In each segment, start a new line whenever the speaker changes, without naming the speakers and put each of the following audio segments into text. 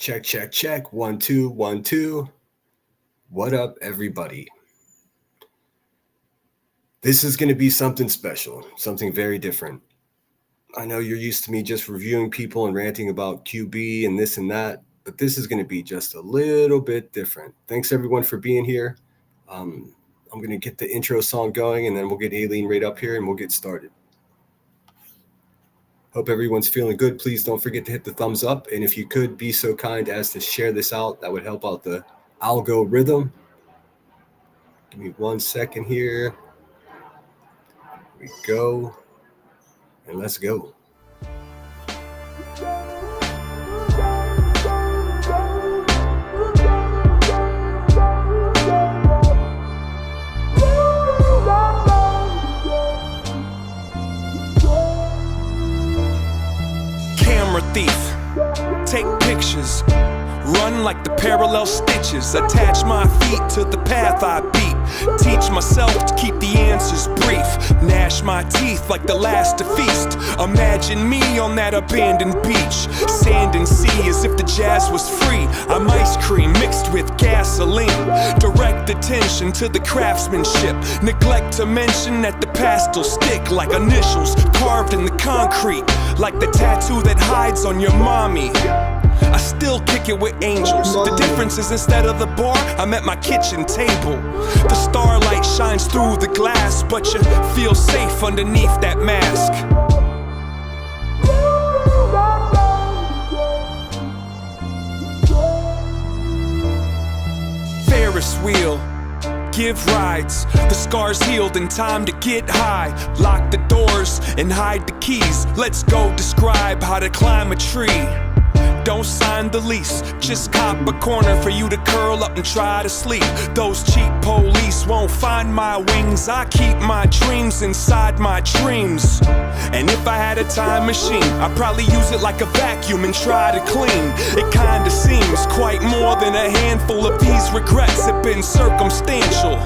Check, check, check. 1, 2, 1, 2. What up, everybody? This is going to be something special, something very different. I know you're used to me just reviewing people and ranting about QB and this and that, but this is going to be just a little bit different. Thanks, everyone, for being here. I'm going to get the intro song going, and then we'll get Alene right up here, and we'll get started. Hope everyone's feeling good. Please don't forget to hit the thumbs up. And if you could be so kind as to share this out, that would help out the algorithm. Give me 1 second here. Here we go. And let's go.
Camera thief, take pictures, run like the parallel stitches, attach my feet to the path I beat, teach myself to keep the answers brief, gnash my teeth like the last to feast, imagine me on that abandoned beach, sand and sea as if the jazz was free, I'm ice cream mixed with gasoline, direct attention to the craftsmanship, neglect to mention that the past will stick like initials carved in the concrete, like the tattoo that hides on your mommy. I still kick it with angels. The difference is instead of the bar, I'm at my kitchen table. The starlight shines through the glass, but you feel safe underneath that mask. Ferris wheel, give rides, the scars healed in time to get high. Lock the doors and hide the keys. Let's go describe how to climb a tree. Don't sign the lease, just cop a corner for you to curl up and try to sleep. Those cheap police won't find my wings. I keep my dreams inside my dreams. And if I had a time machine, I'd probably use it like a vacuum and try to clean. It kinda seems quite more than a handful of these regrets have been circumstantial.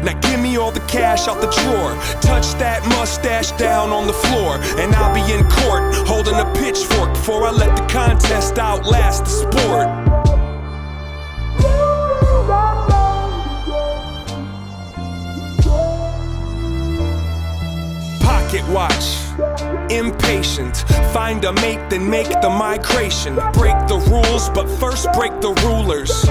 Now give me all the cash out the drawer, touch that mustache down on the floor, and I'll be in court holding a pitchfork before I let the contest outlast the sport. Pocket watch, impatient, find a mate then make the migration. Break the rules but first break the rulers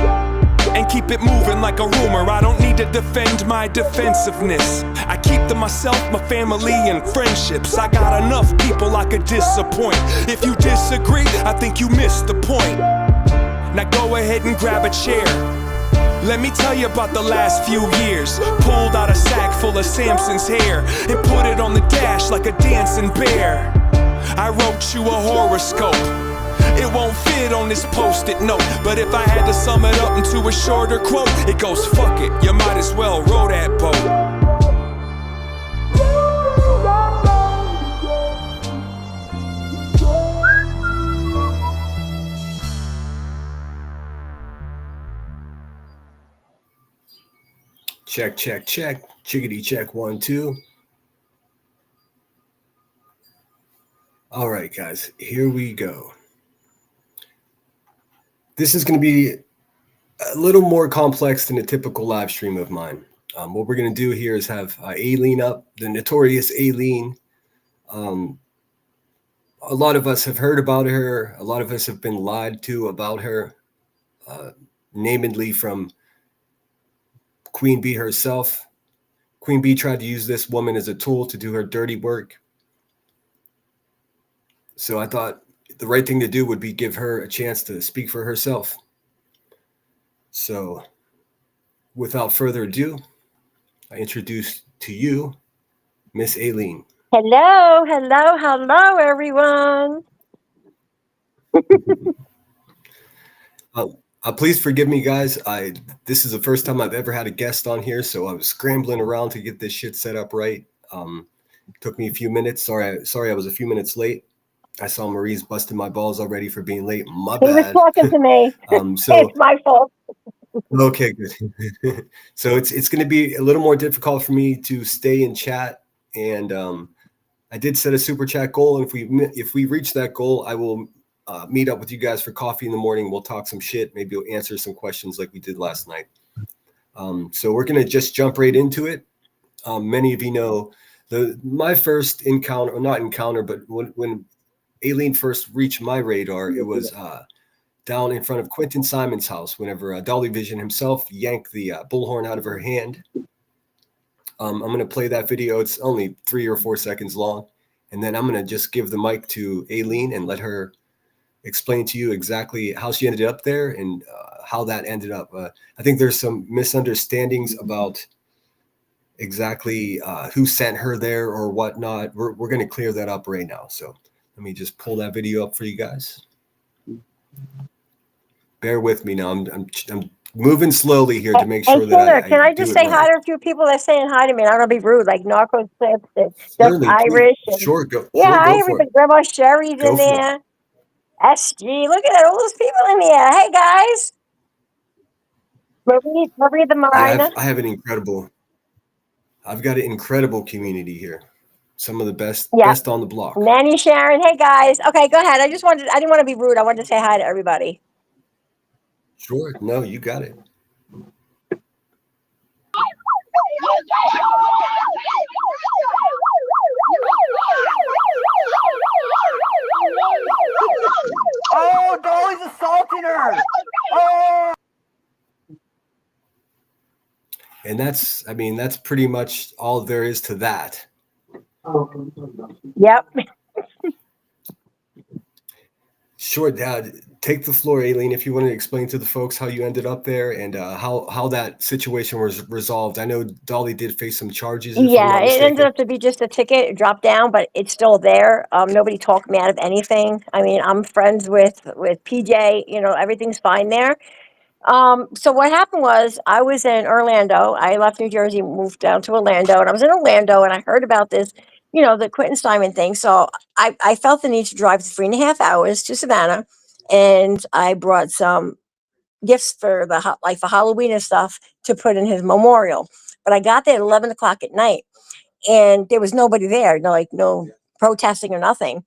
and keep it moving like a rumor. I don't need to defend my defensiveness. I keep to myself, my family, and friendships. I got enough people I could disappoint. If you disagree, I think you missed the point. Now go ahead and grab a chair. Let me tell you about the last few years. Pulled out a sack full of Samson's hair and put it on the dash like a dancing bear. I wrote you a horoscope. It won't fit on this post-it note, but if I had to sum it up into a shorter quote, it goes, fuck it, you might as well row that boat.
Check, check, check. Chickadee check. 1, 2. All right, guys, here we go. This is going to be a little more complex than a typical live stream of mine. What we're going to do here is have Alene up, the notorious Alene. A lot of us have heard about her. A lot of us have been lied to about her, namely from Queen Bee herself. Queen Bee tried to use this woman as a tool to do her dirty work. So I thought the right thing to do would be give her a chance to speak for herself. So without further ado, I introduce to you Miss Alene.
Hello, hello, hello, everyone.
Please forgive me, guys. This is the first time I've ever had a guest on here, so I was scrambling around to get this shit set up right. Took me a few minutes. Sorry, I was a few minutes late. I saw Marie's busting my balls already for being late. My bad.
He was talking to me.
So
it's my fault.
Okay, good. So it's going to be a little more difficult for me to stay in chat, and I did set a super chat goal, and if we reach that goal, I will meet up with you guys for coffee in the morning. We'll talk some shit. Maybe we'll answer some questions like we did last night. So we're gonna just jump right into it. Many of you know my first encounter, or not encounter, but when Alene first reached my radar, it was down in front of Quentin Simon's house. Whenever Dolly Vision himself yanked the bullhorn out of her hand. I'm gonna play that video. It's only 3 or 4 seconds long, and then I'm gonna just give the mic to Alene and let her explain to you exactly how she ended up there and how that ended up. I think there's some misunderstandings about exactly who sent her there or whatnot. We're going to clear that up right now. So let me just pull that video up for you guys. Bear with me now. I'm moving slowly here to make sure that
can I
do
just
it
say
right.
hi to a few people that's saying hi to me? I don't want to be rude, like Narco Clips and Just
Certainly,
Irish. And,
sure, go.
yeah,
Sure,
hi
go for
everybody.
it.
Grandma Sherry's
Go
in
for it.
there. SG, look at all those people in here. Hey guys. Marie the
Yeah,
Marina.
I've got an incredible community here. Some of the best
Yeah.
on the block.
Nanny Sharon. Hey guys. Okay, go ahead. I didn't want to be rude. I wanted to say hi to everybody.
Sure. No, you got it.
Oh, Dolly's assaulting her. Oh.
And that's pretty much all there is to that.
Yep.
Sure, Dad. Take the floor, Alene, if you want to explain to the folks how you ended up there and how that situation was resolved. I know Dolly did face some charges, if I'm
Yeah,
not
it ended
mistaken.
up to be just a ticket, it dropped down, but it's still there. Nobody talked me out of anything. I mean, I'm friends with PJ. Everything's fine there. So what happened was I was in Orlando. I left New Jersey, moved down to Orlando, and I was in Orlando, and I heard about this, the Quentin Simon thing. So I felt the need to drive 3.5 hours to Savannah, and I brought some gifts for like for Halloween and stuff to put in his memorial. But I got there at 11 o'clock at night, and there was nobody there, no protesting or nothing.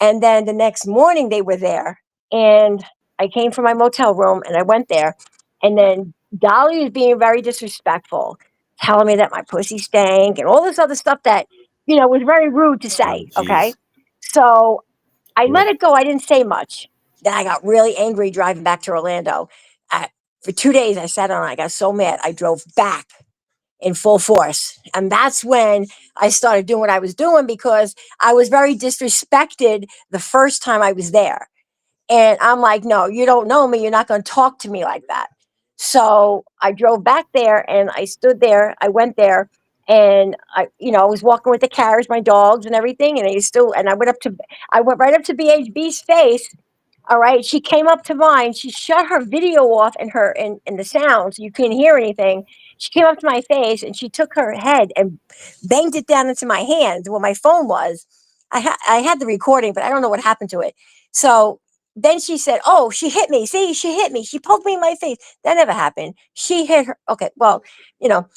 And then the next morning they were there, and I came from my motel room and I went there, and then Dolly was being very disrespectful, telling me that my pussy stank and all this other stuff that was very rude to
Oh,
say. Okay,
geez.
so I let
Yep.
it go. I didn't say much. Then I got really angry driving back to Orlando. For 2 days, I sat on it. I got so mad. I drove back in full force. And that's when I started doing what I was doing because I was very disrespected the first time I was there. And I'm like, no, you don't know me. You're not going to talk to me like that. So I drove back there and I stood there. I went there and I was walking with the carriage, my dogs and everything. And I went right up to BHB's face. All right. She came up to mine. She shut her video off and in the sound so you couldn't hear anything. She came up to my face and she took her head and banged it down into my hand where my phone was. I had the recording, but I don't know what happened to it. So then she said, "Oh, she hit me. See, she hit me. She poked me in my face." That never happened. She hit her. Okay, well, you know,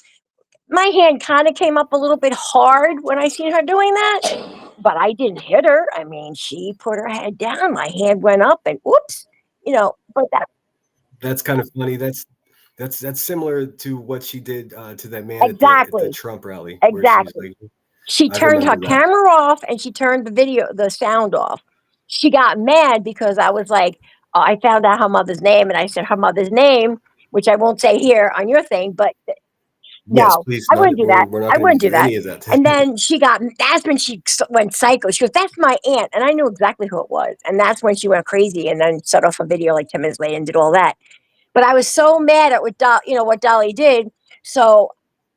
my hand kind of came up a little bit hard when I seen her doing that, but I didn't hit her. I mean, she put her head down. My hand went up, and whoops, But that
That's kind of funny. That's similar to what she did to that man at the
exactly,
Trump rally, where she's
exactly.
like,
She
I
turned her
remember that.
camera off and she turned the sound off. She got mad because I was like, I found out her mother's name, and I said her mother's name, which I won't say here on your thing, but
Yes,
no,
please.
I
Not
wouldn't do that.
we're not
I
going to
wouldn't do
do
that.
any of that.
And then that's when she went psycho. She goes, "That's my aunt." And I knew exactly who it was. And that's when she went crazy and then set off a video like 10 minutes later and did all that. But I was so mad at what Dolly did. So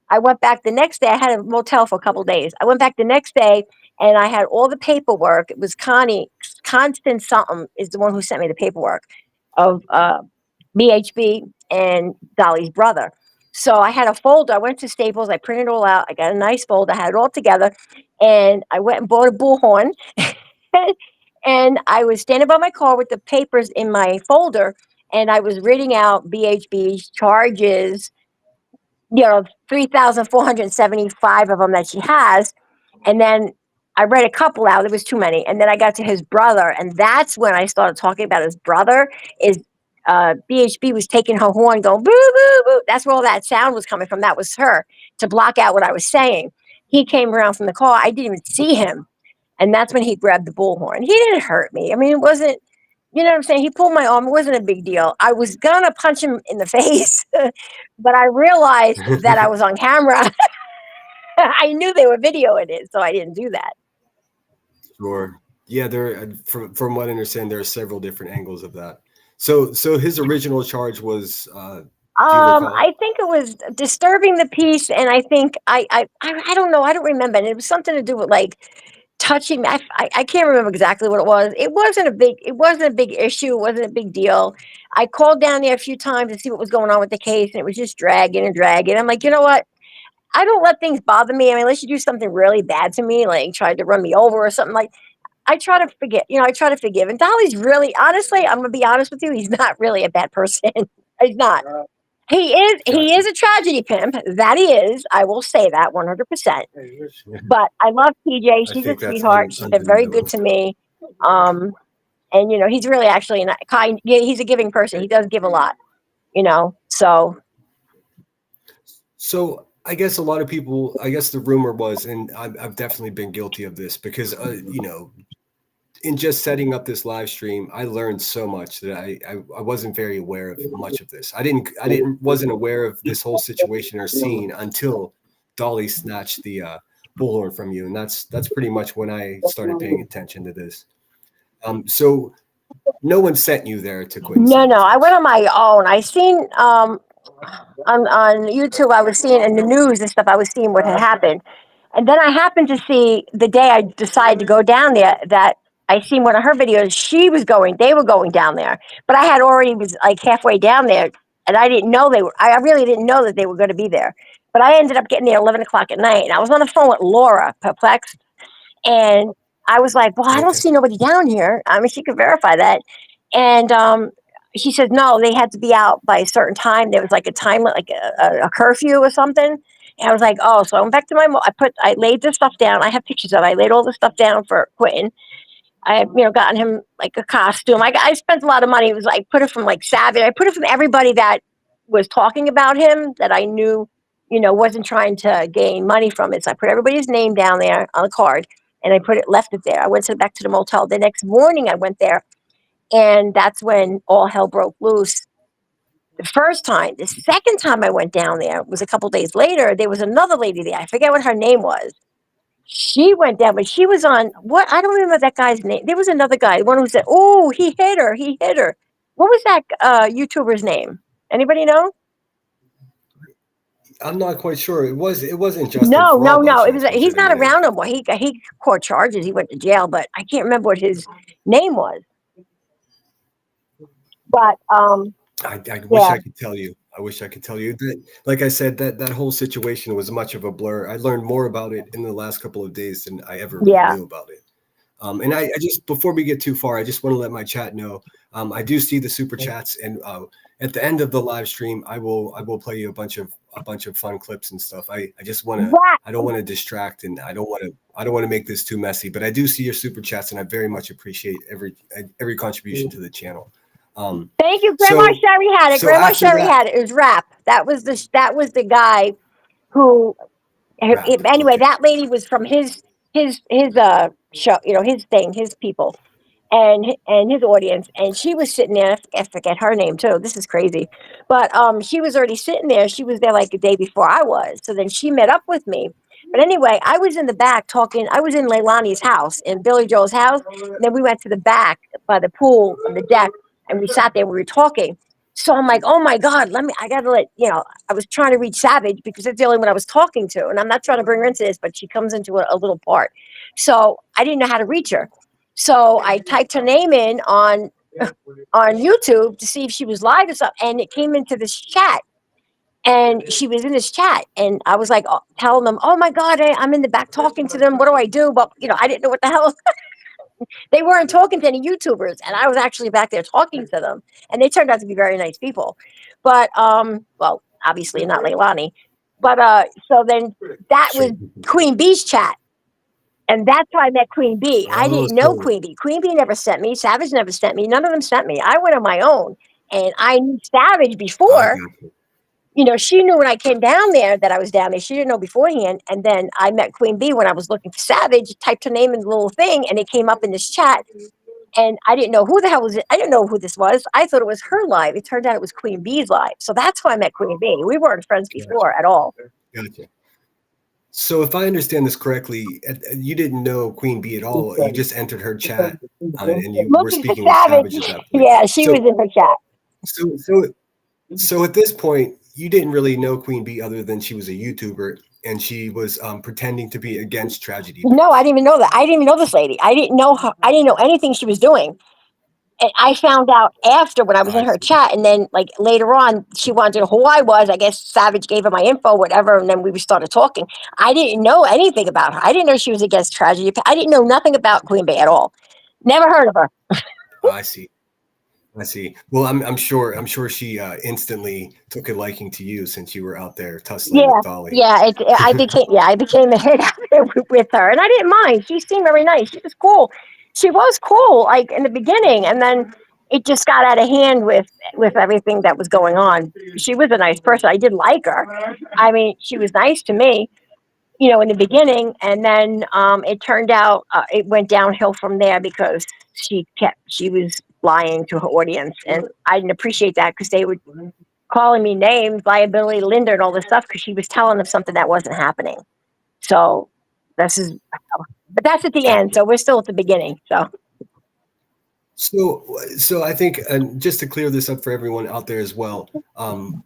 I went back the next day. I had a motel for a couple of days. I went back the next day and I had all the paperwork. It was Constant something is the one who sent me the paperwork of BHB and Dolly's brother. So I had a folder. I went to Staples. I printed it all out. I got a nice folder. I had it all together. And I went and bought a bullhorn. And I was standing by my car with the papers in my folder. And I was reading out BHB's charges, 3,475 of them that she has. And then I read a couple out. It was too many, and then I got to his brother, and that's when I started talking about his brother. Is BHB was taking her horn, going boo boo boo. That's where all that sound was coming from. That was her to block out what I was saying. He came around from the car. I didn't even see him, and that's when he grabbed the bullhorn. He didn't hurt me. I mean, it wasn't. You know what I'm saying? He pulled my arm. It wasn't a big deal. I was gonna punch him in the face, but I realized that I was on camera. I knew they were videoing it, so I didn't do that.
Sure. Yeah, from what I understand, there are several different angles of that. So his original charge was, do you recall?
I think it was disturbing the peace, and I think I don't know. I don't remember. And it was something to do with like touching me. I can't remember exactly what it was. It wasn't a big issue. It wasn't a big deal. I called down there a few times to see what was going on with the case, and it was just dragging and dragging. I'm like, you know what? I don't let things bother me. I mean, unless you do something really bad to me, like tried to run me over or something like. I try to forget. I try to forgive. And Dolly's really, honestly, I'm gonna be honest with you. He's not really a bad person. He's not. He is. He
Gotcha.
is a tragedy pimp. That he is. I will say that 100%. But I love PJ.
I
She's a
think that's
sweetheart. She's been very good
undeniable.
to me. Um, and he's really actually a kind. Yeah, he's a giving person. He does give a lot. So
So I guess a lot of people, I guess the rumor was, and I've definitely been guilty of this because, in just setting up this live stream, I learned so much that I wasn't very aware of much of this. Wasn't aware of this whole situation or scene until Dolly snatched the bullhorn from you, and that's pretty much when I started paying attention to this. So no one sent you there to quit and
no, I went
sabotage.
on my own. I seen on YouTube. I was seeing in the news and stuff. I was seeing what had happened. And then I happened to see the day I decided to go down there that I seen one of her videos. They were going down there, but I had already was like halfway down there, and I didn't know they were. I really didn't know that they were going to be there. But I ended up getting there 11 o'clock at night, and I was on the phone with Laura, perplexed, and I was like, "Well, I don't
Okay.
see nobody down here." I mean, she could verify that, and she said, "No, they had to be out by a certain time. There was like a time, like a curfew or something." And I was like, "Oh," so I went back to I laid this stuff down. I have pictures of it. I laid all the stuff down for Quentin. I had, gotten him like a costume. I spent a lot of money. It was like put it from like Savage. I put it from everybody that was talking about him that I knew, wasn't trying to gain money from it. So I put everybody's name down there on the card, and I left it there. I went back to the motel. The next morning, I went there, and that's when all hell broke loose. The first time, the second time I went down there was a couple days later. There was another lady there. I forget what her name was. She went down, but she was on what? I don't remember that guy's name. There was another guy, the one who said, "Oh, he hit her. He hit her." What was that YouTuber's name? Anybody know?
I'm not quite sure. It wasn't Justin
No, no,
Farrell by
no. It was.
chance, was
He's
it?
not
Alene?
around no more. He caught charges. He went to jail, but I can't remember what his name was. But
I wish
yeah,
I could tell you. I wish I could tell you that. Like I said, that whole situation was much of a blur. I learned more about it in the last couple of days than I ever really
yeah.
knew about it. And I just before we get too far, I just want to let my chat know. I do see the super chats, and at the end of the live stream, I will play you a bunch of fun clips and stuff. I just want to.
That.
I don't want to distract, and I don't want to make this too messy. But I do see your super chats, and I very much appreciate every contribution to the channel.
Thank you, Grandma
So
Sherry had it.
so
Grandma
after
Sherry
that
had it. It was rap. That was the guy who.
rap,
Anyway,
okay.
that lady was from his show. His thing, his people. And his audience, and she was sitting there. I forget her name too. This is crazy, but she was already sitting there. She was there like a day before I was. So then she met up with me. But anyway, I was in the back talking. I was in Leilani's house, in Billy Joel's house. And then we went to the back by the pool on the deck, and we sat there. We were talking. So I'm like, oh my God, I gotta I was trying to reach Savage because that's the only one I was talking to. And I'm not trying to bring her into this, but she comes into a little part. So I didn't know how to reach her. So I typed her name in on YouTube to see if she was live or something, and it came into this chat. And she was in this chat, and I was like, telling them, "Oh my God, I'm in the back talking to them. What do I do?" But I didn't know what the hell they weren't talking to any YouTubers, and I was actually back there talking to them, and they turned out to be very nice people. But well, obviously not Leilani. But so then that was
Sure.
Queen Bee's chat. And that's how I met Queen Bee. I
Oh,
didn't know
so
Queen Bee. Queen Bee never sent me. Savage never sent me. None of them sent me. I went on my own. And I knew Savage
I
before.
got you.
She knew when I came down there that I was down there. She didn't know beforehand. And then I met Queen Bee when I was looking for Savage, typed her name in the little thing, and it came up in this chat. And I didn't know who the hell was it. I didn't know who this was. I thought it was her live. It turned out it was Queen Bee's live. So that's how I met Queen Bee. We weren't friends
Gotcha.
before at all.
Gotcha. So if I understand this correctly, you didn't know Queen Bee at all. You just entered her chat, and you were
Looking for
speaking with
Savage.
Savage at that point.
Yeah, she was in her chat.
So at this point, you didn't really know Queen Bee other than she was a YouTuber and she was pretending to be against tragedy.
No, I didn't even know that. I didn't even know this lady. I didn't know her. I didn't know anything she was doing. And I found out after when I was in
I
her
see.
chat, and then like later on, she wanted to know who I was. I guess Savage gave her my info, whatever, and then we started talking. I didn't know anything about her. I didn't know she was against tragedy. I didn't know nothing about Queen Bee at all. Never heard of her.
I see. I see. Well, I'm sure she instantly took a liking to you since you were out there tussling
Yeah,
with Dolly.
yeah. I became a hit after with her, and I didn't mind. She seemed very nice. She was cool. She was cool, like in the beginning, and then it just got out of hand with everything that was going on. She was a nice person. I did like her. I mean, she was nice to me, in the beginning, and then it turned out it went downhill from there because she was lying to her audience, and I didn't appreciate that because they were calling me names, liability, Linda, and all this stuff because she was telling them something that wasn't happening. So this is, but that's at the end.
Gotcha.
So we're still at the beginning. So
So I think, and just to clear this up for everyone out there as well, I'm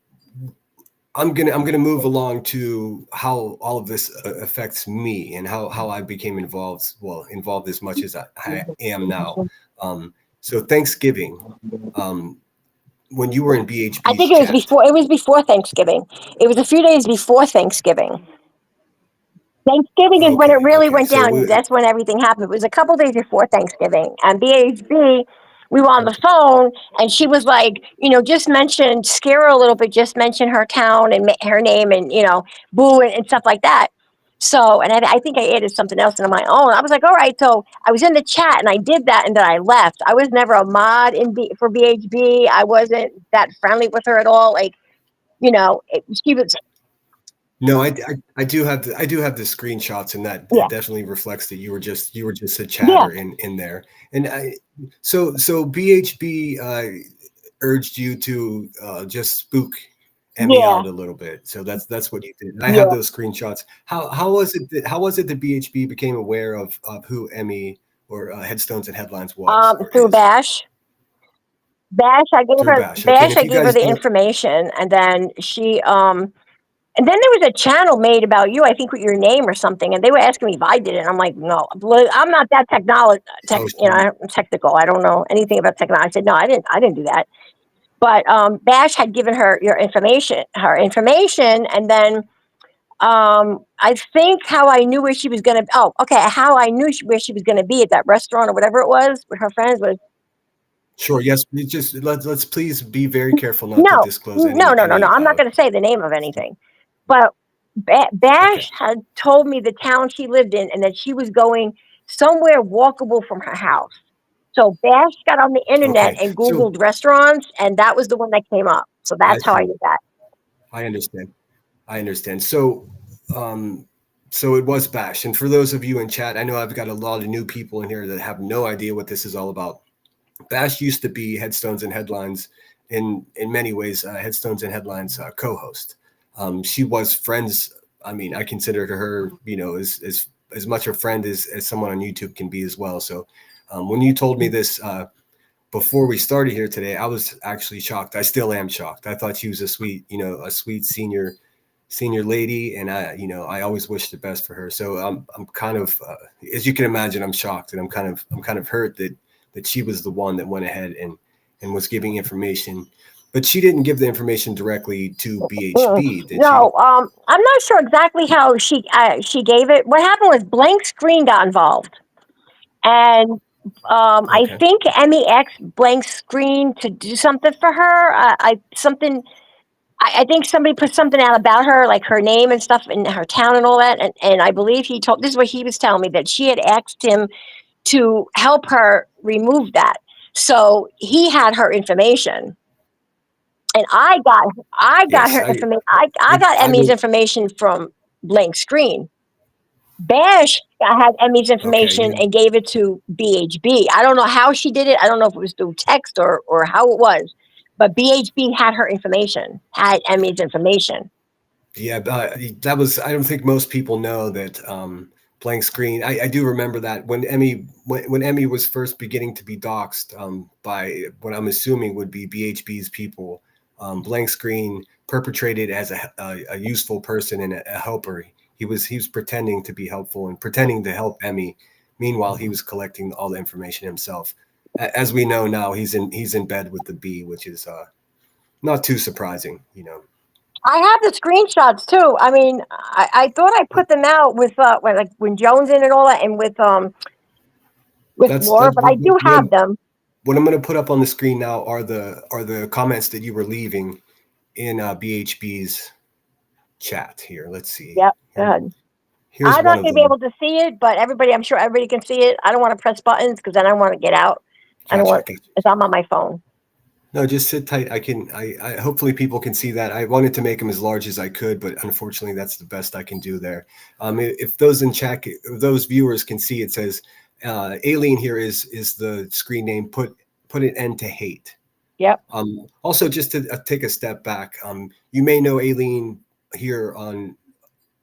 gonna move along to how all of this affects me and how I became involved. Well, involved as much as I am now. So Thanksgiving, um, when you were in
I
BHB's
think it was
chat.
before. It was before Thanksgiving. It was a few days before Thanksgiving. Thanksgiving is when it
Okay,
really
okay.
went down. That's when everything happened. It was a couple days before Thanksgiving. And BHB, we were on the phone, and she was like, just mention, scare her a little bit, just mention her town and her name and, boo and stuff like that. So, and I think I added something else into my own. I was like, all right. So I was in the chat and I did that and then I left. I was never a mod for BHB. I wasn't that friendly with her at all. Like, she was,
No, I do have the screenshots, and that
yeah,
it definitely reflects that you were just a
yeah,
chatter in there. And so BHB urged you to just spook Emmy
yeah,
out a little bit. So that's what you did. I have
yeah.
those screenshots. How was it that BHB became aware of who Emmy or Headstones and Headlines was or
Through
is?
Bash.
Through Bash. Okay, and
Bash,
if
I
you
gave her
guys
the
don't,
information, and then and then there was a channel made about you, I think, with your name or something, and they were asking me if I did it. And I'm like, no, I'm not that
oh, she,
I'm technical. I don't know anything about technology. I said, no, I didn't do that. But Bash had given her information, and then I think how I knew where she was gonna. Oh, okay, how I knew where she was gonna be at that restaurant or whatever it was with her friends was
sure, yes. Let's please be very careful not to
no,
disclose
no, no, no, no.
any
I'm not going to say the name of anything. But
okay.
Bash had told me the town she lived in and that she was going somewhere walkable from her house. So Bash got on the internet
Okay.
and
So
Googled restaurants, and that was the one that came up. So
I
that's how I
see.
did that.
I understand. I understand. Um, so it was Bash. And for those of you in chat, I know I've got a lot of new people in here that have no idea what this is all about. Bash used to be Headstones and Headlines in many ways, Headstones and Headlines co-host. She was friends. I mean, I considered her, as much a friend as someone on YouTube can be as well. So when you told me this before we started here today, I was actually shocked. I still am shocked. I thought she was a sweet senior lady, and I always wish the best for her. So I'm kind of, as you can imagine, I'm shocked, and I'm kind of hurt that she was the one that went ahead and was giving information, but she didn't give the information directly to BHB, did she?
No, I'm not sure exactly how she gave it. What happened was Blank Screen got involved, and I
Okay.
think MEX Blank Screen to do something for her. I something I think somebody put something out about her, like her name and stuff, and her town and all that. And I believe he told, this is what he was telling me, that she had asked him to help her remove that. So he had her information, and I got
Yes,
her information. I got
I
Emmy's
would.
information from Blank Screen. Bash had Emmy's
Okay,
information
yeah,
and gave it to BHB. I don't know how she did it. I don't know if it was through text or how it was, but BHB had her information, had Emmy's information.
yeah. That was. I don't think most people know that. Blank Screen. I do remember that when when Emmy was first beginning to be doxxed by what I'm assuming would be BHB's people. Blank Screen perpetrated as a useful person and a helper. He was pretending to be helpful and pretending to help Emmy. Meanwhile, he was collecting all the information himself. As we know now, he's in bed with the bee, which is not too surprising, you know.
I have the screenshots too. I mean, I thought I put them out with when Jones in and all that, and with Laura,
That's
but I do have them.
what I'm going to put up on the screen now are the comments that you were leaving in BHB's chat here. Let's see.
Yep. Good.
Here's
I'm
one
not
of
going to be
them.
able to see it, but everybody, I'm sure everybody can see it. I don't want to press buttons because then I want to get out. I don't
Gotcha.
want, if I'm on my phone.
No, just sit tight. I hopefully people can see that. I wanted to make them as large as I could, but unfortunately that's the best I can do there. If those in chat, if those viewers can see, it says, Alene here is the screen name. Put an end to hate.
Yep.
Also, just to take a step back, you may know Alene here on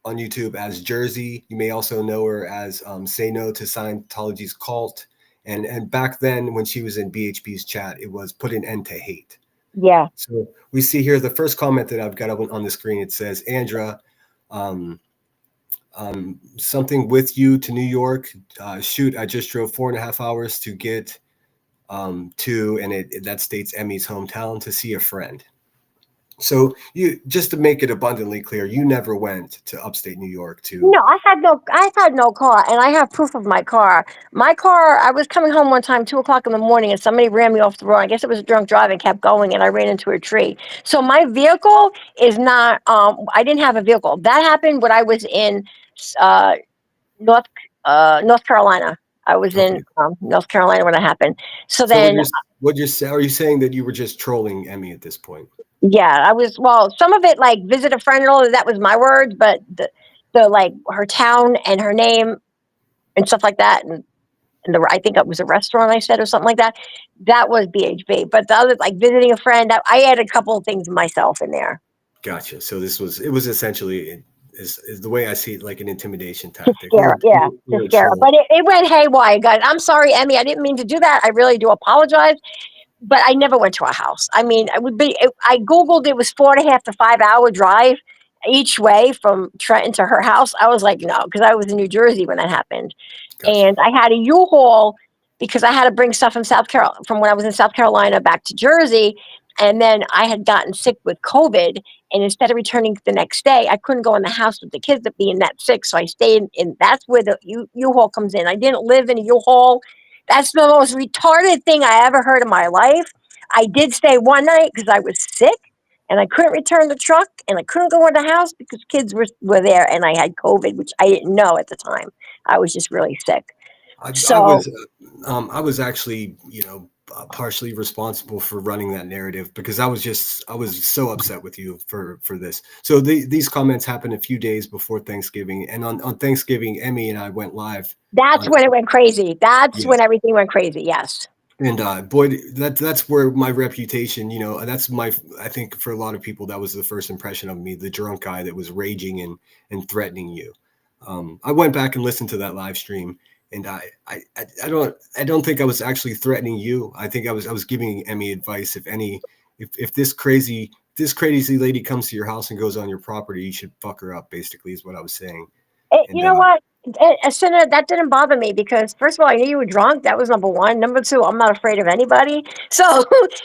YouTube as Jersey. You may also know her as Say No to Scientology's Cult. And back then, when she was in BHB's chat, it was Put an End to Hate.
Yeah.
So we see here the first comment that I've got on the screen. It says, Andra, something with you to New York. Shoot, I just drove 4.5 hours to get to, and that states Emmy's hometown, to see a friend. So you, just to make it abundantly clear, you never went to upstate New York to.
No, I had no car, and I have proof of my car. My car, I was coming home one time, 2 o'clock in the morning, and somebody ran me off the road. I guess it was a drunk driving, kept going, and I ran into a tree. So my vehicle is not, I didn't have a vehicle. That happened when I was in uh, North, North Carolina. I was
Okay.
in North Carolina when it happened. So
So
then,
are you saying that you were just trolling Emmy at this point?
yeah, I was, well, some of it, like visit a friend and all of that was my words, but the like her town and her name and stuff like that, and I think it was a restaurant I said or something like that. That was BHB. But the other, like visiting a friend, I had a couple of things myself in there
Gotcha. So it was essentially, is the way I see it, like an intimidation
to
tactic
scare her. Yeah,
or
to
a
scare her.
troll.
But it went haywire, guys. I'm sorry, Emmy. I didn't mean to do that. I really do apologize. But I never went to a house. I mean, I Googled, it was 4.5 to 5 hour drive each way from Trenton to her house. I was like, no, because I was in New Jersey when that happened.
Gotcha.
And I had a U-Haul because I had to bring stuff from from when I was in South Carolina back to Jersey. And then I had gotten sick with COVID. And instead of returning the next day, I couldn't go in the house with the kids being that sick. So I stayed in, that's where the U-Haul comes in. I didn't live in a U-Haul. That's the most retarded thing I ever heard in my life. I did stay one night because I was sick and I couldn't return the truck and I couldn't go in the house because kids were there and I had COVID, which I didn't know at the time. I was just really sick.
I
So
was I was actually, partially responsible for running that narrative because I was so upset with you for this. So these comments happened a few days before Thanksgiving, and on Thanksgiving, Emmy and I went live.
that's when it went crazy. That's
Yes.
when everything went crazy. Yes.
And boy, that's where my reputation, that's I think for a lot of people, that was the first impression of me, the drunk guy that was raging and threatening you. I went back and listened to that live stream, and I don't think I was actually threatening you. I think I was giving Emmy advice. If this crazy lady comes to your house and goes on your property, you should fuck her up. Basically, is what I was saying. And
You know what? As soon as that didn't bother me because first of all, I knew you were drunk. That was number one. Number two, I'm not afraid of anybody. So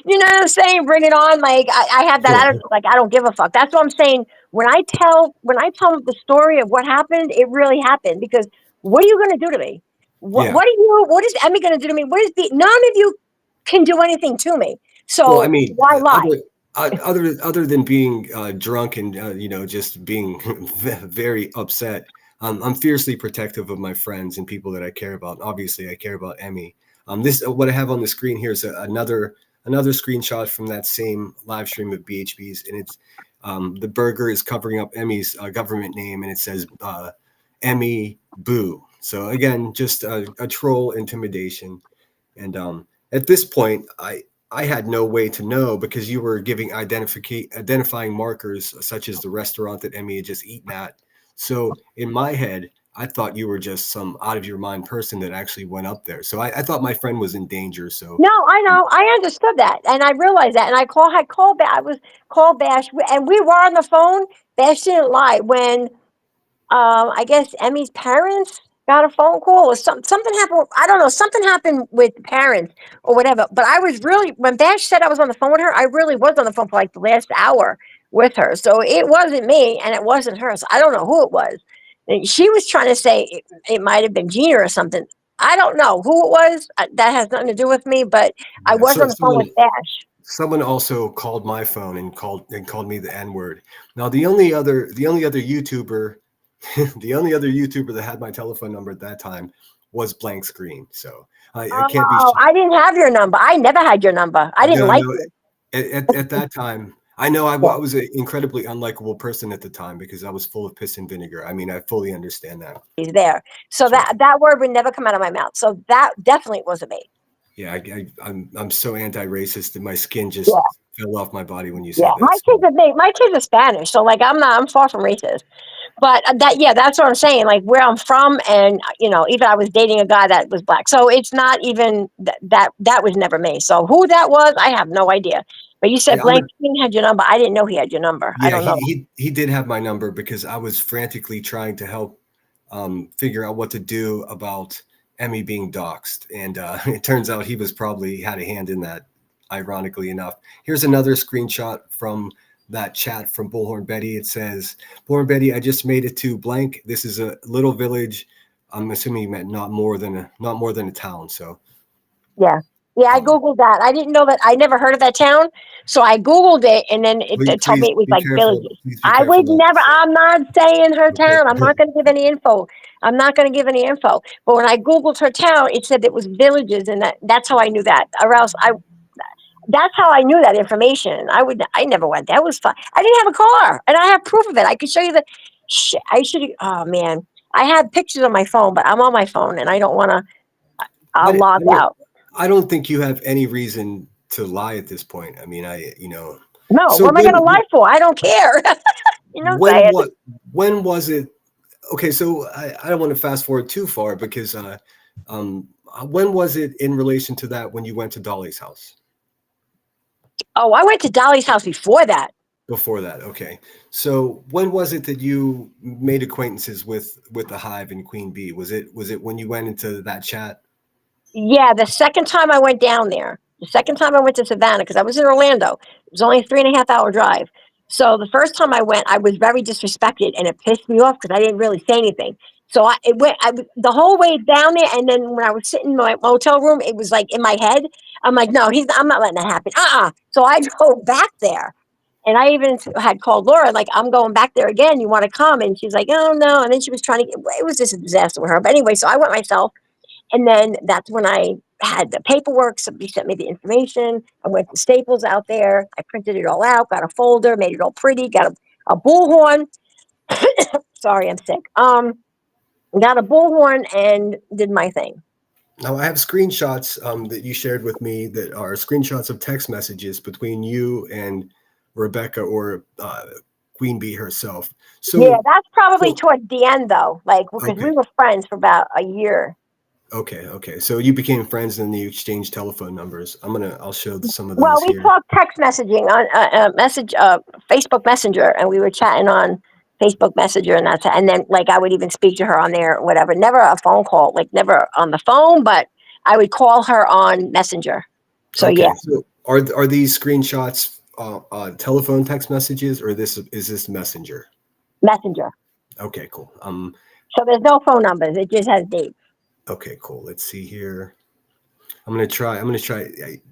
you know what I'm saying? Bring it on. Like I have that attitude. Like I don't give a fuck. That's what I'm saying. When I tell the story of what happened, it really happened. Because what are you going to do to me?
Yeah.
What is Emmy going to do to me? None of you can do anything to me.
Well, I
So
mean,
why lie?
other than being drunk and just being very upset, I'm fiercely protective of my friends and people that I care about. Obviously, I care about Emmy. This what I have on the screen here is another screenshot from that same live stream of BHBs, and it's the burger is covering up Emmy's government name, and it says Emmy Boo. So again, just a troll intimidation. And at this point, I had no way to know because you were giving identifying markers such as the restaurant that Emmy had just eaten at. So in my head, I thought you were just some out of your mind person that actually went up there. So I thought my friend was in danger. So
No, I know. I understood that, and I realized that. And had called back. I was called Bash, and we were on the phone. Bash didn't lie when I guess Emmy's parents got a phone call or something happened. I don't know. Something happened with the parents or whatever. But I was really, when Bash said I was on the phone with her, I really was on the phone for like the last hour with her. So it wasn't me and it wasn't her. So I don't know who it was. And she was trying to say it might have been Gina or something. I don't know who it was. That has nothing to do with me. But I
yeah,
was on the phone with Bash.
someone also called my phone and called me the N word. Now the only other YouTuber the only other YouTuber that had my telephone number at that time was Blank Screen. So I can't be.
Oh, I didn't have your number. I never had your number. I didn't
No,
like
no.
you.
At that time, I know I
Yeah,
was an incredibly unlikable person at the time because I was full of piss and vinegar. I mean, I fully understand that.
he's there. So
So
that word would never come out of my mouth. So that definitely wasn't me.
yeah, I'm so anti-racist that my skin just
Yeah,
fell off my body when you
yeah.
said that. So
My kids are Spanish, so like I'm far from racist. But that's what I'm saying. Like where I'm from, and even I was dating a guy that was black, so it's not even that was never me. So who that was, I have no idea. But you said
yeah, I'm
Blank King had your number. I didn't know he had your number. I
Yeah,
don't know.
he did have my number because I was frantically trying to help figure out what to do about Emmy being doxxed, and it turns out he was probably had a hand in that. Ironically enough, here's another screenshot from that chat from Bullhorn Betty. It says, "Bullhorn Betty, I just made it to blank. This is a little village. I'm assuming you meant not more than a town. So,
Yeah. Yeah, I
um,
Googled that. I didn't know that. I never heard of that town. So I Googled it and then it told me
please
it was
be
like
careful.
villages.
Please be
I
careful
would
not to
never,
say.
I'm not saying her town. I'm
Okay.
not going to give any info. I'm not going to give any info. But when I Googled her town, it said it was villages and that's how I knew that. Or else that's how I knew that information. I never went. That was fun. I didn't have a car and I have proof of it. I could show you the shit. Oh man. I have pictures on my phone, but I'm on my phone and I don't want to, I'll log out.
I don't think you have any reason to lie at this point. I mean,
No,
so
what am I going to lie for? I don't care. You know what I'm
when
saying?
what when was it? Okay, so I don't want to fast forward too far because when was it in relation to that when you went to Dolly's house?
Oh, I went to Dolly's house before that.
Before that, okay. So when was it that you made acquaintances with the Hive and Queen Bee? Was it when you went into that chat?
Yeah, the second time I went down there, the second time I went to Savannah, because I was in Orlando, it was only a 3.5 hour drive. So the first time I went, I was very disrespected, and it pissed me off because I didn't really say anything. So the whole way down there, and then when I was sitting in my motel room, it was like in my head, I'm like, no, I'm not letting that happen. So I drove back there, and I even had called Laura, like, I'm going back there again. You want to come? And she's like, oh no. And then she was trying to it was just a disaster with her. But anyway, so I went myself. And then that's when I had the paperwork. Somebody sent me the information. I went to Staples out there. I printed it all out, got a folder, made it all pretty, got a bullhorn. Sorry, I'm sick. Got a bullhorn and did my thing.
Now I have screenshots that you shared with me that are screenshots of text messages between you and Rebecca or Queen Bee herself.
Yeah,
So,
that's probably
so
towards the end though, like because we
okay.
were friends for about a year.
Okay. So you became friends and then you exchanged telephone numbers. I'll show some of
Well,
those
we
here.
talked text messaging on Facebook Messenger, and we were chatting on Facebook Messenger, and then like I would even speak to her on there, or whatever. Never a phone call, like never on the phone, but I would call her on Messenger. So yeah,
Okay. So are these screenshots telephone text messages or is this Messenger?
Messenger.
Okay, cool.
So there's no phone numbers; it just has dates.
Okay, cool. Let's see here. I'm gonna try.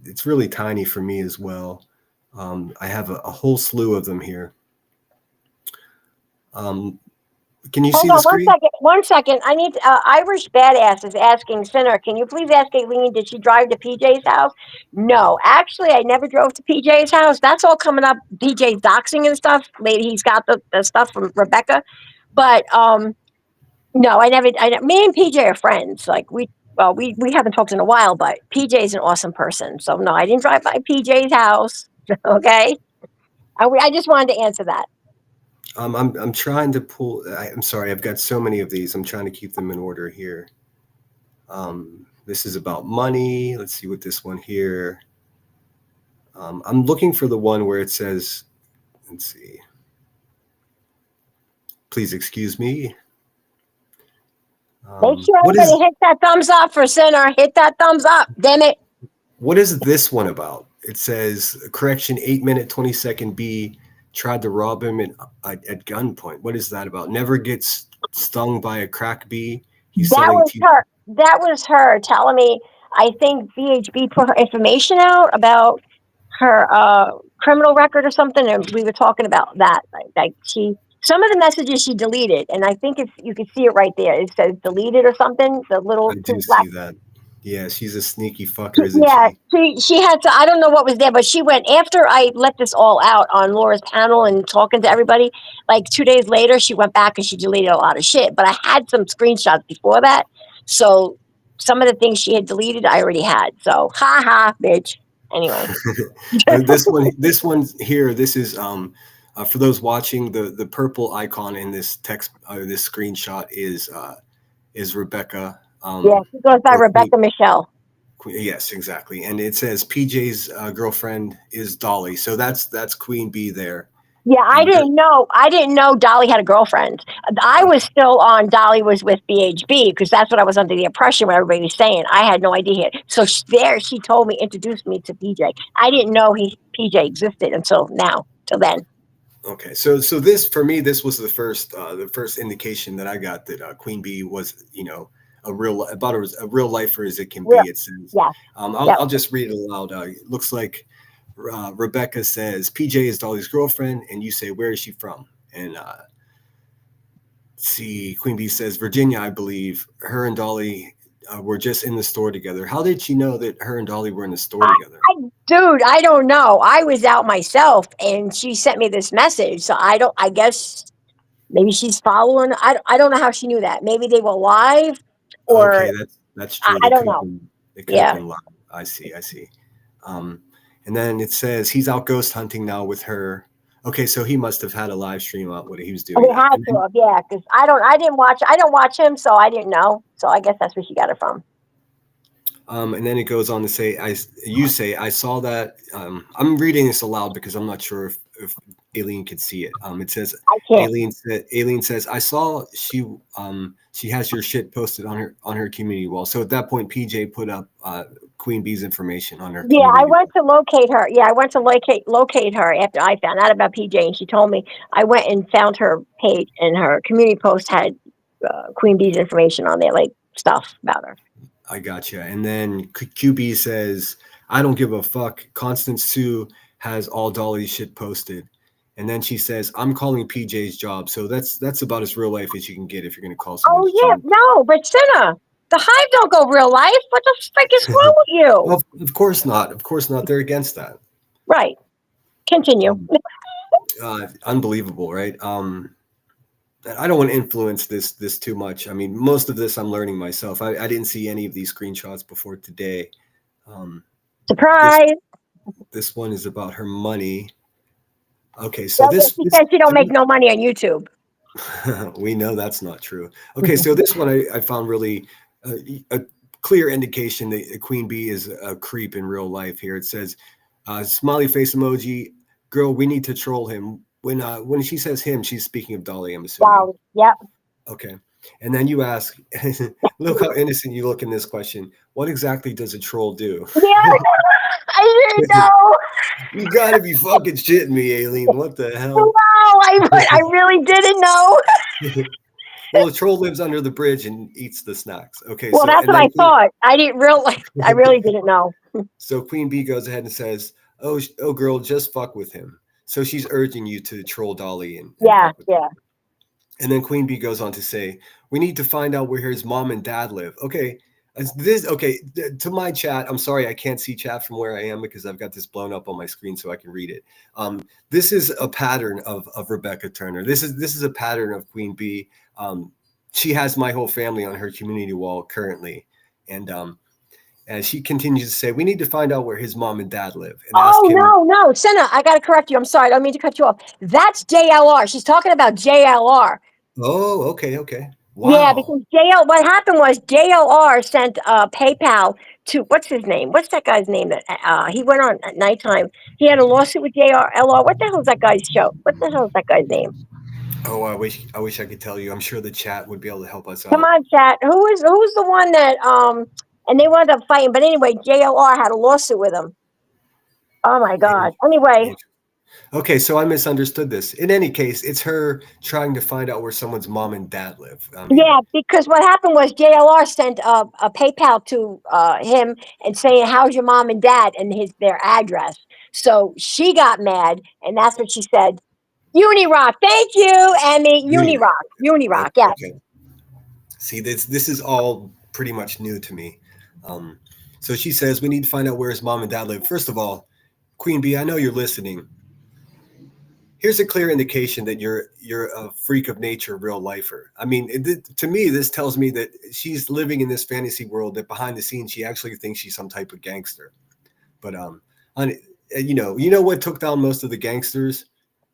It's really tiny for me as well. I have a whole slew of them here. Can you see
Hold
the
on one
screen?
second. 1 second. I need Irish Badass is asking Sinner. Can you please ask Alene? Did she drive to PJ's house? No, actually, I never drove to PJ's house. That's all coming up. PJ's doxing and stuff. Maybe he's got the stuff from Rebecca, but no, I never. Me and PJ are friends. Like we haven't talked in a while, but PJ's an awesome person. So no, I didn't drive by PJ's house. Okay, I just wanted to answer that.
I'm trying to pull. I'm sorry, I've got so many of these. I'm trying to keep them in order here. This is about money. Let's see what this one here. I'm looking for the one where it says, let's see. Please excuse me.
Make sure
What
everybody
is
hit that thumbs up for Sinner. Hit that thumbs up. Damn it.
what is this one about? It says correction 8 minute 20-second B tried to rob him at gunpoint. What is that about? Never gets stung by a crack bee. He's
That
selling
was
tea.
her. That was her telling me. I think VHB put her information out about her criminal record or something, and we were talking about that. Like some of the messages she deleted, and I think if you can see it right there, it says deleted or something. The
I
little
do
two black.
see that. Yeah, she's a sneaky fucker, isn't
Yeah,
she?
she had to. I don't know what was there, but she went after I let this all out on Laura's panel and talking to everybody. Like 2 days later, she went back and she deleted a lot of shit. But I had some screenshots before that, so some of the things she had deleted, I already had. So ha ha, bitch. Anyway,
This one here, this is for those watching, the purple icon in this text, this screenshot is Rebecca.
yeah, she goes by
Or Queen,
Rebecca Michelle.
yes, exactly. And it says PJ's girlfriend is Dolly, so that's Queen Bee there.
Yeah, I
And
didn't know. I didn't know Dolly had a girlfriend. I was still on Dolly was with BHB because that's what I was under the impression what everybody was saying. I had no idea. So there, she told me, introduced me to PJ. I didn't know PJ existed until now, till then.
okay, so this for me, this was the first indication that I got that Queen Bee was, a a real lifer as it can
Real,
be. It says,
yeah,
I'll
yeah.
just read it aloud. It looks like Rebecca says PJ is Dolly's girlfriend, and you say, where is she from? And see, Queen Bee says Virginia, I believe. Her and Dolly were just in the store together. How did she know that her and Dolly were in the store together?
Dude, I don't know. I was out myself, and she sent me this message. So I don't. I guess maybe she's following. I don't know how she knew that. Maybe they were live, or
Okay, that's true.
I don't know.
They could have
Yeah.
been live. I see, I see. Um, and then it says he's out ghost hunting now with her. Okay, so he must have had a live stream about what he was doing.
We had to have, yeah, because I didn't watch. I don't watch him, so I didn't know. So I guess that's where she got it from.
And then it goes on to say, you say, I saw that. I'm reading this aloud because I'm not sure if Alene could see it. It says,
I can't.
Alene says, I saw she has your shit posted on her community wall. So at that point, PJ put up Queen Bee's information on her
Yeah, I
community
went
wall.
to locate her. Yeah, I went to locate her after I found out about PJ, and she told me. I went and found her page, and her community post had Queen Bee's information on there, like stuff about her.
I gotcha. And then QB says, I don't give a fuck. Constance Sue has all Dolly's shit posted. And then she says, I'm calling PJ's job. So that's about as real life as you can get if you're going to call
Oh
someone's
yeah,
job.
no, but Cinna, the Hive don't go real life. What the frick is wrong with you?
Well, of course not. Of course not. They're against that.
Right. Continue.
Unbelievable, right? I don't want to influence this too much. I mean, most of this I'm learning myself. I didn't see any of these screenshots before today.
Surprise.
This one is about her money. Okay, so
Yeah, she said she don't make no money on YouTube.
we know that's not true. Okay, so this one I found really a clear indication that Queen Bee is a creep in real life here. It says, smiley face emoji, girl, we need to troll him. When she says him, she's speaking of Dolly, I'm assuming.
Wow. Yep.
Okay. And then you ask, look how innocent you look in this question. What exactly does a troll do?
Yeah, I didn't know.
You gotta be fucking shitting me, Alene. What the hell?
Wow, I really didn't know.
Well, a troll lives under the bridge and eats the snacks. Okay,
Well,
so
that's what I thought. I didn't really. I really didn't know.
So Queen Bee goes ahead and says, oh, girl, just fuck with him. So she's urging you to troll Dolly and
Yeah,
fuck with him.
yeah.
And then Queen Bee goes on to say, "We need to find out where his mom and dad live." Okay, to my chat. I'm sorry I can't see chat from where I am because I've got this blown up on my screen so I can read it. This is a pattern of Rebecca Turner. This is a pattern of Queen Bee. She has my whole family on her community wall currently, and she continues to say, "We need to find out where his mom and dad live and ask
Oh
him."
no, no, Senna, I gotta correct you. I'm sorry, I don't mean to cut you off. That's JLR. She's talking about JLR.
Oh, okay, okay,
Yeah,
wow.
because JL, what happened was JLR sent PayPal to what's his name? What's that guy's name? That he went on at nighttime. He had a lawsuit with JLR. What the hell is that guy's show? What the hell is that guy's name?
Oh, I wish I could tell you. I'm sure the chat would be able to help us
Come
out.
on, chat. Who's the one that and they wound up fighting. But anyway, JLR had a lawsuit with him. Oh my God. Anyway,
Okay, so I misunderstood this. In any case, it's her trying to find out where someone's mom and dad live. I mean,
yeah, because what happened was JLR sent a PayPal to him and saying, "How's your mom and dad?" and their address. So she got mad, and that's what she said. Unirock, thank you, Emmy.
Uni.
Unirock. Yes.
Okay. See, this is all pretty much new to me. Um, so she says we need to find out where his mom and dad live. First of all, Queen Bee, I know you're listening. Here's a clear indication that you're a freak of nature, real lifer. I mean, to me, this tells me that she's living in this fantasy world that behind the scenes she actually thinks she's some type of gangster. But on, you know what took down most of the gangsters,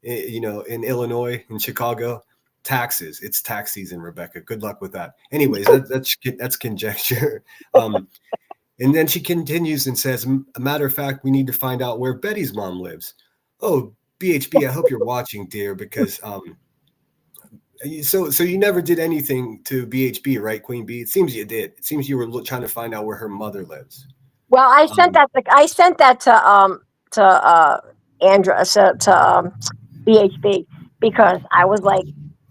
in Illinois, in Chicago, taxes. It's tax season, Rebecca. Good luck with that. Anyways, that's conjecture. And then she continues and says, "A matter of fact, we need to find out where Betty's mom lives." Oh, BHB, I hope you're watching, dear, because so you never did anything to BHB, right, Queen Bee? It seems you did. It seems you were trying to find out where her mother lives.
Well,
Um,
I sent that to Andra to BHB because I was like,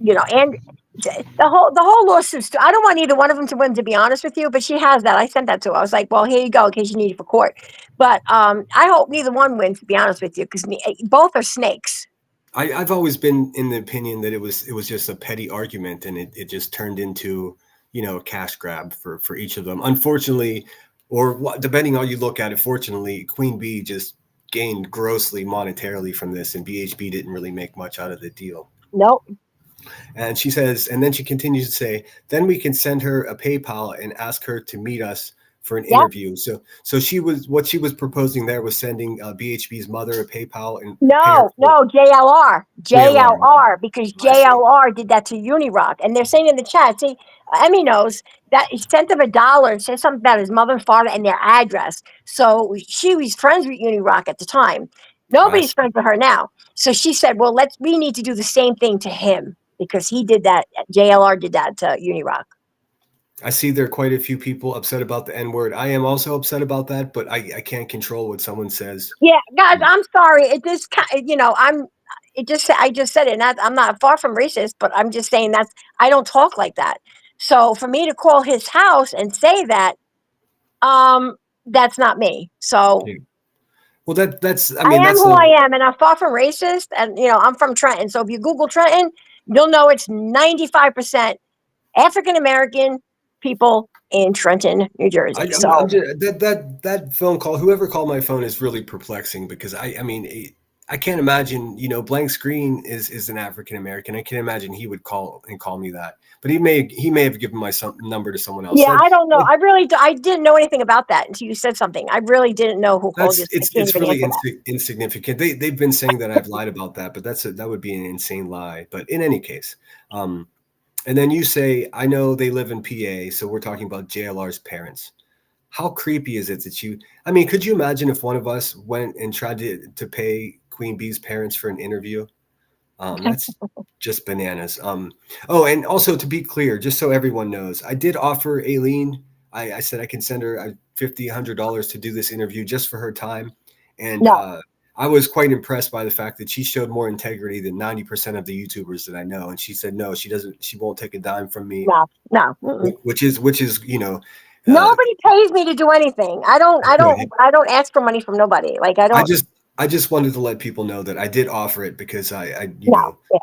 and the whole lawsuit. I don't want either one of them to win, to be honest with you. But she has that. I sent that to her. I was like, well, here you go, in case you need it for court. But I hope neither one wins, to be honest with you, because both are snakes.
I've always been in the opinion that it was just a petty argument, and it just turned into a cash grab for each of them. Unfortunately, or depending on how you look at it, fortunately, Queen Bee just gained grossly monetarily from this, and BHB didn't really make much out of the deal.
Nope.
And she says, and then she continues to say, then we can send her a PayPal and ask her to meet us for an
Yep.
interview. So what she was proposing there was sending BHB's mother a PayPal and pay her
No,
for
no, JLR.
JLR.
JLR, because
I see.
JLR did that to Unirock. And they're saying in the chat, see, Emmy knows that he sent him $1 and said something about his mother and father and their address. So she was friends with Unirock at the time.
I
Nobody's
see.
friends with her now. So she said, well, we need to do the same thing to him because he did that. JLR did that to Unirock.
I see there are quite a few people upset about the N word. I am also upset about that, but I can't control what someone says.
Yeah, guys, I'm sorry. It just, I just said it. And I'm not far from racist, but I'm just saying I don't talk like that. So for me to call his house and say that, that's not me. So
Yeah. Well, that's I
I
mean
am
that's
who I
a
am, and I'm far from racist. And I'm from Trenton. So if you Google Trenton, you'll know it's 95% African American people in Trenton, New Jersey.
I'm
So
just that phone call. Whoever called my phone is really perplexing because I mean I can't imagine blank screen is an African American. I can't imagine he would call me that. But he may have given my number to someone else.
yeah, I don't know. I didn't know anything about that until you said something. I really didn't know who called you.
That's
So I can't
it's
even
really
answer that.
insignificant. They've been saying that I've lied about that, but that would be an insane lie. But in any case, and then you say I know they live in PA, so we're talking about JLR's parents. How creepy is it that I mean, could you imagine if one of us went and tried to pay Queen Bee's parents for an interview? That's just bananas. Oh, and also to be clear, just so everyone knows, I did offer Alene. I said I can send her $50 to do this interview just for her time, and
No,
I was quite impressed by the fact that she showed more integrity than 90% of the YouTubers that I know. And she said no, she doesn't. She won't take a dime from me,
no, no. Mm-mm.
which is uh,
Nobody pays me to do anything. I don't. I don't.
okay.
I don't ask for money from nobody. Like I
I
don't.
just I just wanted to let people know that I did offer it because I you
No,
know,
yeah.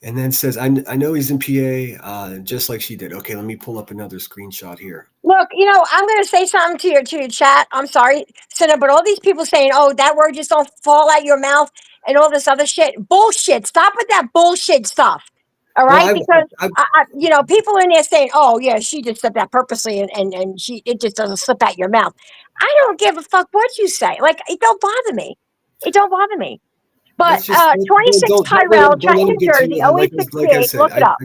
and then says, I know he's in PA, just like she did. Okay, let me pull up another screenshot here.
Look, I'm going to say something to your chat. I'm sorry, Cinna, but all these people saying, "Oh, that word just don't fall out your mouth," and all this other shit, bullshit. Stop with that bullshit stuff. All
No,
right, because
I
people in there saying, "Oh, yeah, she just said that purposely," and she it just doesn't slip out your mouth. I don't give a fuck what you say. Like, it don't bother me. It don't bother me. But
let's just
26 Tyrell,
don't let
Trenton,
him
New
get too,
Jersey,
like
0868.
said,
Look it up.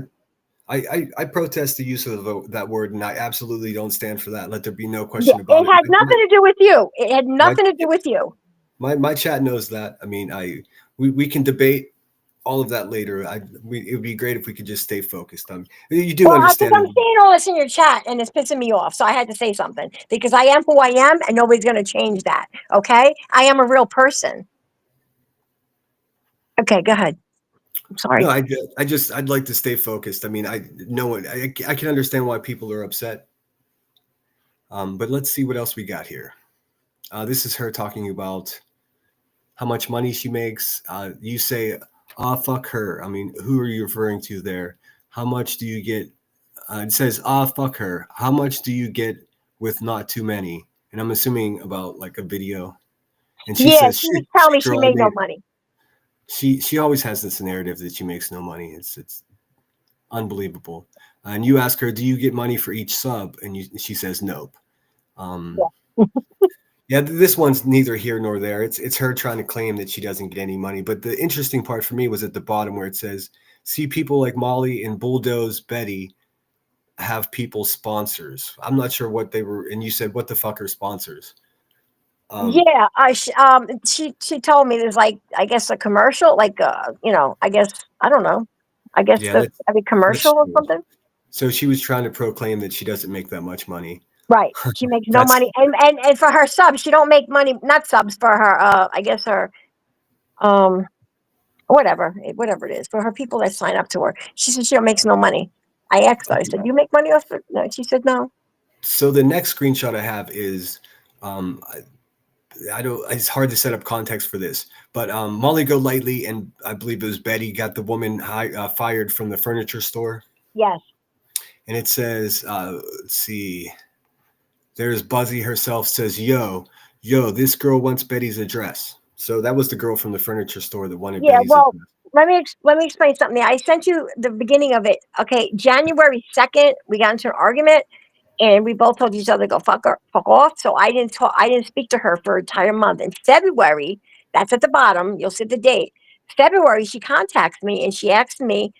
I protest the use of that word, and I absolutely don't stand for that. Let there be no
Yeah,
question about
it
it.
had nothing to do with you. It had
My
nothing to do with you.
my chat knows that. I mean, we can debate all of that later. It would be great if we could just stay focused. You do
Well, because
understand.
I'm seeing all this in your chat and it's pissing me off. So I had to say something because I am who I am and nobody's going to change that. Okay. I am a real person. Okay. Go ahead. I'm
No,
sorry.
I'd like to stay focused. I mean, I can understand why people are upset. But let's see what else we got here. This is her talking about how much money she makes. You say, "Ah, fuck her." I mean, who are you referring to there? How much do you get? It says, "Ah, fuck her." How much do you get with not too many? And I'm assuming about like a video. And she
Yeah.
says,
She was
"Shit,
telling me she
girl, I
made no
made."
money.
She always has this narrative that she makes no money. It's unbelievable. And you ask her, "Do you get money for each sub?" And she says, "Nope." Um,
Yeah.
Yeah, this one's neither here nor there. It's her trying to claim that she doesn't get any money. But the interesting part for me was at the bottom where it says, "See people like Molly and Bulldoze Betty have people sponsors." I'm not sure what they were, and you said, "What the fuck are sponsors?" Um,
Yeah. She told me there's like, I guess a commercial, like, I guess, I don't know. I guess
yeah,
the every
that's
commercial or
strange.
something.
So she was trying to proclaim that she doesn't make that much money.
Right. She makes no
That's
money. And for her subs, she don't make money, not subs for her, I guess her, um, whatever it is for her people that sign up to her. She said she don't makes no money. I asked her. I said, "You make money off it?" No, she said no.
so the next screenshot I have is um, I don't. It's hard to set up context for this, but Molly Golightly and I believe it was Betty got the woman fired from the furniture store,
Yes.
and it says, let's see, there's Buzzy herself says, yo, this girl wants Betty's address. So that was the girl from the furniture store that wanted
Yeah.
Betty's
Well,
address.
let me explain something. I sent you the beginning of it. Okay, January 2nd, we got into an argument, and we both told each other to go fuck off. So I didn't talk. I didn't speak to her for an entire month. In February, that's at the bottom. You'll see the date. February, she contacts me and she asked me,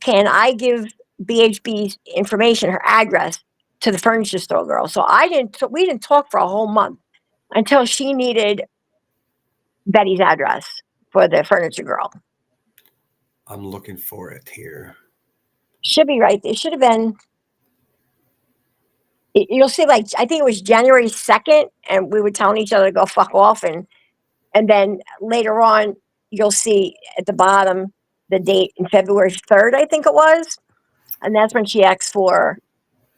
can I give BHB's information, her address, to the furniture store girl? So I didn't. So we didn't talk for a whole month until she needed Betty's address for the furniture girl.
I'm looking for it here.
Should be right. It should have been. You'll see, like, I think it was January 2nd, and we were telling each other to go fuck off, and then later on, you'll see at the bottom the date in February 3rd, I think it was, and that's when she asked for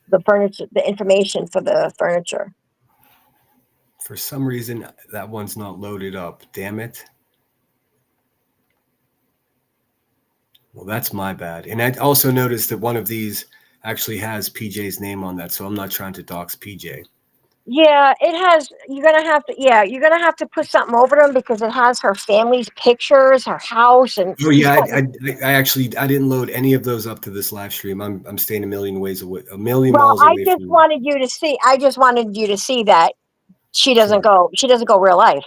the furniture, the information for the furniture.
For some reason, that one's not loaded up. Damn it. Well, that's my bad. And I also noticed that one of these actually has PJ's name on that, so I'm not trying to dox PJ.
Yeah, it has. You're gonna have to. Yeah, you're gonna have to put something over them because it has her family's pictures, her house, and
Oh
she's
yeah,
got.
I actually I didn't load any of those up to this live stream. I'm staying a million
Well,
miles away from
I just wanted you to see that she doesn't
sure.
go. She doesn't go real life.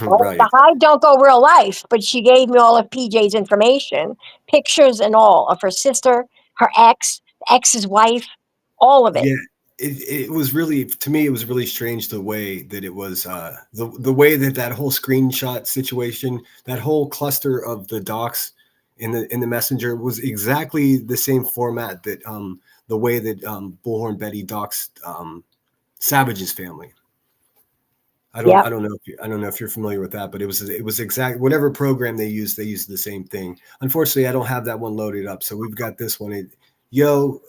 Right? The
Right.
Hive don't go real life, but she gave me all of PJ's information, pictures and all of her sister, her ex's wife, all of it.
Yeah, it was really to me it was really strange the way that it was the way that that whole screenshot situation, that whole cluster of the docs in the messenger was exactly the same format that the way that Bullhorn Betty doxed Savage's family.
Yep.
I don't know if you're familiar with that, but it was exact whatever program they used the same thing. Unfortunately, I don't have that one loaded up, so we've got this one. Yo,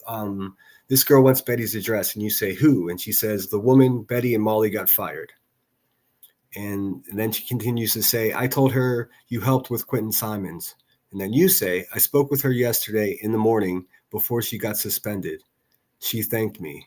this girl wants Betty's address, and you say who, and she says the woman Betty and Molly got fired. And then she continues to say, I told her you helped with Quentin Simons. And then you say, I spoke with her yesterday in the morning before she got suspended. She thanked me.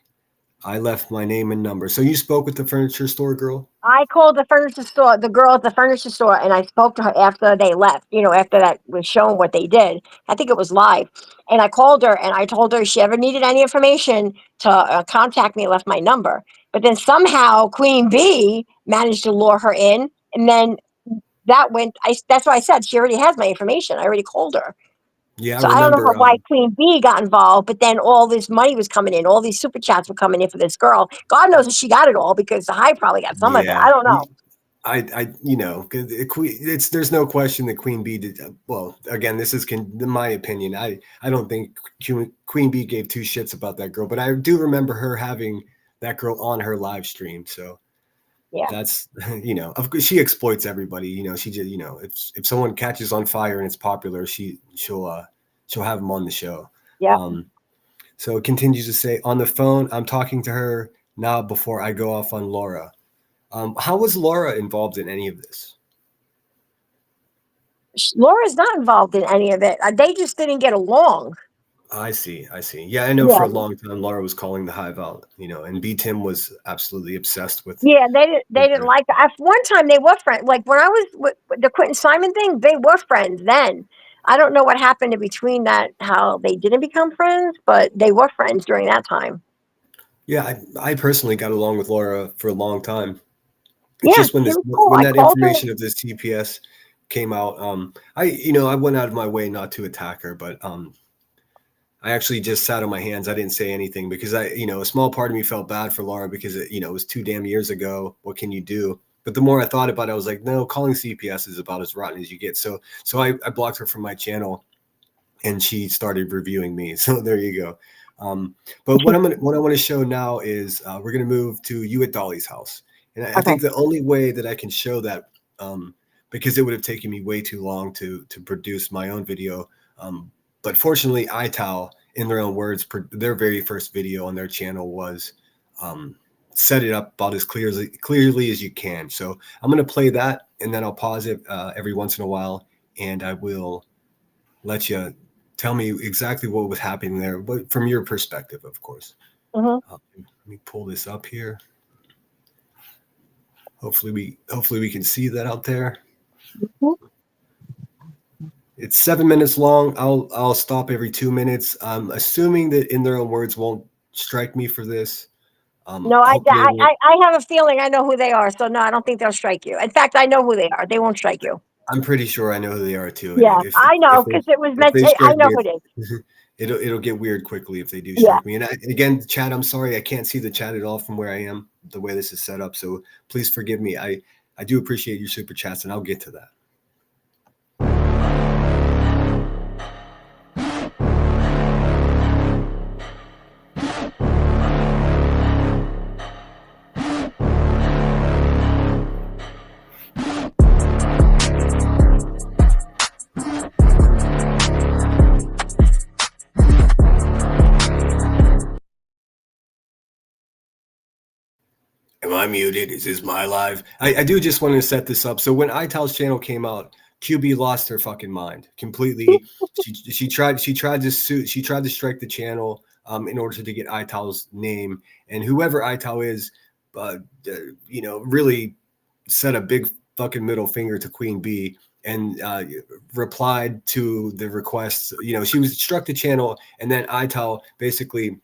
I left my name and number. So you spoke with the furniture store girl?
I called the furniture store, the girl at the furniture store, and I spoke to her after they left, after that was shown what they did. I think it was live. And I called her and I told her if she ever needed any information to contact me, left my number. But then somehow Queen Bee managed to lure her in. And then that's why I said she already has my information. I already called her.
Yeah, I
So I don't know
remember.
why Queen Bee got involved, but then all this money was coming in. All these super chats were coming in for this girl. God knows if she got it all because the Hive probably got some of it.
Yeah,
I don't know.
it's there's no question that Queen Bee did. Well, again, this is in my opinion. I don't think Queen Bee gave two shits about that girl, but I do remember her having that girl on her live stream. So
Yeah.
that's of course she exploits everybody. She just if someone catches on fire and it's popular, she'll have them on the show.
Yeah.
So it continues to say, on the phone, I'm talking to her now before I go off on Laura. How was Laura involved in any of this?
Laura's not involved in any of it. They just didn't get along.
I see. Yeah, I know for
Yeah.
a long time Laura was calling the Hive out, and B Tim was absolutely obsessed with.
Yeah, they didn't
her.
like that. At one time they were friends. Like when I was with the Quentin Simon thing, they were friends then. I don't know what happened in between that, how they didn't become friends, but they were friends during that time.
Yeah, I personally got along with Laura for a long time. It's
Yeah,
just when
she was cool.
when
I
that
called her.
information of this TPS came out, I went out of my way not to attack her, but I actually just sat on my hands. I didn't say anything because a small part of me felt bad for Laura because it was 2 damn years ago. What can you do? But the more I thought about it, I was like, no, calling CPS is about as rotten as you get. So I blocked her from my channel, and she started reviewing me. So there you go. But what I want to show now is we're going to move to you at Dolly's house, and I think the only way that I can show that, because it would have taken me way too long to produce my own video. But fortunately, iTal, in their own words, their very first video on their channel was set it up about as clearly as you can. So I'm going to play that, and then I'll pause it every once in a while, and I will let you tell me exactly what was happening there, but from your perspective, of course.
Mm-hmm.
Let me pull this up here. Hopefully we can see that out there.
Mm-hmm.
It's 7 minutes long. I'll stop every 2 minutes. I'm assuming that in their own words won't strike me for this.
No, I have a feeling I know who they are. So no, I don't think they'll strike you. In fact, I know who they are. They won't strike you.
I'm pretty sure I know who they are too.
Yeah,
And
I know because it was meant. I know who it is.
It'll get weird quickly if they do
Yeah.
strike me. And again, chat, I'm sorry I can't see the chat at all from where I am, the way this is set up. So please forgive me. I do appreciate your super chats, and I'll get to that. Am I muted? Is this my live? I do just want to set this up. So when iTal's channel came out, QB lost her fucking mind completely. she tried to strike the channel in order to get iTal's name, and whoever iTal is, really set a big fucking middle finger to Queen Bee and replied to the requests. She was struck the channel, and then iTal basically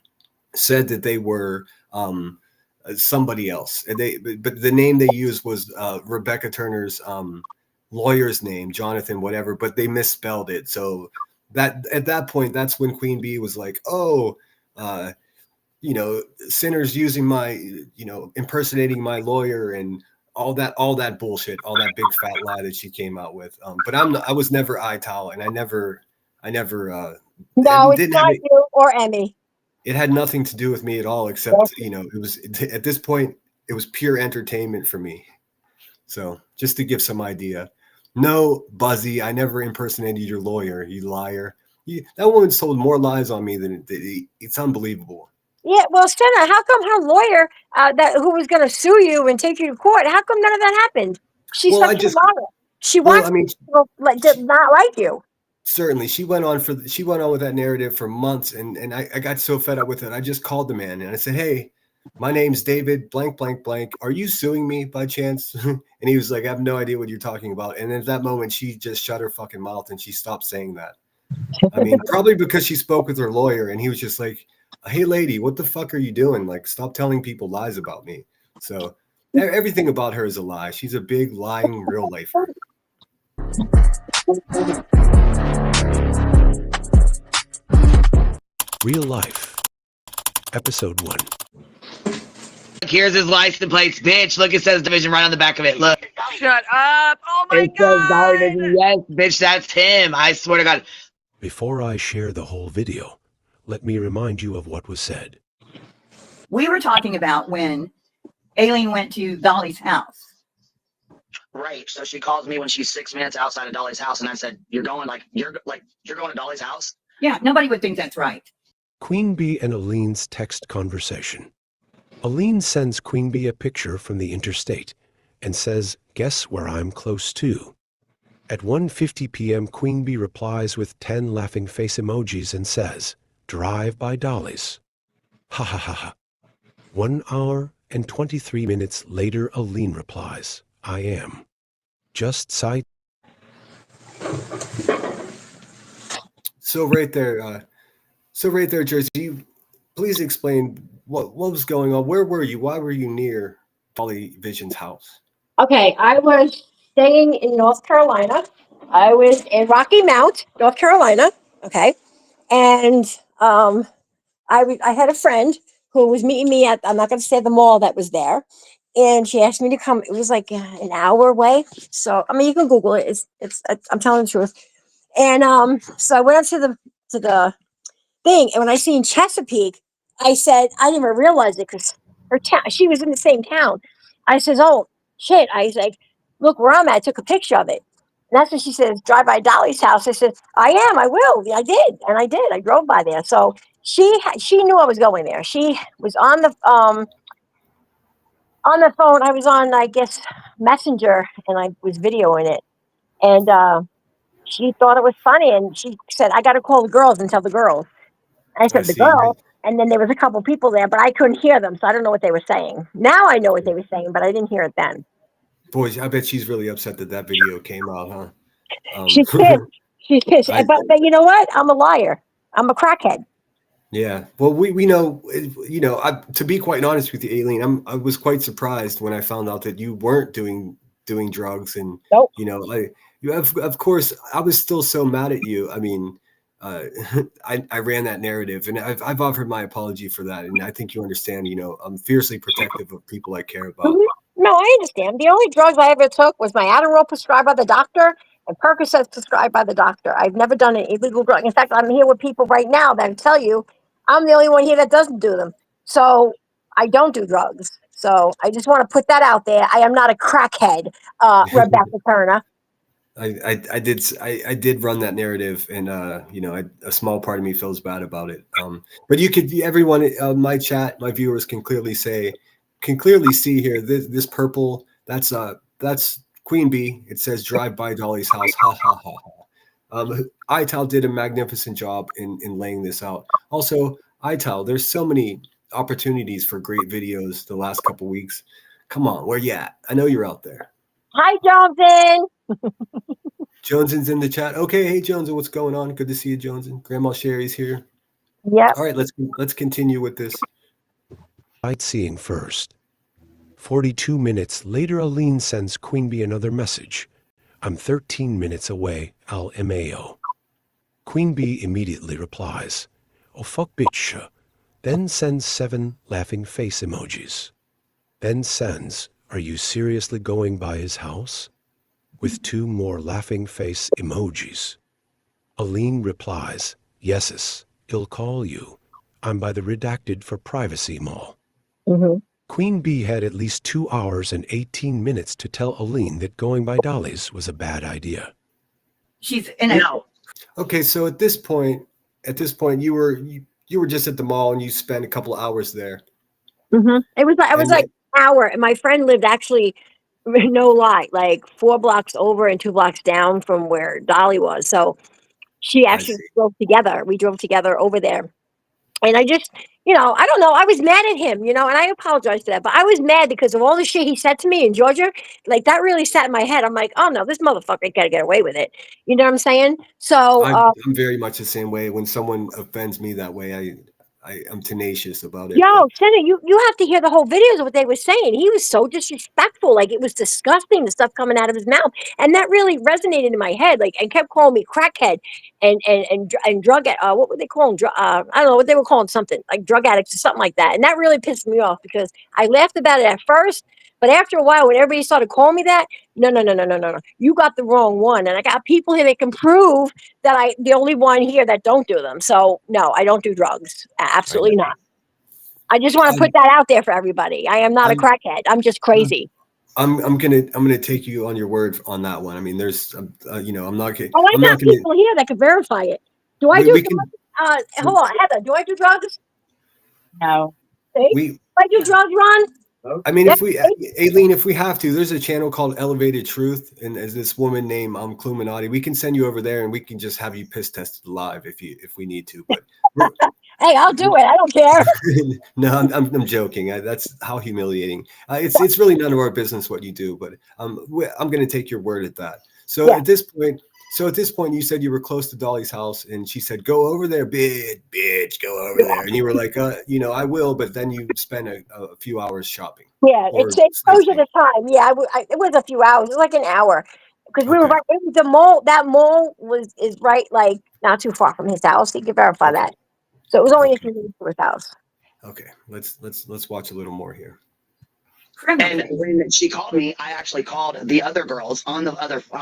said that they were somebody else. But the name they used was Rebecca Turner's lawyer's name, Jonathan, whatever, but they misspelled it. So that at that point, that's when Queen Bee was like, oh, sinners using my, impersonating my lawyer and all that bullshit, all that big fat lie that she came out with. But I was never iTal, and I never
No, it's not you or Emmy.
It had nothing to do with me at all, except, it was at this point, it was pure entertainment for me. So just to give some idea. No, Buzzy, I never impersonated your lawyer, you liar. That woman told more lies on me than it's unbelievable.
Yeah, well, Senna, how come her lawyer, that who was going to sue you and take you to court? How come none of that happened? She's
Well,
such
I
a
just
liar. She
well,
wants
I mean,
people like to not like you.
certainly she went on with that narrative for months, and I got so fed up with it. I just called the man and I said, "Hey, my name's David blank blank blank. Are you suing me by chance?" And he was like, "I have no idea what you're talking about." And at that moment, she just shut her fucking mouth and she stopped saying that. I mean, probably because she spoke with her lawyer, and he was just like, "Hey, lady, what the fuck are you doing? Like, stop telling people lies about me." So everything about her is a lie. She's a big lying real lifer.
Real Life, Episode 1.
Here's his license plates, bitch. Look, it says Division right on the back of it. Look.
Shut up. Oh my
It says Dolly
God.
Vision. Yes, bitch, that's him. I swear to God.
Before I share the whole video, let me remind you of what was said.
We were talking about when Alene went to Dolly's house.
Right. So she calls me when she's 6 minutes outside of Dolly's house, and I said, you're going to Dolly's house?
Yeah, nobody would think that's right.
Queen Bee and Alene's text conversation. Alene sends Queen Bee a picture from the interstate and says, "Guess where I'm close to?" At 1:50 p.m., Queen Bee replies with 10 laughing face emojis and says, "Drive by Dolly's." Ha ha ha ha. 1 hour and 23 minutes later, Alene replies, "I am. Just sight."
So right there, Jersey. Please explain what was going on. Where were you? Why were you near Dolly Vision's house?
Okay, I was staying in North Carolina. I was in Rocky Mount, North Carolina. Okay, and I had a friend who was meeting me at, I'm not going to say the mall that was there, and she asked me to come. It was like an hour away. So I mean, you can Google it. I'm telling the truth. And so I went up to the thing, and when I seen Chesapeake, I said I didn't even realize it because her town. She was in the same town. I says, "Oh shit!" I was like, "Look where I'm at." I took a picture of it. And that's when she says, "Drive by Dolly's house." I said, "I am. I will." Yeah, I did, and I did. I drove by there. So she knew I was going there. She was on the phone. I was on, I guess, Messenger, and I was videoing it. And she thought it was funny, and she said, "I got to call the girls and tell the girls." I
I
said, "The
see.
girls." And then there was a couple people there, but I couldn't hear them, so I don't know what they were saying. Now I know what they were saying, but I didn't hear it then.
Boy, I bet she's really upset that that video came out, huh?
She's pissed. She's pissed.
I
But you know what? I'm a liar. I'm a crackhead.
Yeah. Well, we know, to be quite honest with you, Aileen, I was quite surprised when I found out that you weren't doing drugs, and
Nope.
of course I was still so mad at you. I mean, uh, I ran that narrative, and I've offered my apology for that, and I think you understand. I'm fiercely protective of people I care about.
Mhm. No, I understand. The only drugs I ever took was my Adderall prescribed by the doctor and Percocet prescribed by the doctor. I've never done an illegal drug. In fact, I'm here with people right now that tell you I'm the only one here that doesn't do them. So I don't do drugs. So I just want to put that out there. I am not a crackhead, Rebecca Turner.
I did run that narrative, and a small part of me feels bad about it. But everyone, my chat, my viewers can clearly see here this purple. That's Queen Bee. It says "Drive by Dolly's house." Ha ha ha ha. Ital did a magnificent job in laying this out. Also, Ital, there's so many opportunities for great videos the last couple weeks. Come on, where you at? I know you're out there.
Hi, Johnson.
Joneson's in the chat. Okay, hey Joneson, what's going on? Good to see you, Joneson. Grandma Sherry's here.
Yep.
All right, let's continue with this.
Sightseeing first. 42 minutes later, Alene sends Queen Bee another message. "I'm 13 minutes away, LMAO." Queen Bee immediately replies, "Oh fuck bitch," then sends 7 laughing face emojis. Then sends, "Are you seriously going by his house?" with 2 more laughing face emojis. Alene replies, "Yeses, he'll call you. I'm by the redacted for privacy mall."
Mm-hmm.
Queen Bee had at least 2 hours and 18 minutes to tell Alene that going by Dolly's was a bad idea.
She's in a
No.
Okay, so at this point, you you were just at the mall and you spent a couple of hours there.
It was
And
like an hour, and my friend lived actually, no lie, like 4 blocks over and 2 blocks down from where Dolly was. So she
I
actually
see.
drove together. We drove together over there. And I just, I don't know. I was mad at him, and I apologize for that. But I was mad because of all the shit he said to me in Georgia. Like that really sat in my head. I'm like, oh no, this motherfucker got to get away with it. You know what I'm saying? So,
I'm very much the same way. When someone offends me that way, I'm tenacious about it.
yo,
But
Senna, you have to hear the whole videos of what they were saying. He was so disrespectful. Like it was disgusting, the stuff coming out of his mouth, and that really resonated in my head. Like, and kept calling me crackhead and drug what would they call them? I don't know what they were calling something like drug addicts or something like that. And that really pissed me off because I laughed about it at first, but after a while, when everybody started calling me that, no, no, no, no, no, no, no, you got the wrong one. And I got people here that can prove that the only one here that don't do them. So no, I don't do drugs.
I
Absolutely
know.
not. I just want to put
I'm
that out there for everybody. I am not a
I'm
crackhead. I'm just crazy.
I'm gonna take you on your word on that one. I mean, there's
Oh, I
I'm
got
not gonna
people here that can verify it. Do I do
we can
drugs? Hold on, Heather. Do I do drugs?
No.
See?
we
Do I do drugs, Ron?
I mean,
Yeah.
if we, Aileen, if we have to, there's a channel called Elevated Truth, and as this woman named Cluminati, we can send you over there, and we can just have you piss tested live if we need to. But we're,
Hey, I'll do it. I don't care.
no, I'm joking. That's how humiliating. It's really none of our business what you do, but I'm going to take your word at that. So
Yeah.
at this point, you said you were close to Dolly's house, and she said, "Go over there, bitch, go over there." And you were like, I will," but then you spent a few hours shopping
Yeah,
or
it shows you
sightseeing.
the time. Yeah, it was a few hours. It was like an hour because we were
Okay,
right. It was the mall. That mall is right, like not too far from his house. You can verify
okay,
that. So it was only a
okay,
few minutes to his house.
okay. Let's watch a little more here.
And when she called me, I actually called the other girls on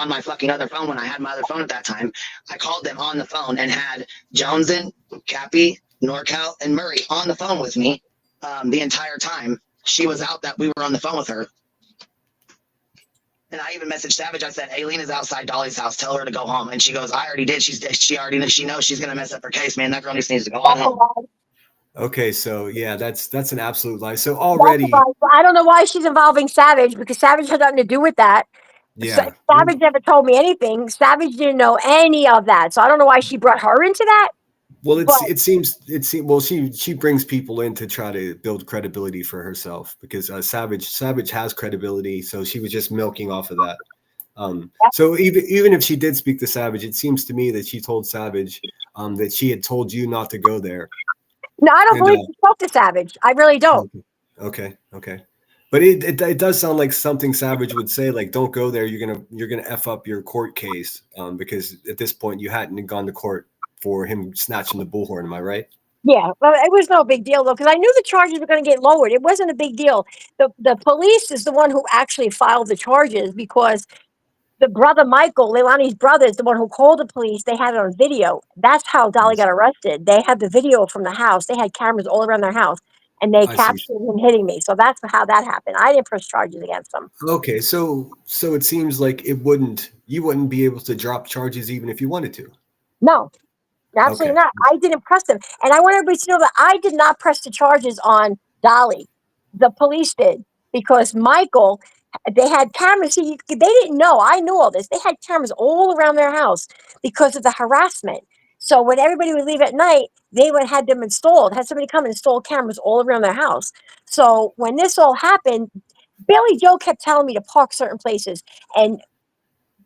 my fucking other phone when I had my other phone at that time. I called them on the phone and had Joneson, Cappy, NorCal, and Murray on the phone with me the entire time she was out that we were on the phone with her. And I even messaged Savage. I said, Alene is outside Dolly's house. Tell her to go home. And she goes, I already did. She knows she's going to mess up her case, man. That girl just needs to go on
That's a
home.
lie.
Okay, so yeah, that's an absolute lie. So
That's a
already,
lie. I don't know why she's involving Savage because Savage had nothing to do with that.
yeah.
Savage never told me anything. Savage didn't know any of that. So I don't know why she brought her into that.
Well,
But
it seems well she brings people in to try to build credibility for herself because Savage has credibility, so she was just milking off of that. So even if she did speak to Savage, it seems to me that she told Savage that she had told you not to go there.
no, I don't
And
believe she spoke to Savage. I really don't.
okay. But it does sound like something Savage would say, like, "Don't go there. You're gonna f up your court case," because at this point you hadn't gone to court for him snatching the bullhorn. Am I right?
Yeah, well, it was no big deal though, because I knew the charges were going to get lowered. It wasn't a big deal. The police is the one who actually filed the charges because the brother Michael, Leilani's brother, is the one who called the police. They had it on video. That's how Dolly got arrested. They had the video from the house. They had cameras all around their house, and they
I see.
captured him hitting me. So that's how that happened. I didn't press charges against them.
Okay, so it seems like you wouldn't be able to drop charges even if you wanted to.
No, absolutely
Okay.
not. I didn't press them. And I want everybody to know that I did not press the charges on Dolly. The police did because Michael, they had cameras. See, they didn't know. I knew all this. They had cameras all around their house because of the harassment. So when everybody would leave at night, they would had them installed, had somebody come and install cameras all around their house. So when this all happened, Billy Joe kept telling me to park certain places. And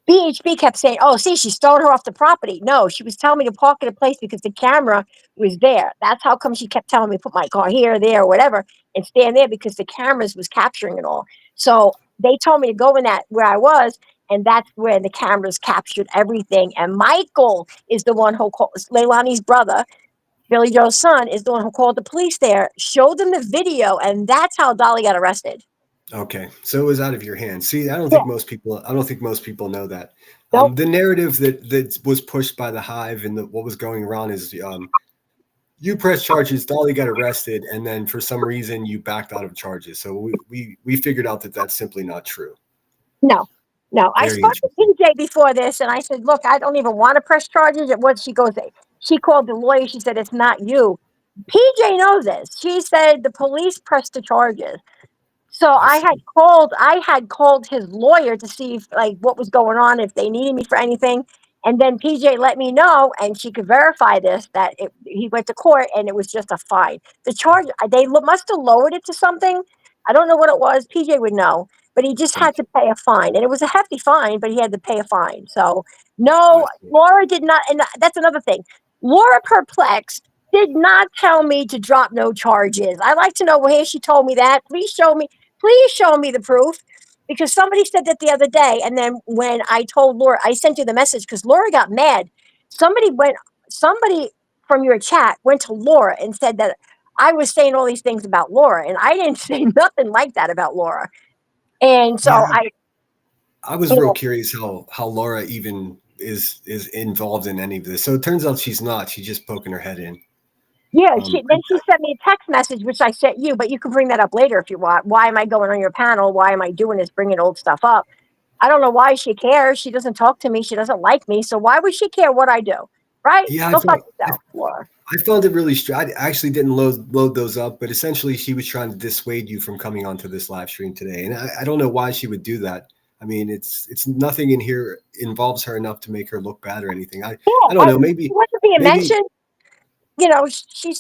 BHB kept saying, "Oh, see, she's throwing her off the property." No, she was telling me to park at a place because the camera was there. That's how come she kept telling me to put my car here, there, or whatever, and stand there because the cameras was capturing it all. So they told me to go in that where I was, and that's where the cameras captured everything. And Michael is the one who called Leilani's brother. Billy Joe's son is the one who called the police there, showed them the video, and that's how Dolly got arrested.
Okay, so it was out of your hands. See, I don't
Yeah,
think most people know that.
nope.
The narrative that was pushed by the Hive and what was going around is you pressed charges, Dolly got arrested, and then for some reason you backed out of charges. So we figured out that that's simply not true.
No, no. I
Very
spoke to
interesting.
PJ before this, and I said, "Look, I don't even want to press charges." It was she goes, she called the lawyer. She said, "It's not you." PJ knows this. She said the police pressed the charges. So
I see.
I had called his lawyer to see if, like, what was going on, if they needed me for anything. And then PJ let me know, and she could verify this, that he went to court and it was just a fine. The charge, they must have lowered it to something. I don't know what it was. PJ would know, but he just had to
Gotcha.
pay a fine, and it was a hefty fine, but he had to pay a fine. So
I
no,
see.
Laura did not, and that's another thing. Laura Perplexed did not tell me to drop no charges. I like to know where she told me that. Please show me the proof, because somebody said that the other day. And then when I told Laura, I sent you the message because Laura got mad. Somebody from your chat went to Laura and said that I was saying all these things about Laura, and I didn't say nothing like that about Laura. And so
Yeah, I was
you
real
know,
curious how Laura even is involved in any of this. So it turns out she's not. She's just poking her head in.
yeah,
Um,
she sent me a text message, which I sent you, but you can bring that up later if you want. Why am I going on your panel? Why am I doing this, bringing old stuff up? I don't know why she cares. She doesn't talk to me. She doesn't like me. So why would she care what I do? Right?
yeah,
Go fuck yourself, Laura.
I found it really strange. I actually didn't load those up, but essentially she was trying to dissuade you from coming onto this live stream today, and I don't know why she would do that. I mean, it's nothing in here involves her enough to make her look bad or anything.
Yeah,
I don't know.
she wasn't being
Maybe
mentioned.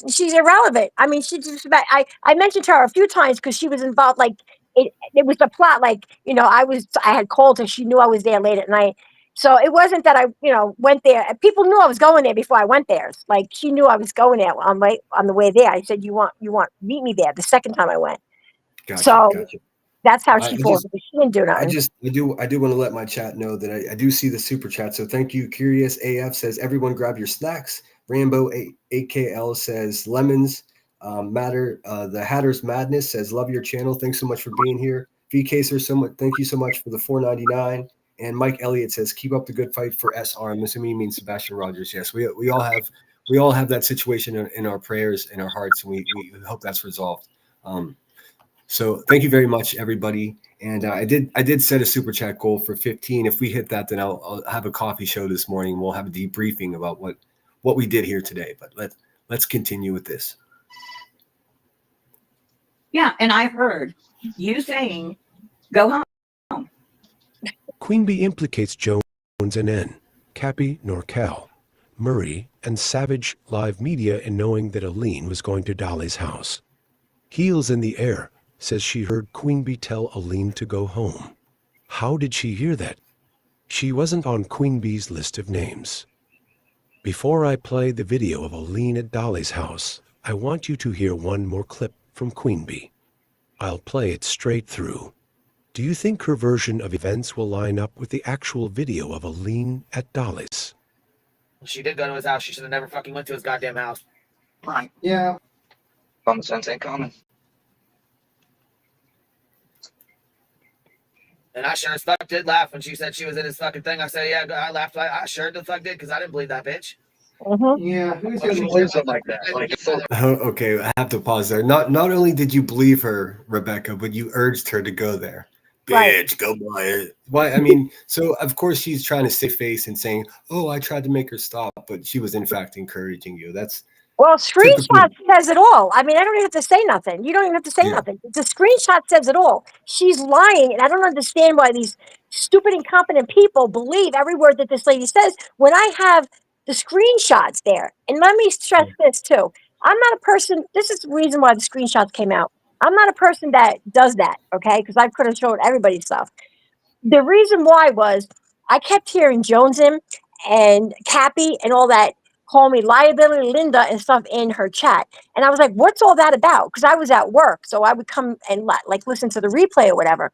She's irrelevant. I mean, she just I mentioned her a few times because she was involved. Like it was the plot. Like I had called her. She knew I was there late at night. So it wasn't that I went there. People knew I was going there before I went there. Like she knew I was going there on the way there. I said, you want meet me there the second time I went.
gotcha,
So
gotcha.
that's how
I
she pulled
just
it. She didn't do nothing.
I do want to let my chat know that I do see the super chat. So thank you. Curious AF says everyone grab your snacks. Rambo 8KL says lemons matter. The Hatter's Madness says love your channel. Thanks so much for being here. V Caser, so much. Thank you so much for the $4.99. And Mike Elliott says keep up the good fight for SR. I'm assuming he means Sebastian Rogers. Yes, we all have that situation in our prayers, in our hearts, and we hope that's resolved. So thank you very much, everybody. And I did set a super chat goal for 15. If we hit that, then I'll have a coffee show this morning. We'll have a debriefing about what we did here today. But let's continue with this.
Yeah, and I heard you saying, "Go home."
Queen Bee implicates Jones and N, Cappy, Norcal, Murray, and Savage Live Media in knowing that Alene was going to Dolly's house. Heels in the air says she heard Queen Bee tell Alene to go home. How did she hear that? She wasn't on Queen Bee's list of names. Before I play the video of Alene at Dolly's house, I want you to hear one more clip from Queen Bee. I'll play it straight through. Do you think her version of events will line up with the actual video of Alene at Dolly's?
She did go to his house. She should have never fucking went to his goddamn house.
Right.
Yeah. Common sense ain't common.
And I sure as fuck did laugh when she said she was in his fucking thing. I said, yeah, I laughed. I sure the fuck did because I didn't believe that bitch.
Yeah, who's gonna believe something like that? Like,
Okay, I have to pause there. Not only did you believe her, Rebecca, but you urged her to go there.
Right.
Bitch, go buy it. Why? I mean, so of course she's trying to save face and saying, "Oh, I tried to make her stop," but she was in fact encouraging you. That's
Well,
typical.
screenshot says it all. I mean, I don't even have to say nothing. You don't even have to say
Yeah.
nothing. The screenshot says it all. She's lying, and I don't understand why these stupid, incompetent people believe every word that this lady says when I have the screenshots there. And let me stress this too. I'm not a person, this is the reason why the screenshots came out. I'm not a person that does that, okay? Because I could have showed everybody stuff. The reason why was I kept hearing Jonesin and Cappy and all that call me liability Linda and stuff in her chat. And I was like, what's all that about? Because I was at work. So I would come and like listen to the replay or whatever.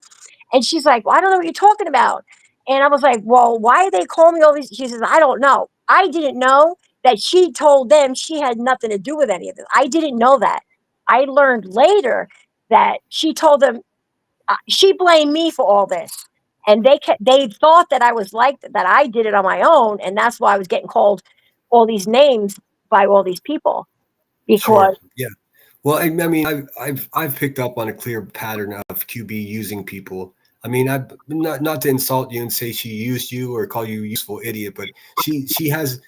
And she's like, well, I don't know what you're talking about. And I was like, well, why are they calling me all these? She says, I don't know. I didn't know that she told them she had nothing to do with any of this. I didn't know that. I learned later that she told them she blamed me for all this. And they thought that I was like that I did it on my own, and that's why I was getting called all these names by all these people.
Sure.
Because
Yeah. Well, I mean, I've picked up on a clear pattern of QB using people. I mean, I not to insult you and say she used you or call you a useful idiot, but she has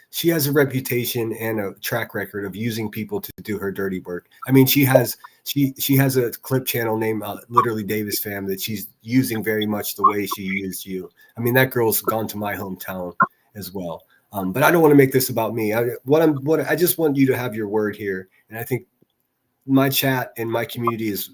a reputation and a track record of using people to do her dirty work. I mean, she has a clip channel named literally Davis Fam that she's using very much the way she used you. I mean, that girl's gone to my hometown as well. But I don't want to make this about me. I just want you to have your word here, and I think my chat and my community is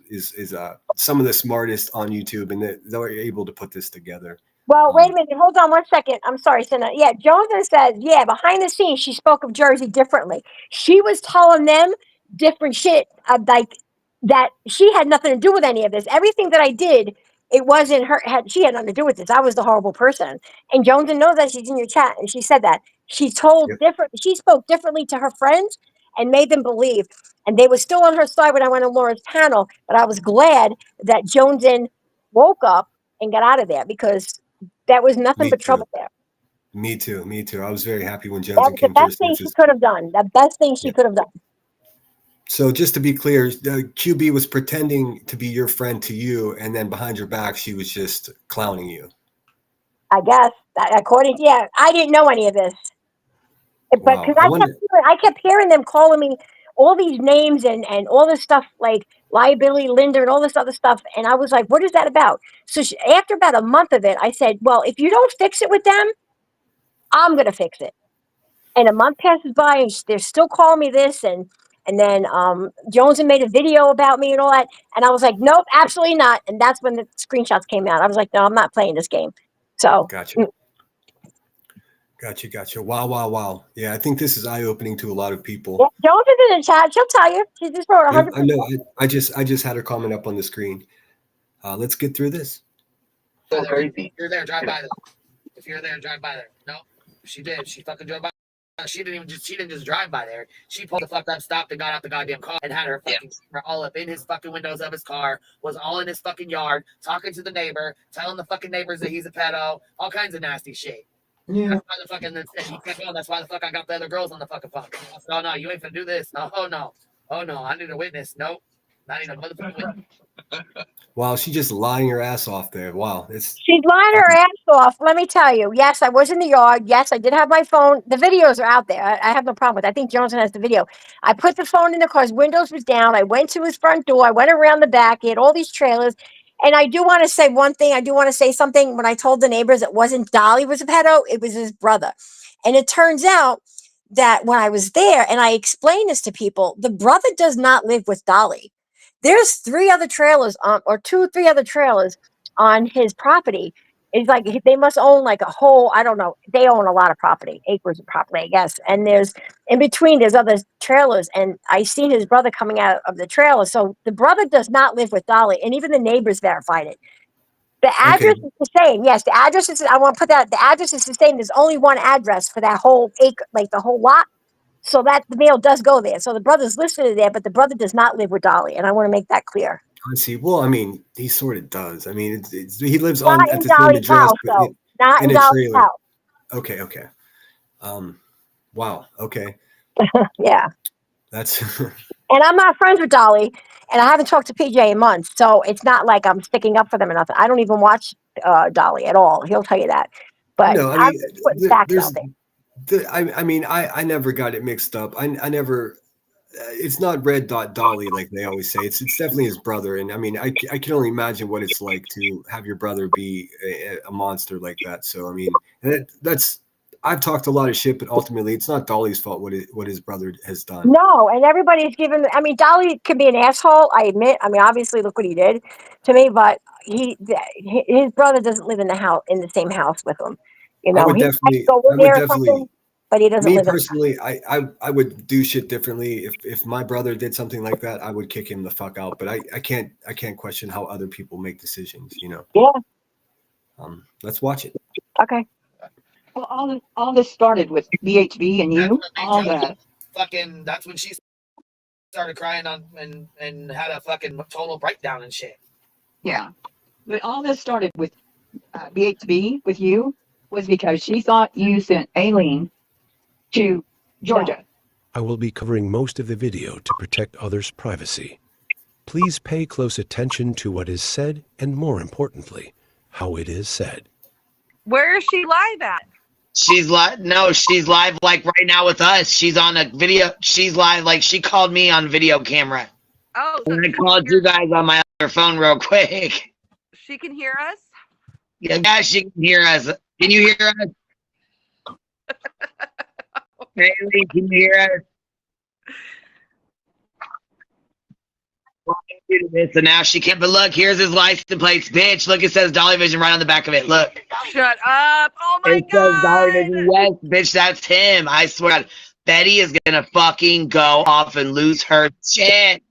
some of the smartest on YouTube, and they're able to put this together.
Well, wait a minute. Hold on 1 second. I'm sorry, Cinna. Yeah, Johnson says, yeah, behind the scenes, she spoke of Jersey differently. She was telling them different shit, like that she had nothing to do with any of this. Everything that I did, it wasn't her. She had nothing to do with this. I was the horrible person. And Johnson knows that. She's in your chat, and she said that. She told
Yep.
different. She spoke differently to her friends and made them believe. And they were still on her side when I went on Laura's panel. But I was glad that Johnson woke up and got out of there, because that was nothing
Me
but
too.
trouble there.
Me too. Me too. I was very happy when
That
Jonesy
was the
came to her
best thing she
senses.
could have done. The best thing she
Yep.
could have done.
So just to be clear, QB was pretending to be your friend to you, and then behind your back, she was just clowning you.
I guess, according to, yeah, I didn't know any of this. But
Wow.
because I kept hearing them calling me all these names and all this stuff, like liability lender and all this other stuff. And I was like, what is that about? So after about a month of it, I said, well, if you don't fix it with them, I'm going to fix it. And a month passes by, and they're still calling me this. And then Jones made a video about me and all that. And I was like, nope, absolutely not. And that's when the screenshots came out. I was like, no, I'm not playing this game. So
Gotcha. Gotcha. Wow. Yeah, I think this is eye-opening to a lot of people.
yeah, Jones is in the chat. She'll tell you. She just wrote 100%.
I know. I just had her comment up on the screen. Let's get through this.
If you're there, drive by there. If you're there, drive by there. No, she did. She fucking drove by. She didn't just drive by there. She pulled the fuck up, stopped, and got out the goddamn car and had her fucking camera all up in his fucking windows of his car, was all in his fucking yard, talking to the neighbor, telling the fucking neighbors that he's a pedo, all kinds of nasty shit. Yeah. That's why the fucking, and he kept going, that's why the fuck I got the other girls on the fucking phone. I said, oh no, you ain't gonna do this. Oh no, I need a witness. Nope. Not even a motherfucking witness.
Wow, she's just lying her ass off there. Wow,
she's lying her ass off. Let me tell you. Yes, I was in the yard. Yes, I did have my phone. The videos are out there. I have no problem with it. I think Johnson has the video. I put the phone in the car's windows was down. I went to his front door. I went around the back. He had all these trailers. And I do want to say one thing. I do want to say something. When I told the neighbors it wasn't Dolly was a pedo, it was his brother. And it turns out that when I was there and I explained this to people, the brother does not live with Dolly. There's 3 other trailers on, or 2, 3 other trailers on his property. It's like they must own like a whole, I don't know. They own a lot of property, acres of property, I guess. And there's in between, there's other trailers. And I see his brother coming out of the trailer. So the brother does not live with Dolly. And even the neighbors verified it. The address is the same. Yes, the address is, I want to put that, the address is the same. There's only one address for that whole acre, like the whole lot. So that the mail does go there. So the brother's listed there, but the brother does not live with Dolly. And I want to make that clear.
I see. Well, I mean, he sort of does. I mean, he lives
not
on
in
at the same
Dolly's
address,
house,
but
though. Not in
a
Dolly's
trailer.
house.
Okay. Wow. Okay.
Yeah.
That's.
And I'm not friends with Dolly, and I haven't talked to PJ in months. So it's not like I'm sticking up for them or nothing. I don't even watch Dolly at all. He'll tell you that. But
No, I
I'm
mean,
putting facts out there.
I mean, I never got it mixed up. I never. It's not Red Dot Dolly like they always say. It's definitely his brother, and I mean, I can only imagine what it's like to have your brother be a monster like that. So I mean, that's. I've talked a lot of shit, but ultimately, it's not Dolly's fault what his brother has done.
No, and everybody's given. I mean, Dolly can be an asshole. I admit. I mean, obviously, look what he did to me. But his brother doesn't live in the same house with him. You know, he might go in there or something, but he doesn't
me
live.
Personally, I would do shit differently. If my brother did something like that, I would kick him the fuck out. But I can't question how other people make decisions. You know.
Yeah.
Let's watch it.
Okay.
Well, all this started with BHB and you. All that.
Fucking. That's when she started crying on and had a fucking total breakdown and shit.
Yeah, but all this started with BHB with you was because she thought you sent Alene to Georgia.
I will be covering most of the video to protect others' privacy. Please pay close attention to what is said and, more importantly, how it is said.
Where is she live at?
She's live. No, she's live like right now with us. She's on a video. She's live. Like she called me on video camera.
Oh, so
And I called you guys on my other phone real quick.
she can hear us?
Yeah, she can hear us. Can you hear us? Haley, can you hear us? So now she can't. But look, here's his license plates, bitch. Look, it says Dolly Vision right on the back of it. Look.
Shut up! Oh my
It says Dolly
god!
Vision. Yes, bitch, that's him. I swear. God. Betty is gonna fucking go off and lose her shit.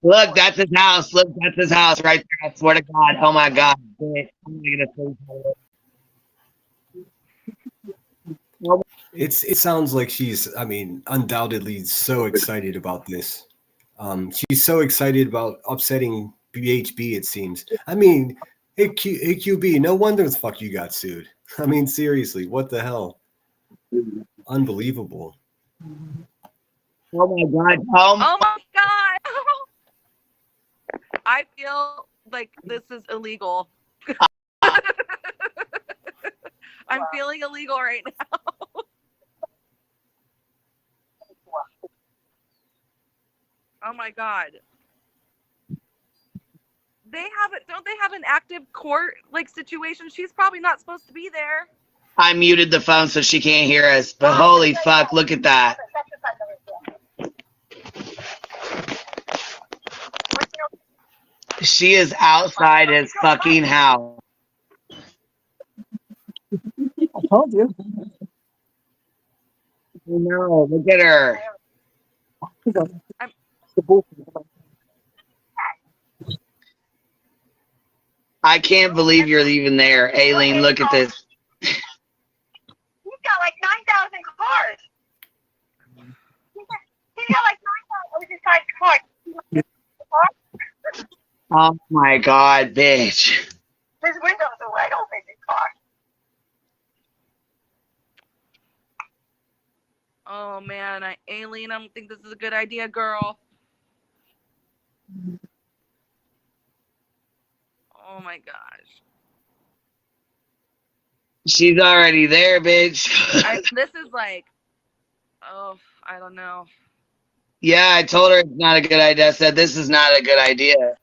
Look, that's his house. Look, that's his house right there. I swear to God. Oh my God. Bitch. I'm gonna
It sounds like she's, I mean, undoubtedly so excited about this. She's so excited about upsetting BHB, it seems. I mean, hey, QB, no wonder the fuck you got sued. I mean, seriously, what the hell? Unbelievable.
Oh my God.
Oh my god! I feel like this is illegal. I'm feeling illegal right now. Oh my god. Don't they have an active court like situation? She's probably not supposed to be there.
I muted the phone so she can't hear us. But holy fuck, look at that. She is outside his fucking house.
I told you.
No, look at her. I can't believe you're even there. Alene, look at this.
He's got like 9,000 cars. He's got like 9,000 cars.
Oh my God, bitch.
His windows are wide open in his car.
Oh man, Alene, I don't think this is a good idea, girl. Oh my gosh.
She's already there, bitch.
This is like, oh, I don't know.
Yeah, I told her it's not a good idea. I said, this is not a good idea.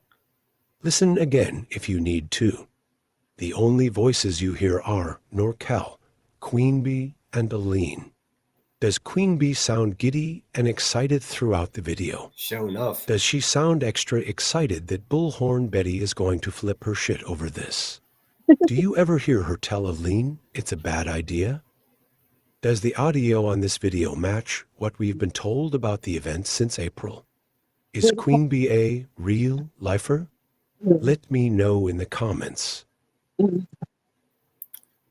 Listen again if you need to. The only voices you hear are NorCal, Queen Bee, and Alene. Does Queen Bee sound giddy and excited throughout the video?
Sure enough.
Does she sound extra excited that Bullhorn Betty is going to flip her shit over this? Do you ever hear her tell Alene it's a bad idea? Does the audio on this video match what we've been told about the events since April? Is Queen Bee a real lifer? Let me know in the comments.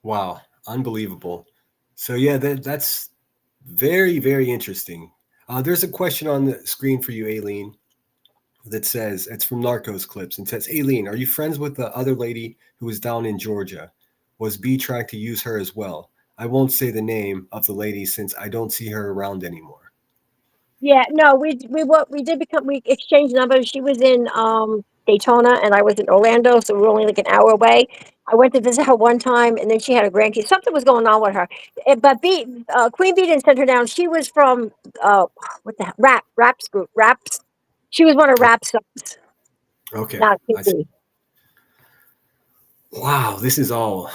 Wow, unbelievable. So yeah, that's very, very interesting. There's a question on the screen for you, Alene, that says, it's from Narcos Clips, and says, Alene, are you friends with the other lady who was down in Georgia? Was B trying to use her as well? I won't say the name of the lady since I don't see her around anymore.
Yeah, no, we exchanged numbers. She was in Daytona and I was in Orlando, so we were only like an hour away. I went to visit her one time, and then she had a grandkid. Something was going on with her, but Queen Bee didn't send her down. She was from what the hell? Raps. She was one of Rap's sons.
Okay.
Not Queen Bee.
Wow, this is all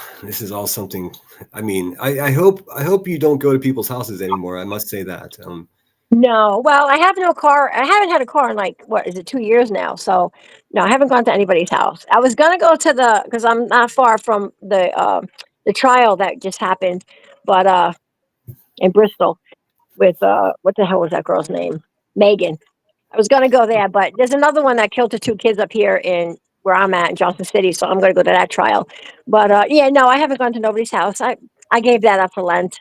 something. I mean, I hope you don't go to people's houses anymore. I must say that.
No, well, I have no car. I haven't had a car in like, what is it, 2 years now? So no, I haven't gone to anybody's house. I was gonna go to because I'm not far from the trial that just happened, but in Bristol with what the hell was that girl's name? Megan. I was gonna go there, but there's another one that killed the 2 kids up here in where I'm at in Johnson City, so I'm gonna go to that trial. But yeah, no, I haven't gone to nobody's house. I gave that up for Lent.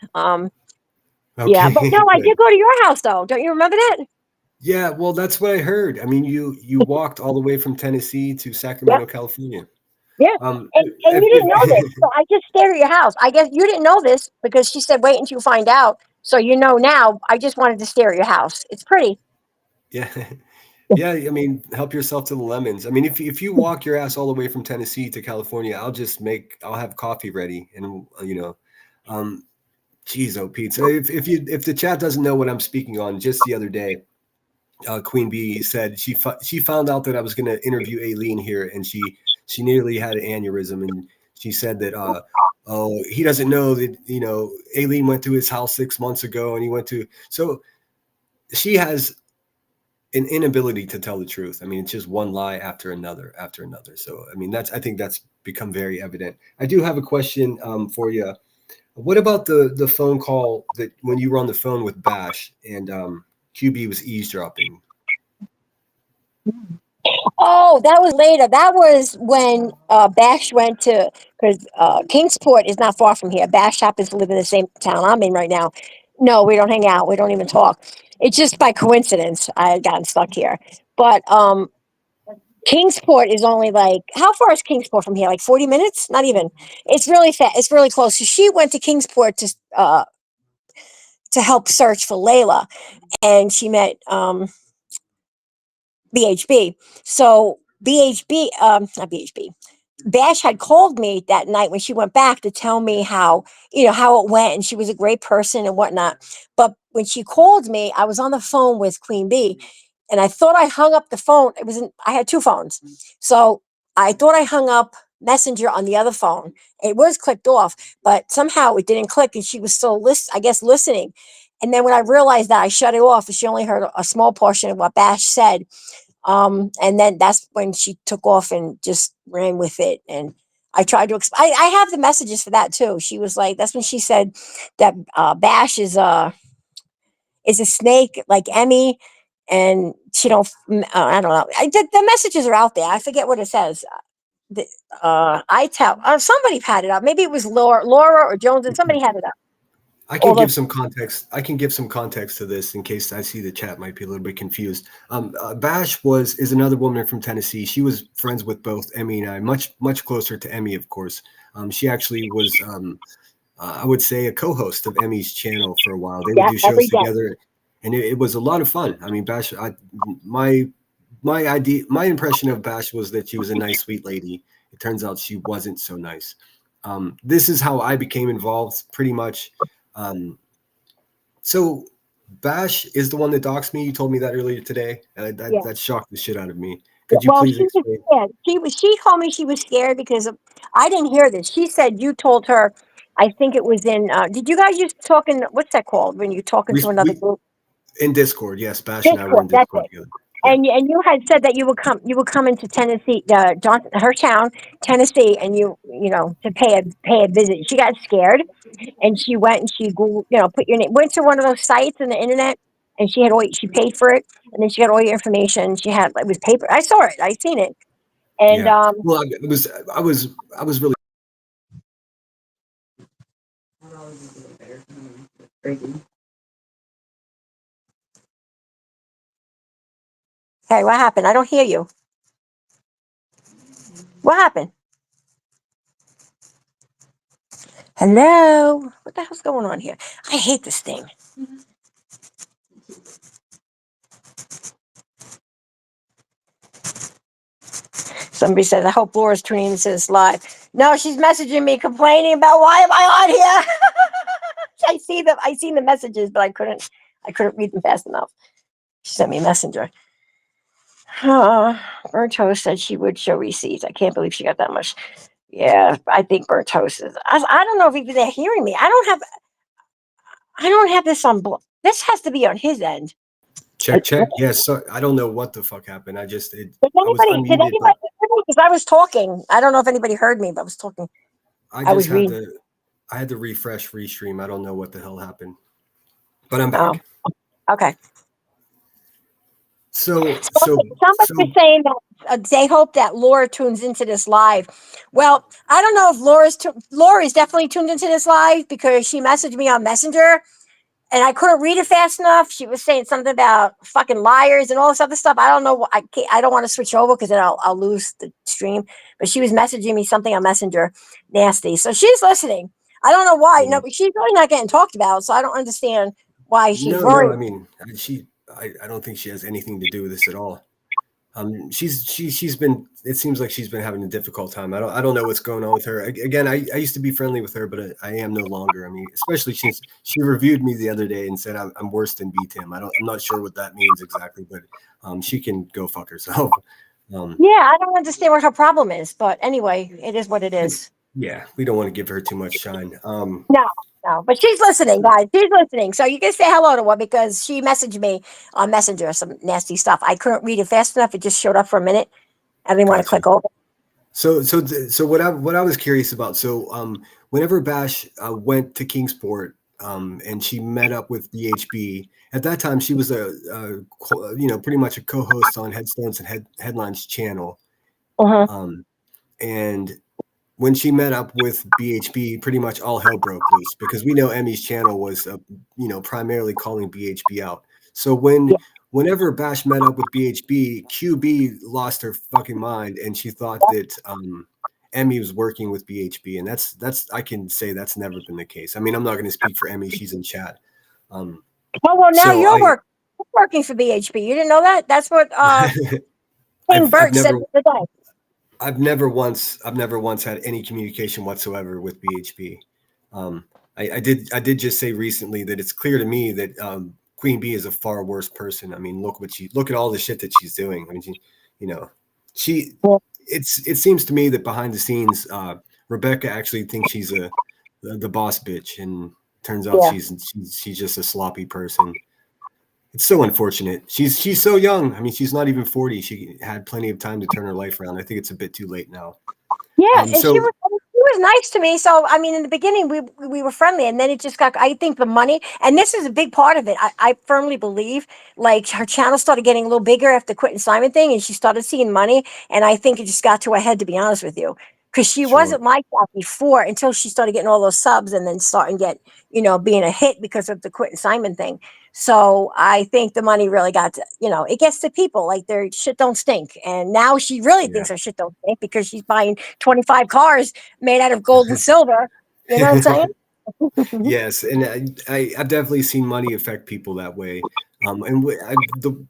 Okay,
yeah, but no, I did go to your house though. Don't you remember that?
Yeah, well, that's what I heard. I mean, you walked all the way from Tennessee to Sacramento, California.
Yeah, and you didn't know this, so I just stayed at your house. I guess you didn't know this because she said, "Wait until you find out." So you know now. I just wanted to stare at your house. It's pretty.
Yeah, Yeah, I mean, help yourself to the lemons. I mean, if you walk your ass all the way from Tennessee to California, I'll have coffee ready, and um, geez, oh Pete. So if the chat doesn't know what I'm speaking on, just the other day, Queen Bee said she found out that I was going to interview Alene here, and she nearly had an aneurysm, and she said that oh, he doesn't know that Alene went to his house 6 months ago, and he went to so she has an inability to tell the truth. I mean, it's just one lie after another after another. So I mean, I think that's become very evident. I do have a question for you. What about the phone call that when you were on the phone with Bash and QB was eavesdropping?
Oh, that was later. That was when Bash went to, because Kingsport is not far from here. Bash happens to live in the same town I'm in right now. No, we don't hang out. We don't even talk. It's just by coincidence I had gotten stuck here. But Kingsport is only like, how far is Kingsport from here? Like 40 minutes? Not even. It's really fast. It's really close. So she went to Kingsport to help search for Layla, and she met BHB. So BHB, not BHB. Bash had called me that night when she went back to tell me how, how it went, and she was a great person and whatnot. But when she called me, I was on the phone with Queen Bee, and I thought I hung up the phone. I had two phones, so I thought I hung up Messenger on the other phone. It was clicked off, but somehow it didn't click, and she was still listening. And then when I realized that, I shut it off, and she only heard a small portion of what Bash said. And then that's when she took off and just ran with it. And I tried to I have the messages for that too. She was like, that's when she said that Bash is a snake like Emmy, and she don't I don't know. The messages are out there. I forget what it says. I tell somebody had it up. Maybe it was Laura or Jones, and somebody had it up.
I can give some context. I can give some context to this in case I see the chat might be a little bit confused. Bash is another woman from Tennessee. She was friends with both Emmy and I, much closer to Emmy, of course. She actually was, I would say, a co-host of Emmy's channel for a while. They would do shows together, and it was a lot of fun. I mean, Bash, my impression of Bash was that she was a nice, sweet lady. It turns out she wasn't so nice. This is how I became involved, pretty much. So Bash is the one that doxed me. You told me that earlier today. That shocked the shit out of me. Could you please explain?
She told me she was scared because I didn't hear this. She said you told her. I think it was in. Did you guys used to talk in what's that called when you're talking to another group?
In Discord, yes. Bash and I were in Discord together.
And you had said that you would come into Tennessee, her town, Tennessee, and to pay a visit. She got scared, and she went and she put your name, went to one of those sites on the internet, and she paid for it, and then she got all your information. She had it was paper. I saw it. I seen it, and
well, I was really.
Hey, what happened? I don't hear you. What happened? Hello? What the hell's going on here? I hate this thing. Somebody says, I hope Laura's tuning into this live. No, she's messaging me complaining about why am I on here? I seen the messages, but I couldn't read them fast enough. She sent me a messenger. Burnt Toast said she would show receipts. I can't believe she got that much. Yeah, I think Burnt Toast is. I don't know if even they're hearing me. I don't have this on. This has to be on his end.
Check. Yes, so I don't know what the fuck happened. I was unmuted.
Because I was talking. I don't know if anybody heard me, but I was talking.
I had to refresh restream. I don't know what the hell happened, but I'm back.
Okay.
So
somebody's saying that they hope that Laura tunes into this live. Well, I don't know if Laura's definitely tuned into this live because she messaged me on Messenger. And I couldn't read it fast enough. She was saying something about fucking liars and all this other stuff. I don't know. I don't want to switch over because then I'll lose the stream. But she was messaging me something on Messenger, nasty. So she's listening. I don't know why. No, but she's really not getting talked about. So I don't understand why she's worried.
No, I mean, I don't think she has anything to do with this at all. She's been. It seems like she's been having a difficult time. I don't know what's going on with her. Again, I used to be friendly with her, but I am no longer. I mean, especially since she reviewed me the other day and said I'm worse than B Tim. I'm not sure what that means exactly, but she can go fuck herself.
Yeah, I don't understand what her problem is, but anyway, it is what it is.
Yeah, we don't want to give her too much shine.
No, no, but she's listening, guys. She's listening. So you can say hello to her because she messaged me on Messenger some nasty stuff. I couldn't read it fast enough. It just showed up for a minute. I didn't want to
Gotcha.
click over.
So what I was curious about. So whenever Bash went to Kingsport and she met up with BHB, at that time she was pretty much a co-host on Headstones and Headlines channel. And when she met up with BHB, pretty much all hell broke loose because we know Emmy's channel was primarily calling BHB out. So whenever Bash met up with BHB, QB lost her fucking mind and she thought that Emmy was working with BHB, and that's I can say that's never been the case. I mean, I'm not going to speak for Emmy; she's in chat.
Well, now you're working for BHB. You didn't know that? That's what King Bert said the other day.
I've never once had any communication whatsoever with BHB. I did just say recently that it's clear to me that Queen Bee is a far worse person. I mean, look at all the shit that she's doing. I mean, it seems to me that behind the scenes, Rebecca actually thinks she's the boss bitch, and turns out she's just a sloppy person. It's so unfortunate. She's so young. I mean, she's not even 40. She had plenty of time to turn her life around. I think it's a bit too late now.
Yeah, and she was nice to me. So I mean, in the beginning, we were friendly, and then it just got. I think the money, and this is a big part of it. I firmly believe, like her channel started getting a little bigger after the Quentin Simon thing, and she started seeing money, and I think it just got to her head. To be honest with you, because she wasn't like that before until she started getting all those subs, and then starting being a hit because of the Quentin Simon thing. So I think the money really got to, it gets to people like their shit don't stink. And now she really thinks her shit don't stink because she's buying 25 cars made out of gold and silver. You know what I'm saying?
Yes, and I've definitely seen money affect people that way.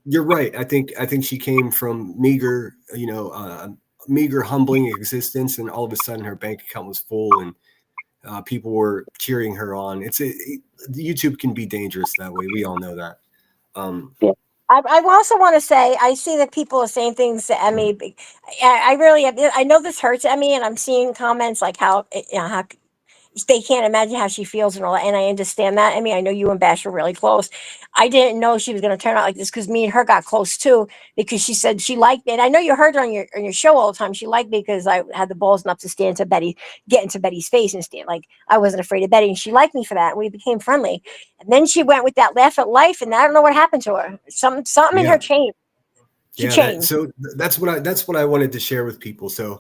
You're right. I think she came from meager, humbling existence, and all of a sudden her bank account was full, and people were cheering her on. YouTube can be dangerous that way. We all know that.
I also want to say I see that people are saying things to Emmy. I know this hurts Emmy, and I'm seeing comments like how they can't imagine how she feels and all that. And I understand that. I mean, I know you and Bash were really close. I didn't know she was going to turn out like this because me and her got close too. Because she said she liked me, and I know you heard her on your show all the time. She liked me because I had the balls enough to stand to Betty, get into Betty's face and stand like I wasn't afraid of Betty, and she liked me for that. And we became friendly. And then she went with that laugh at life, and I don't know what happened to her. Something in her changed.
That's what I wanted to share with people. So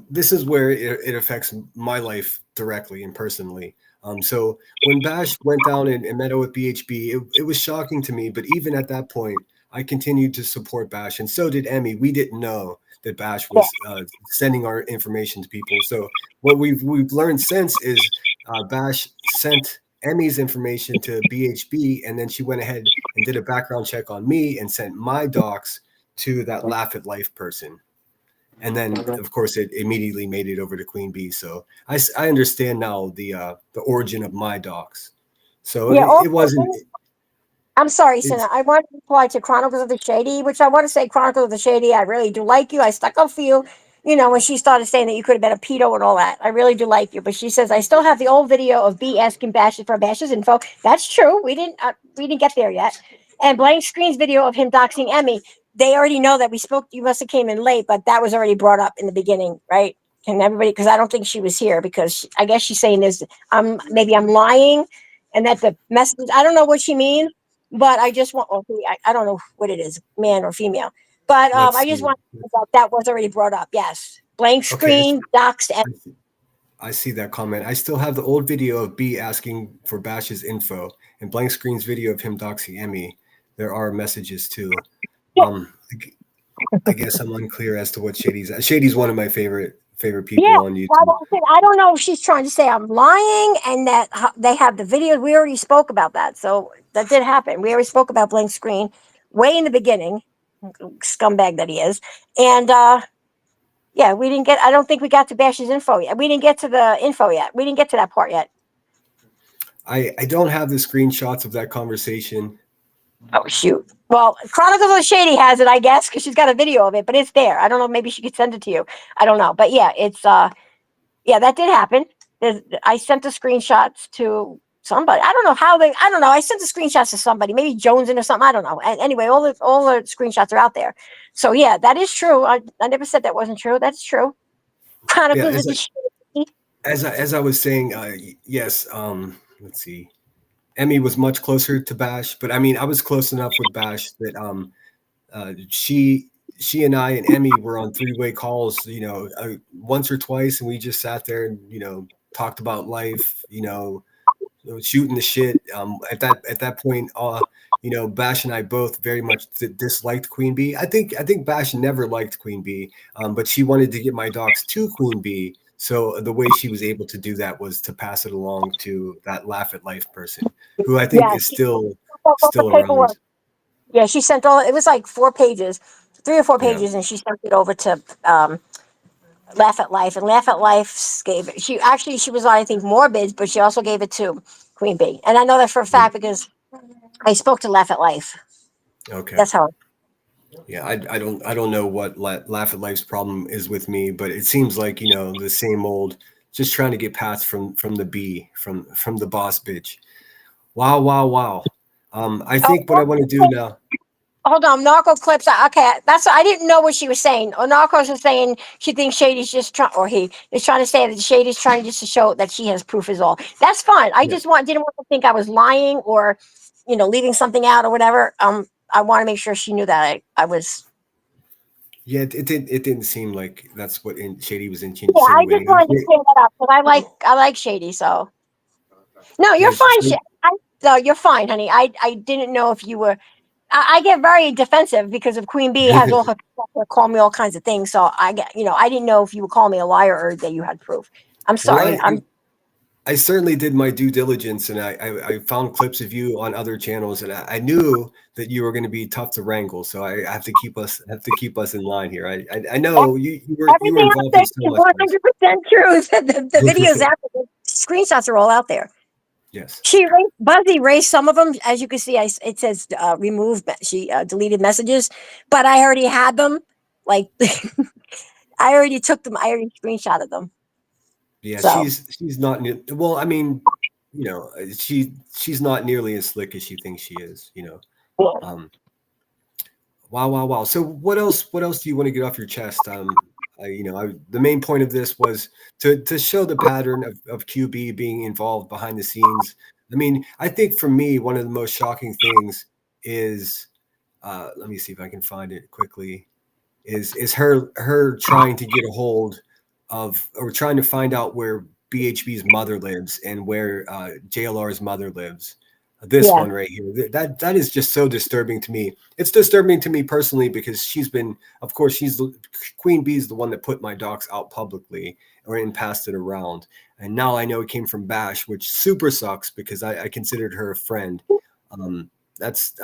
this is where it affects my life directly and personally. So when Bash went down and met up with BHB, it was shocking to me. But even at that point, I continued to support Bash, and so did Emmy. We didn't know that Bash was sending our information to people. So what we've learned since is Bash sent Emmy's information to BHB, and then she went ahead and did a background check on me and sent my docs to that laugh at life person. And then of course it immediately made it over to Queen Bee. So I understand now the origin of my docs. So it wasn't.
I'm sorry, Sina. I want to reply to Chronicles of the Shady, which I want to say, Chronicles of the Shady, I really do like you. I stuck up for you. When she started saying that you could have been a pedo and all that. I really do like you. But she says, I still have the old video of B asking Bash for Bash's info. That's true. We didn't get there yet. And Blank Screen's video of him doxing Emmy. They already know that we spoke. You must have came in late, but that was already brought up in the beginning, right? And everybody, because I don't think she was here because I guess she's saying this. Maybe I'm lying, and that the message. I don't know what she means, but I just want. I don't know what it is, man or female. But I just want that was already brought up. Yes, Blank Screen doxed.
I see that comment. I still have the old video of B asking for Bash's info and Blank Screen's video of him doxing Emmy. There are messages too. I guess I'm unclear as to what Shady's at. Shady's one of my favorite people on YouTube.
I don't know if she's trying to say I'm lying and that they have the video. We already spoke about that. So that did happen. We already spoke about Blank Screen way in the beginning. scumbag that he is. And yeah, we didn't get. I don't think we got to Bash's info yet. We didn't get to the info yet. We didn't get to that part yet.
I don't have the screenshots of that conversation.
Oh shoot. Well, Chronicles of Shady has it, I guess, because she's got a video of it, but it's there. I don't know. Maybe she could send it to you. I don't know. But yeah, it's yeah, that did happen. I sent the screenshots to somebody. I don't know how they. I don't know. I sent the screenshots to somebody, maybe Joneson or something. I don't know. And anyway, all the screenshots are out there. So yeah, that is true. I never said that wasn't true. That's true.
Yeah,
Chronicles of the Shady.
as I was saying, yes. Let's see. Emmy was much closer to Bash, but I mean, I was close enough with Bash that she and I and Emmy were on three-way calls, once or twice, and we just sat there and talked about life, shooting the shit. At that point, Bash and I both very much disliked Queen Bee. I think Bash never liked Queen Bee, but she wanted to get my dogs to Queen Bee. So the way she was able to do that was to pass it along to that Laugh at Life person, who I think is still around.
Yeah, she sent all. It was like 4 pages, 3 or 4
Yeah.
pages, and she sent it over to Laugh at Life, and Laugh at Life gave it. She was on, I think, Morbid, but she also gave it to Queen Bee, and I know that for a fact because I spoke to Laugh at Life.
Okay.
That's how.
Yeah, I don't know what Laugh at Life's problem is with me, but it seems like the same old, just trying to get past from the bee, from the boss bitch. Wow. I think what I want to do now.
Hold on, Narco clips. Okay, I didn't know what she was saying. Narcos is saying she thinks Shady's just trying, or he is trying to say that Shady's trying just to show that she has proof is all. That's fine. I just didn't want to think I was lying or, leaving something out or whatever. I want to make sure she knew that I was.
Yeah, it didn't seem like that's what Shady was
Yeah, I
insinuating.
just wanted to clear that up because I like Shady. So no, you're
Yeah,
fine. No, you're fine, honey. I didn't know if you were. I get very defensive because of Queen Bee has all her call me all kinds of things. So I get, I didn't know if you would call me a liar or that you had proof. I'm sorry.
Well, I certainly did my due diligence, and I found clips of you on other channels, and I knew that you were going to be tough to wrangle. So I have to keep us in line here. I know you were
Everything
involved
I
in
said
so
is
much.
100% true. The videos out there, the screenshots are all out there.
Yes.
Buzzy raised some of them, as you can see. It says remove. She deleted messages, but I already had them. Like I already took them. I already screenshotted them.
Yeah,
So
she's not well. I mean, she's not nearly as slick as she thinks she is. Wow. So what else do you want to get off your chest? The main point of this was to show the pattern of QB being involved behind the scenes. I mean, I think for me, one of the most shocking things is, let me see if I can find it quickly, is her trying to get a hold of, or trying to find out where BHB's mother lives and where JLR's mother lives. This one right here, that is just so disturbing to me. It's disturbing to me personally because of course, Queen Bee's the one that put my docs out publicly and passed it around. And now I know it came from Bash, which super sucks because I considered her a friend. That's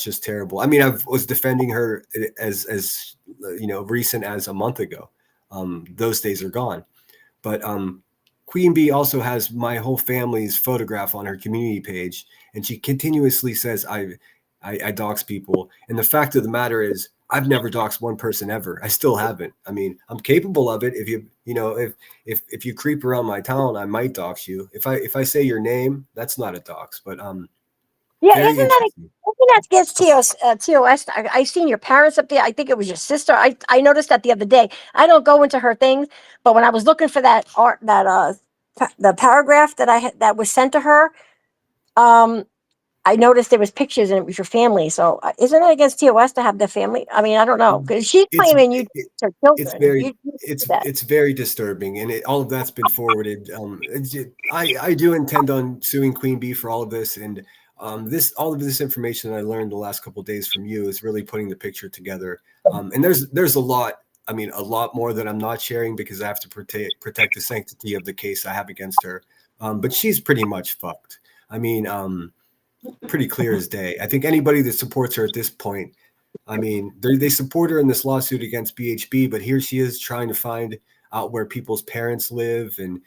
just terrible. I mean, I was defending her as recent as a month ago. Those days are gone. But Queen Bee also has my whole family's photograph on her community page, and she continuously says I dox people. And the fact of the matter is, I've never doxed one person ever. I still haven't. I mean, I'm capable of it. If if you creep around my town, I might dox you. If I say your name, that's not a dox. But
yeah,
very interesting.
isn't that against TOS? I seen your parents up there. I think it was your sister. I noticed that the other day. I don't go into her things, but when I was looking for that the paragraph that was sent to her, I noticed there was pictures and it was your family. So isn't it against TOS to have the family? I mean, I don't know because she's
It's
claiming you her
it's
children.
very it's very disturbing, and all of that's been forwarded. I do intend on suing Queen Bee for all of this, and all of this information I learned the last couple of days from you is really putting the picture together. And there's a lot. I mean, a lot more that I'm not sharing because I have to protect the sanctity of the case I have against her. But she's pretty much fucked. I mean, pretty clear as day. I think anybody that supports her at this point I mean, they support her in this lawsuit against BHB, but here she is trying to find out where people's parents live. And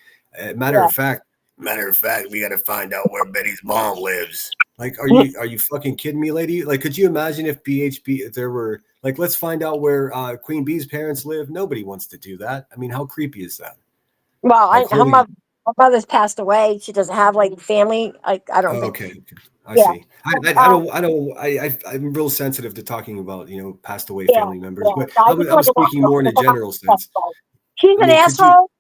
matter of fact, we got to find out where Betty's mom lives. Like, are you fucking kidding me, lady? Like, could you imagine if BHB, if there were like, let's find out where Queen Bee's parents live? Nobody wants to do that. I mean, how creepy is that?
Well,
Like,
her mother's passed away. She doesn't have like family. I don't think.
okay. I
Yeah.
see. I'm real sensitive to talking about, passed away family members, but
So
I
just
was
wanted to
speaking more in a general sense.
She's
I
an
mean, could you?
asshole.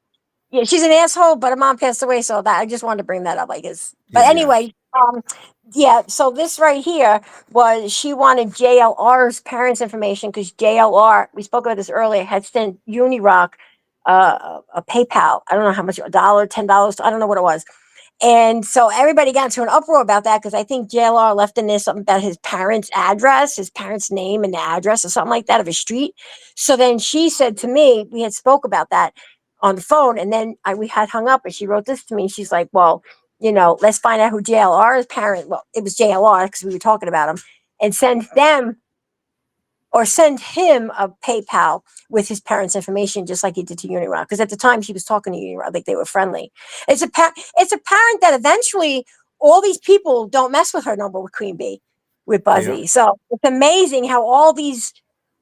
Yeah, she's an asshole, but her mom passed away, so that I just wanted to bring that up, I guess. But
Yeah,
anyway, yeah. So this right here was she wanted JLR's parents' information because JLR, we spoke about this earlier, had sent Unirock a PayPal. I don't know how much, $1, $10, I don't know what it was. And so everybody got into an uproar about that because I think JLR left in there something about his parents' address, his parents' name and the address or something like that of a street. So then she said to me, we had spoke about that on the phone, and then we had hung up, and she wrote this to me. She's like, well, let's find out who JLR's parent, well, it was JLR because we were talking about him, and send them or send him a PayPal with his parents' information, just like he did to Unirock. Because at the time she was talking to Unirock, like they were friendly. It's apparent that eventually all these people don't mess with her no more with Queen Bee, with Buzzy.
Yeah.
So it's amazing how all these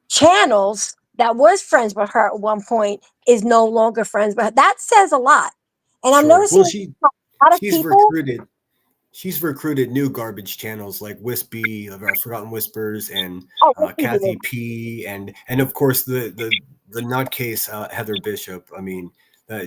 channels that was friends with her at one point is no longer friends with her. That says a lot. And I'm
Sure.
noticing
Well,
a lot of
she's
people.
recruited new garbage channels like Wispy of our Forgotten Whispers and
Oh, what she did.
Kathy P and of course the nutcase Heather Bishop. I mean,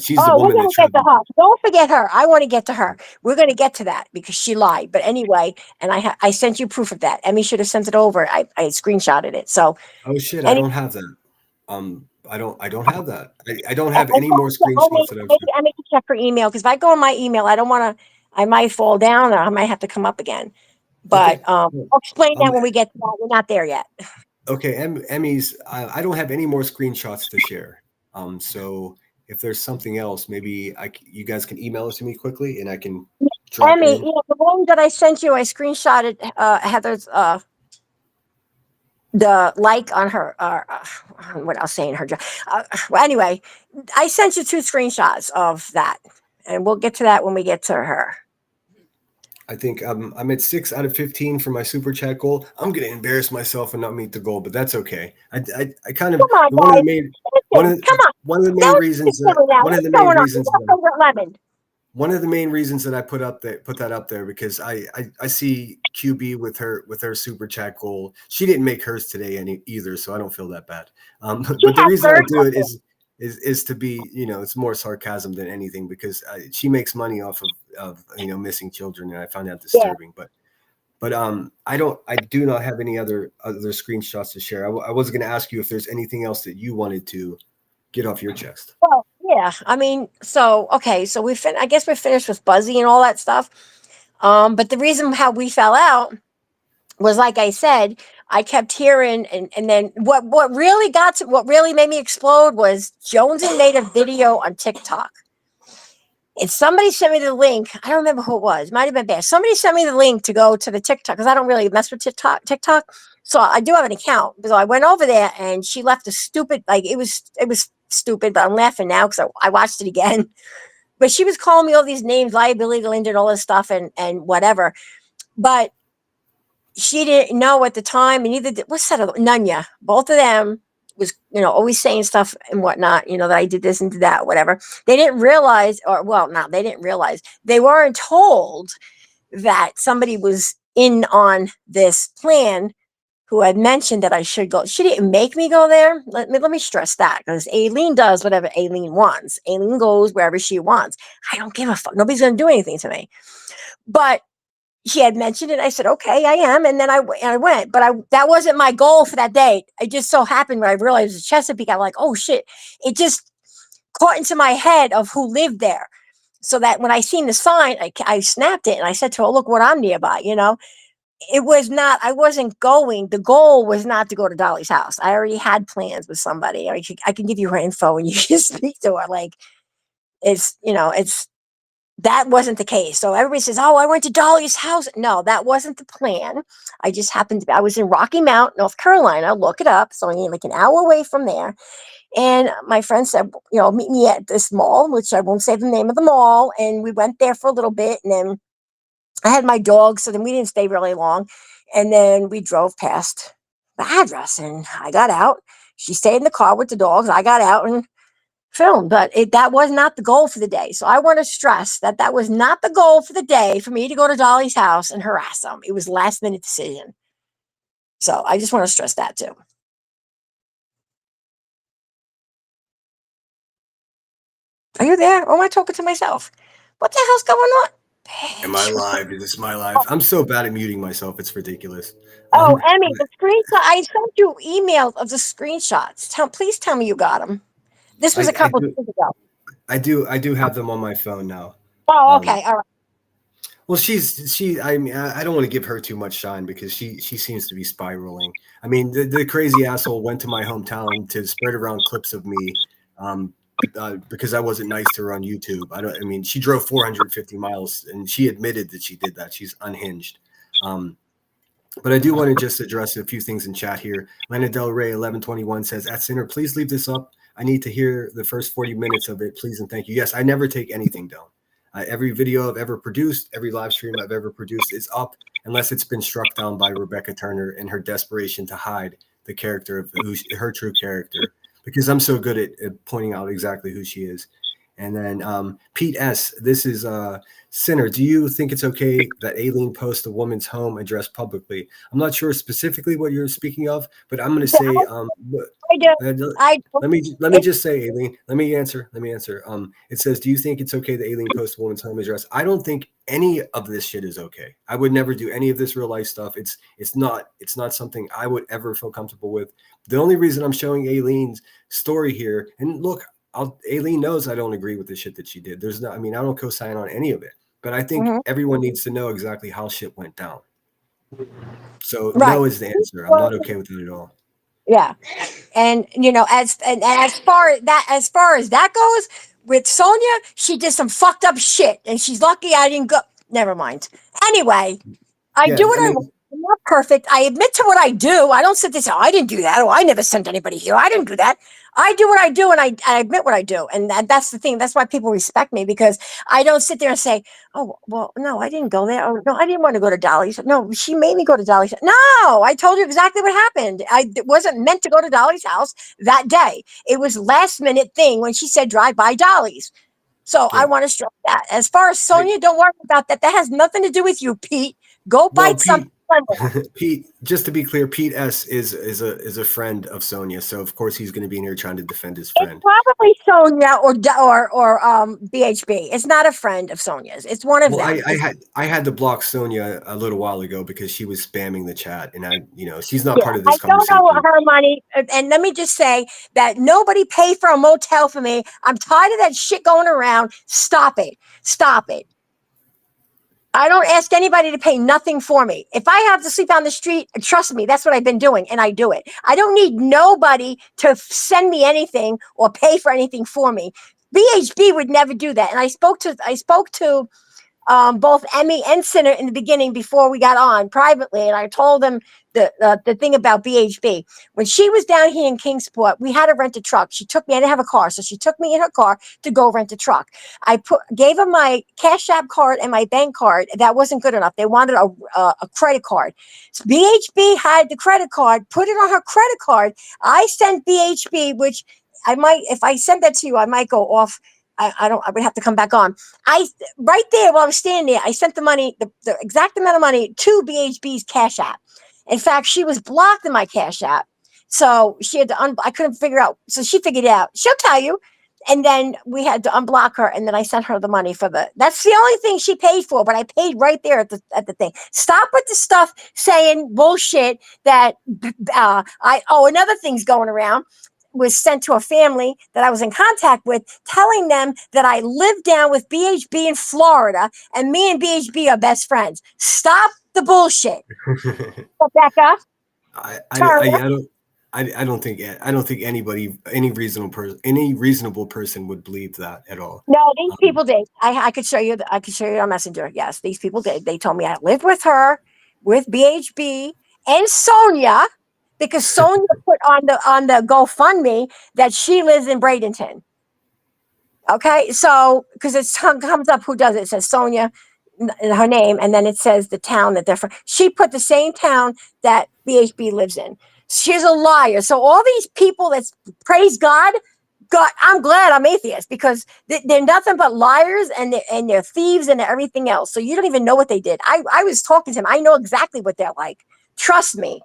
she's the
Oh, we're
woman
going
that
to get
tried
to
to.
her. Don't forget her. I want to get to her. We're going to get to that because she lied. But anyway, and I sent you proof of that. Emmy should have sent it over. I screenshotted it. So,
Oh shit! I
any,
don't have that. I don't have that. I don't have any more screenshots that I've.
maybe I need to check her email because if I go on my email, I don't want to. I might fall down or I might have to come up again. But
Okay.
I'll explain that when we get to that. We're not there yet.
Okay, Emmys. I don't have any more screenshots to share. So if there's something else, maybe you guys can email it to me quickly, and I can drop it
Emmy,
in.
the one that I sent you, I screenshotted Heather's the like on her what I'll say in her well, anyway, I sent you 2 screenshots of that, and we'll get to that when we get to her.
I think I'm at 6 out of 15 for my super chat goal. I'm gonna embarrass myself and not meet the goal, but that's okay. I kind of
Come on,
one of the
guys.
main
Listen, come on.
one of the main
Don't
reasons
sit down now.
one of
What's
the main
going on?
reasons
What's over lemon?
one of the main reasons that I put that up there because I see QB with her super chat goal. She didn't make hers today either, so I don't feel that bad.
She
But the
has
reason I
hers
do
up
it
there.
is to be, it's more sarcasm than anything because she makes money off of missing children, and I find that disturbing. But I do not have any other screenshots to share. I was going to ask you if there's anything else that you wanted to get off your chest.
Well, yeah. I mean, so okay, so I guess we're finished with Buzzy and all that stuff. But the reason how we fell out was, like I said, I kept hearing, and then what really made me explode was Jonesy made a video on TikTok. And somebody sent me the link. I don't remember who it was. Might have been Bear. Somebody sent me the link to go to the TikTok because I don't really mess with TikTok. So I do have an account. So I went over there and she left a stupid, like it was stupid, but I'm laughing now because I watched it again. But she was calling me all these names, liability, Linda, all this stuff and whatever. But she didn't know at the time, and neither did what's that other Nunya. Both of them was, always saying stuff and whatnot, that I did this and did that, whatever. They didn't realize, or well, no, they didn't realize. They weren't told that somebody was in on this plan who had mentioned that I should go. She didn't make me go there. Let me stress that because Alene does whatever Alene wants. Alene goes wherever she wants. I don't give a fuck. Nobody's going to do anything to me. But she had mentioned it. I said, okay, I am. And then I went, but that wasn't my goal for that day. It just so happened when I realized it was Chesapeake, I'm like, oh shit. It just caught into my head of who lived there. So that when I seen the sign, I snapped it and I said to her, look what I'm nearby, It was not, I wasn't going. The goal was not to go to Dolly's house. I already had plans with somebody. I can give you her info and you can speak to her. Like it's that wasn't the case. So everybody says, oh, I went to Dolly's house. No, that wasn't the plan. I just happened to be, I was in Rocky Mount, North Carolina. Look it up. So I'm like an hour away from there. And my friend said, you know, meet me at this mall, which I won't say the name of the mall. And we went there for a little bit. And then I had my dog. So then we didn't stay really long. And then we drove past the address and I got out. She stayed in the car with the dogs. I got out and filmed, but that was not the goal for the day. So I want to stress that that was not the goal for the day for me to go to Dolly's house and harass them. It was last minute decision. So I just want to stress that too. Are you there? Or am I talking to myself? What the hell's going on?
Am I live? Is this my live? I'm so bad at muting myself. It's ridiculous.
Oh, Emmy, the screenshot. I sent you emails of the screenshots. Please tell me you got them. This was a couple of days ago.
I do have them on my phone now.
Oh, okay. All right.
Well, I mean, I don't want to give her too much shine because she seems to be spiraling. I mean, the crazy asshole went to my hometown to spread around clips of me because I wasn't nice to her on YouTube. I mean, she drove 450 miles and she admitted that she did that. She's unhinged. But I do want to just address a few things in chat here. Lana Del Rey 1121 says, "At Sinner, please leave this up. I need to hear the first 40 minutes of it, please and thank you." Yes, I never take anything down. Every video I've ever produced, every live stream I've ever produced is up unless it's been struck down by Rebecca Turner in her desperation to hide the character of her true character, because I'm so good at pointing out exactly who she is. And then Pete S., this is Sinner. Do you think it's okay that Alene posts a woman's home address publicly? I'm not sure specifically what you're speaking of, but I'm going to say, let me just say, Alene, let me answer. It says, do you think it's okay that Alene posts a woman's home address? I don't think any of this shit is okay. I would never do any of this real life stuff. It's not something I would ever feel comfortable with. The only reason I'm showing Alene's story here, and look, Alene knows I don't agree with the shit that she did. I don't co-sign on any of it, but I think everyone needs to know exactly how shit went down. So no is the answer. I'm not okay with it at all.
Yeah. And as far as that goes, with Sonia, she did some fucked up shit and she's lucky I didn't go. Never mind. Anyway, I do what I want. I'm not perfect. I admit to what I do. I don't sit there and say, oh, I didn't do that. Oh, I never sent anybody here. I didn't do that. I do what I do, and I admit what I do. And that's the thing. That's why people respect me, because I don't sit there and say, oh, well, no, I didn't go there. Oh, no, I didn't want to go to Dolly's. No, she made me go to Dolly's. No, I told you exactly what happened. I wasn't meant to go to Dolly's house that day. It was last minute thing when she said drive by Dolly's. So I want to stress that. As far as Sonia, don't worry about that. That has nothing to do with you, Pete. Go bite something.
Pete, just to be clear, Pete S is a friend of Sonia, so of course he's going to be in here trying to defend his friend.
It's probably Sonia or BHB. It's not a friend of Sonia's. It's one of them.
I had to block Sonia a little while ago because she was spamming the chat, and she's not part of this conversation.
I don't know her money, and let me just say that nobody paid for a motel for me. I'm tired of that shit going around. Stop it. Stop it. I don't ask anybody to pay nothing for me. If I have to sleep on the street, trust me, that's what I've been doing, and I do it. I don't need nobody to send me anything or pay for anything for me. BHB would never do that. And I spoke to both Emmy and Sinner in the beginning before we got on privately, and I told them the thing about BHB. When she was down here in Kingsport, we had to rent a truck. She took me. I didn't have a car, so she took me in her car to go rent a truck. I gave her my Cash App card and my bank card. That wasn't good enough. They wanted a credit card. So BHB had the credit card. Put it on her credit card. I sent BHB, which I might, if I sent that to you, I might go off. I would have to come back on. Right there while I was standing there, I sent the money, the exact amount of money to BHB's Cash App. In fact, she was blocked in my Cash App. So she had to I couldn't figure out. So she figured it out. She'll tell you. And then we had to unblock her. And then I sent her the money that's the only thing she paid for. But I paid right there at the thing. Stop with the stuff saying bullshit that another thing's going around. Was sent to a family that I was in contact with, telling them that I live down with BHB in Florida and me and BHB are best friends. Stop the bullshit. Rebecca.
I I don't think any reasonable person would believe that at all.
No, these people did. I could show you. I could show you on Messenger. Yes, these people did. They told me I lived with her, with BHB and Sonia, because Sonia put on the GoFundMe that she lives in Bradenton. Okay, so because it comes up who does it. It says Sonia, her name, and then it says the town that they're from. She put the same town that BHB lives in. She's a liar. So all these people that praise God, I'm glad I'm atheist because they're nothing but liars and they're thieves and everything else. So you don't even know what they did. I was talking to them. I know exactly what they're like. Trust me.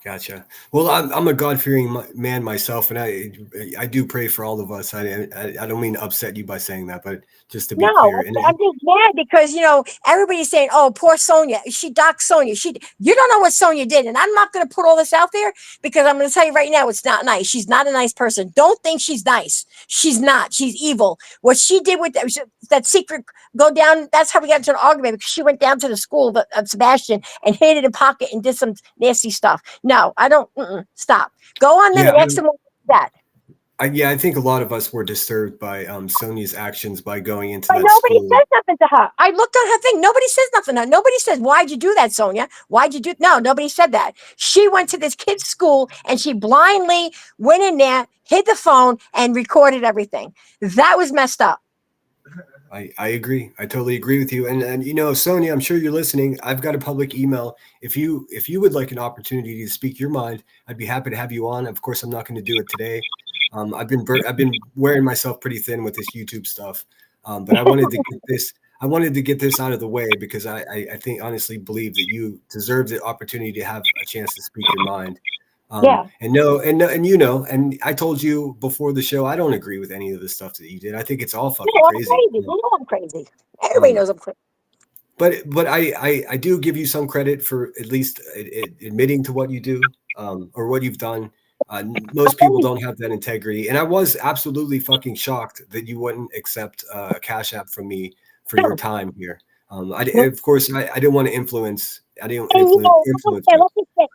Gotcha. Well, I'm a God-fearing man myself, and I do pray for all of us. I don't mean to upset you by saying that, but just to be
No,
clear. And
I'm just mad because everybody's saying, "Oh, poor Sonia. She doxed Sonia. You don't know what Sonia did." And I'm not going to put all this out there because I'm going to tell you right now, it's not nice. She's not a nice person. Don't think she's nice. She's not. She's evil. What she did with that secret go down. That's how we got into an argument because she went down to the school of Sebastian and hid it in pocket and did some nasty stuff. No, I don't. Stop. Go on them and ask them what that.
I think a lot of us were disturbed by Sonia's actions by going into
But
that
nobody
school.
says nothing to her. I looked on her thing. Nobody says nothing to her. Nobody says, "Why'd you do that, Sonia? Why'd you do?" No, nobody said that. She went to this kid's school and she blindly went in there, hid the phone, and recorded everything. That was messed up.
I agree. I totally agree with you. And Sonia, I'm sure you're listening. I've got a public email. If you would like an opportunity to speak your mind, I'd be happy to have you on. Of course, I'm not going to do it today. I've been wearing myself pretty thin with this YouTube stuff, but I wanted to get this out of the way because I think honestly believe that you deserve the opportunity to have a chance to speak your mind.
Yeah.
And I told you before the show, I don't agree with any of the stuff that you did. I think it's all fucking
I'm
crazy.
crazy. You know I'm crazy. Everybody knows I'm crazy.
But I do give you some credit for at least admitting to what you do or what you've done. Most people don't have that integrity, and I was absolutely fucking shocked that you wouldn't accept a Cash App from me for your time here. Of course, I didn't want to influence. I didn't influence you.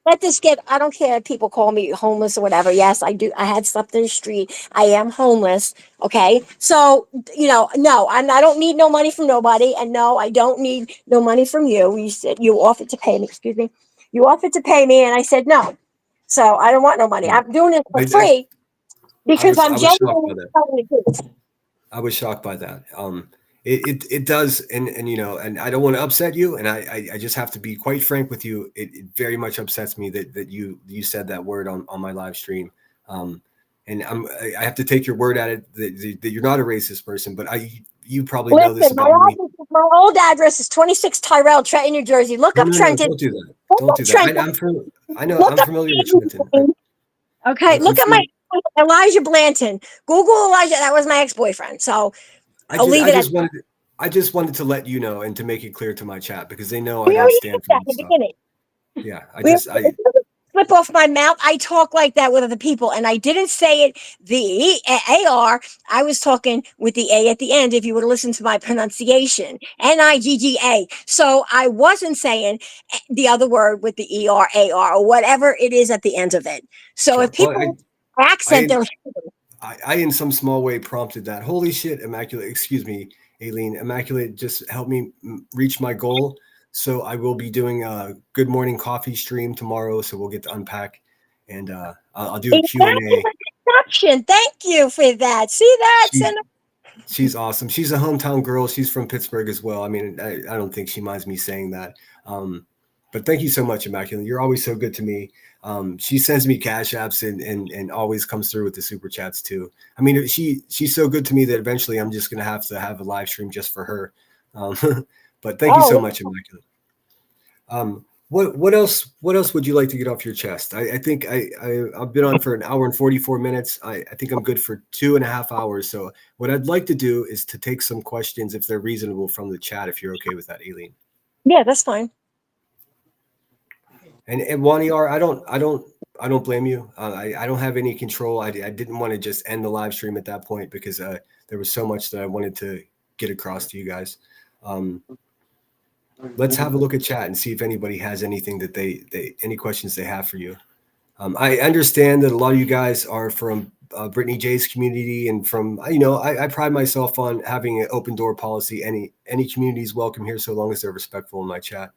Let this get. I don't care if people call me homeless or whatever. Yes, I do. I had slept in the street. I am homeless. Okay, so no, I don't need no money from nobody, and no, I don't need no money from you. You said you offered to pay me. Excuse me. You offered to pay me, and I said no. So I don't want no money. I'm doing it for free because I'm genuinely telling the truth.
I was shocked by that. It does, and I don't want to upset you, and I just have to be quite frank with you. It very much upsets me that you said that word on my live stream, and I have to take your word at it that you're not a racist person, but you probably know this about me.
My old address is 26 Tyrell, Trenton, New Jersey. Look up Trenton.
Don't do that. Don't do that. I'm familiar with Trenton.
Okay, look at my Elijah Blanton. Google Elijah. That was my ex-boyfriend. So I'll leave it at.
I just wanted to let you know and to make it clear to my chat because they know I don't stand for that stuff. Yeah, I
slip off my mouth. I talk like that with other people, and I didn't say it the AR. I was talking with the A at the end. If you would listen to my pronunciation, NIGGA. So I wasn't saying the other word with the ER, AR, or whatever it is at the end of it. So if people accent their
I in some small way prompted that. Holy shit, Immaculate. Excuse me, Alene. Immaculate just helped me reach my goal. So I will be doing a Good Morning Coffee stream tomorrow. So we'll get to unpack, and I'll do a Q&A.
Thank you for that. See that?
She's awesome. She's a hometown girl. She's from Pittsburgh as well. I mean, I don't think she minds me saying that. But thank you so much, Immaculate. You're always so good to me. She sends me Cash Apps and always comes through with the super chats too. I mean, she's so good to me that eventually I'm just gonna have to have a live stream just for her. But thank you so much, Immaculate. What else would you like to get off your chest? I think I've been on for an hour and 44 minutes. I think I'm good for 2.5 hours. So what I'd like to do is to take some questions if they're reasonable from the chat, if you're okay with that, Alene.
Yeah, that's fine.
And Waniar, I don't blame you. I don't have any control. I didn't want to just end the live stream at that point because there was so much that I wanted to get across to you guys. Let's have a look at chat and see if anybody has anything that any questions they have for you. I understand that a lot of you guys are from Brittany J's community, and from I pride myself on having an open door policy. Any community is welcome here, so long as they're respectful in my chat.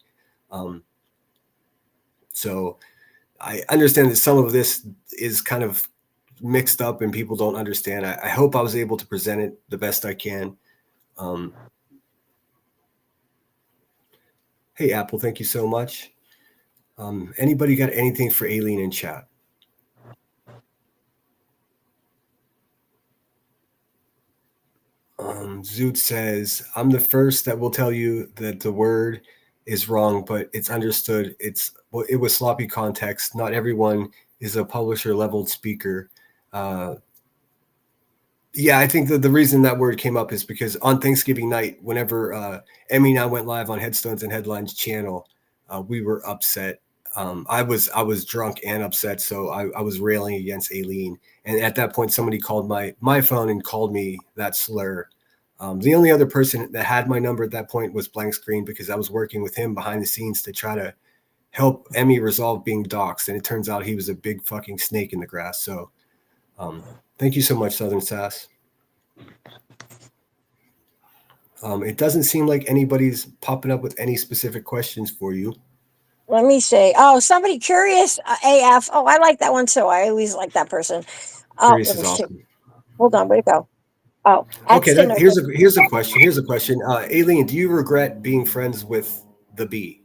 So I understand that some of this is kind of mixed up and people don't understand. I hope I was able to present it the best I can. Hey, Apple, thank you so much. Anybody got anything for Alene in chat? Zoot says, I'm the first that will tell you that the word is wrong, but it's understood. It was sloppy context. Not everyone is a publisher leveled speaker. Yeah, I think that the reason that word came up is because on Thanksgiving night, whenever Emmy and I went live on Headstones and Headlines channel, we were upset. I was drunk and upset, so I was railing against Alene. And at that point, somebody called my phone and called me that slur. The only other person that had my number at that point was Blank Screen, because I was working with him behind the scenes to try to help Emmy resolve being doxxed. And it turns out he was a big fucking snake in the grass. So thank you so much, Southern Sass. It doesn't seem like anybody's popping up with any specific questions for you.
Let me say, oh, somebody curious AF. Oh, I like that one too. I always like that person. Oh,
Curious
let
is
me see.
awesome.
Hold on, where'd it go? Oh,
Okay, here's a question. Here's a question. Alene, do you regret being friends with the bee?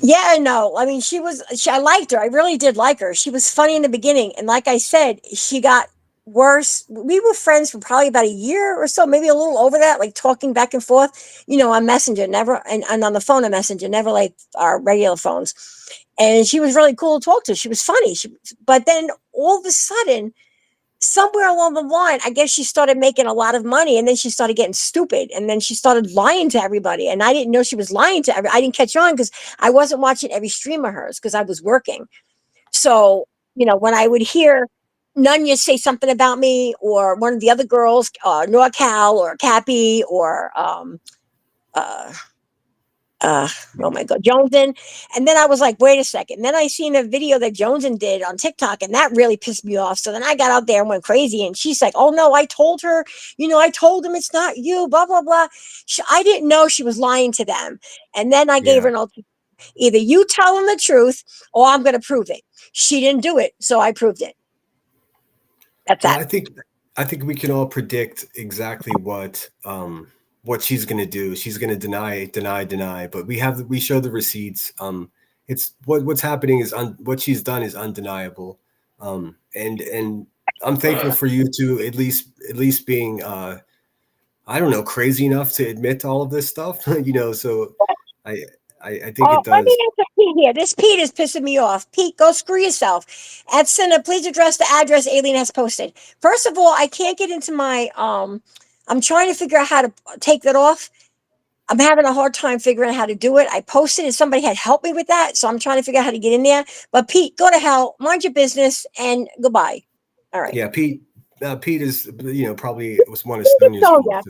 Yeah, no. I mean, I liked her. I really did like her. She was funny in the beginning. And like I said, she got worse. We were friends for probably about a year or so, maybe a little over that, like talking back and forth, on Messenger, never, and on the phone on Messenger, never like our regular phones. And she was really cool to talk to. She was funny. But then all of a sudden, somewhere along the line, I guess she started making a lot of money, and then she started getting stupid, and then she started lying to everybody. And I didn't know she was lying to I didn't catch on because I wasn't watching every stream of hers because I was working. So, when I would hear Nunya say something about me, or one of the other girls, NorCal or Cappy or oh my God, Joneson. And then I was like, wait a second. And then I seen a video that Joneson did on TikTok, and that really pissed me off. So then I got out there and went crazy. And she's like, oh no, I told her, I told him it's not you, blah, blah, blah. I didn't know she was lying to them. And then I gave her an ultimatum. Either you tell them the truth or I'm going to prove it. She didn't do it, so I proved it. That's
well,
that.
I think we can all predict exactly what she's going to do. She's going to deny, but we show the receipts. It's what's happening is what she's done is undeniable. And I'm thankful for you to at least being I don't know, crazy enough to admit to all of this stuff. So I think it does.
Let me answer Pete here. This Pete is pissing me off. Pete, go screw yourself. At Cinna, please address the address Alene has posted. First of all, I can't get into my I'm trying to figure out how to take that off. I'm having a hard time figuring out how to do it. I posted and somebody had helped me with that, so I'm trying to figure out how to get in there. But Pete, go to hell, mind your business, and goodbye. All right.
Yeah, Pete is probably was one of Sonia's.
Sonia.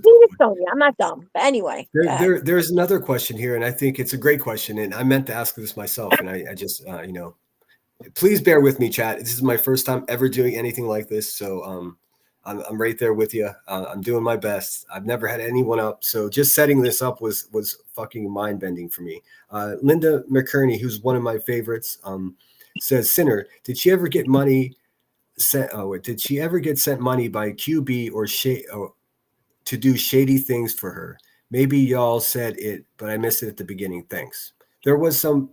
I'm not dumb, but anyway.
There's another question here, and I think it's a great question, and I meant to ask this myself, and I just please bear with me, chat. This is my first time ever doing anything like this, so I'm right there with you. I'm doing my best. I've never had anyone up, so just setting this up was fucking mind bending for me. Linda McKerney, who's one of my favorites, says, Sinner, did she ever get money? Did she ever get sent money by QB or to do shady things for her? Maybe y'all said it, but I missed it at the beginning. Thanks. There was some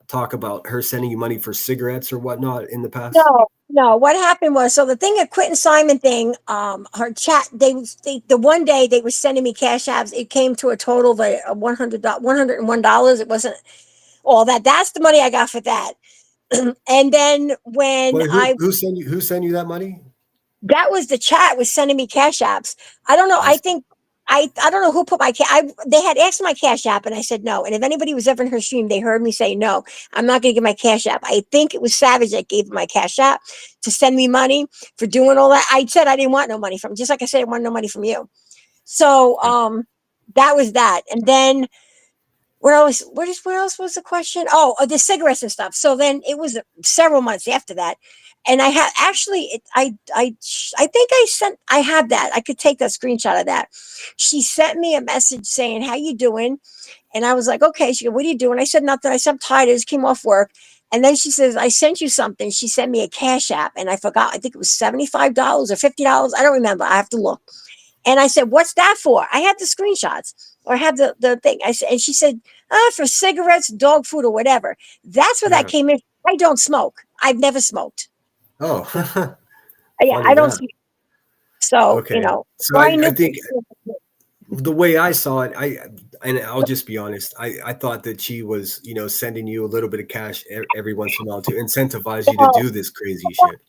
talk about her sending you money for cigarettes or whatnot in the past.
No. What happened was, so the thing at Quentin Simon thing, her chat, the one day they were sending me cash apps, it came to a total of $101. It wasn't all that. That's the money I got for that. And then when
who sent you that money?
That was the chat was sending me cash apps. I don't know. I think I don't know who put my they had asked my cash app and I said no. And if anybody was ever in her stream, they heard me say no. I'm not going to give my cash app. I think it was Savage that gave my cash app to send me money for doing all that. I said I didn't want no money from, just like I said I want no money from you. So that was that. And then what else was the question? Oh, the cigarettes and stuff. So then it was several months after that, and I had actually, I think I have that. I could take that screenshot of that. She sent me a message saying, "How you doing?" And I was like, "Okay." She goes, "What are you doing?" I said, "Nothing." I said, "I'm tired. I just came off work." And then she says, "I sent you something." She sent me a Cash App, and I forgot. I think it was $75 or $50. I don't remember. I have to look. And I said, "What's that for?" I had the screenshots, or I had the thing. I said, and she said, "For cigarettes, dog food, or whatever." That's where that
Yeah.
came in. I don't smoke. I've never smoked.
Oh,
Yeah,
funny
I don't
that.
smoke. So,
Okay. So
I
I
knew.
think the way I saw it, and I'll just be honest, I thought that she was, sending you a little bit of cash every once in a while to incentivize you to do this crazy shit.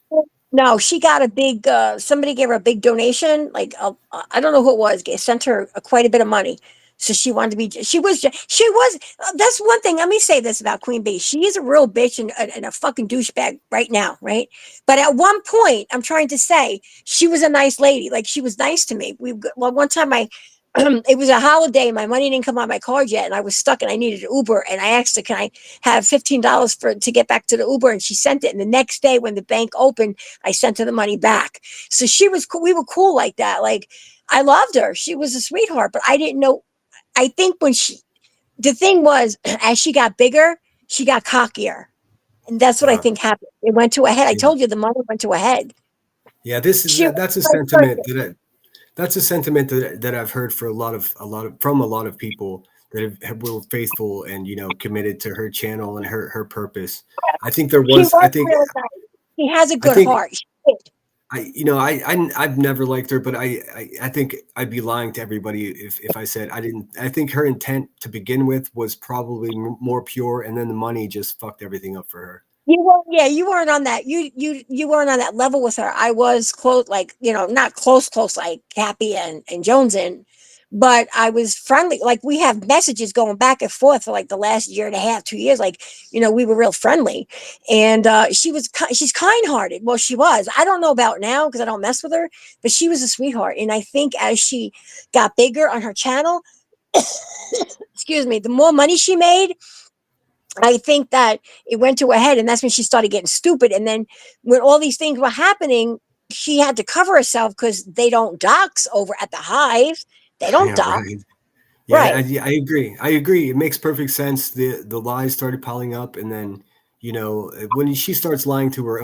No, she got a big. Somebody gave her a big donation. Like I don't know who it was. Sent her quite a bit of money. So she wanted to be. She was. She was. That's one thing. Let me say this about Queen Bee. She is a real bitch and a fucking douchebag right now, right? But at one point, I'm trying to say she was a nice lady. Like she was nice to me. Well, one time it was a holiday. My money didn't come on my card yet, and I was stuck, and I needed an Uber. And I asked her, "Can I have $15 to get back to the Uber?" And she sent it. And the next day, when the bank opened, I sent her the money back. So she was cool. We were cool like that. Like I loved her. She was a sweetheart, but I didn't know. I think the thing was, as she got bigger, she got cockier. And that's what I
Uh,
think happened. It went to a head. I
yeah.
told you the money went to a head.
Yeah.
She was
That's a
a nice
sentiment
person.
that's a sentiment that I've heard for from a lot of people that were faithful and, committed to her channel and her purpose. I think there
She
was,
was really nice. He has a
I
good
think
heart. She did.
I've never liked her, but I think I'd be lying to everybody if I said I didn't. I think her intent to begin with was probably more pure, and then the money just fucked everything up for her.
You weren't, yeah, you weren't on that. You weren't on that level with her. I was close, like not close like Cappy and Jones in, but I was friendly. Like we have messages going back and forth for like the last year and a half, 2 years. Like we were real friendly, and she's kind hearted. Well, she was. I don't know about now because I don't mess with her, but she was a sweetheart. And I think as she got bigger on her channel, excuse me, the more money she made, I think that it went to her head, and that's when she started getting stupid. And then when all these things were happening, she had to cover herself because they don't dox over at the Hive. They don't
Yeah,
dox,
right. Yeah,
right?
I agree. I agree. It makes perfect sense. The lies started piling up, and then when she starts lying to her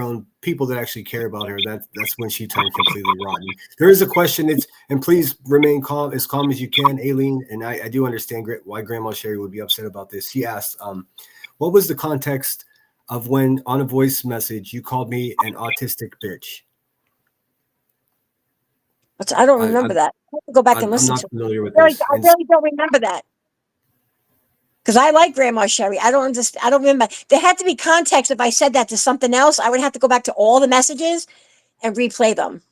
own people that actually care about her, that's when she turned completely rotten. There is a question. And please remain calm as you can, Aileen. And I do understand why Grandma Sherry would be upset about this. She asked, "What was the context of when on a voice message you called me an autistic bitch?"
I don't
I,
remember that. I have to go back and
I'm
listen
not
to it.
familiar with
Really,
this.
I really don't remember that because I like Grandma Sherry. I don't understand. I don't remember. There had to be context. If I said that to something else, I would have to go back to all the messages and replay them.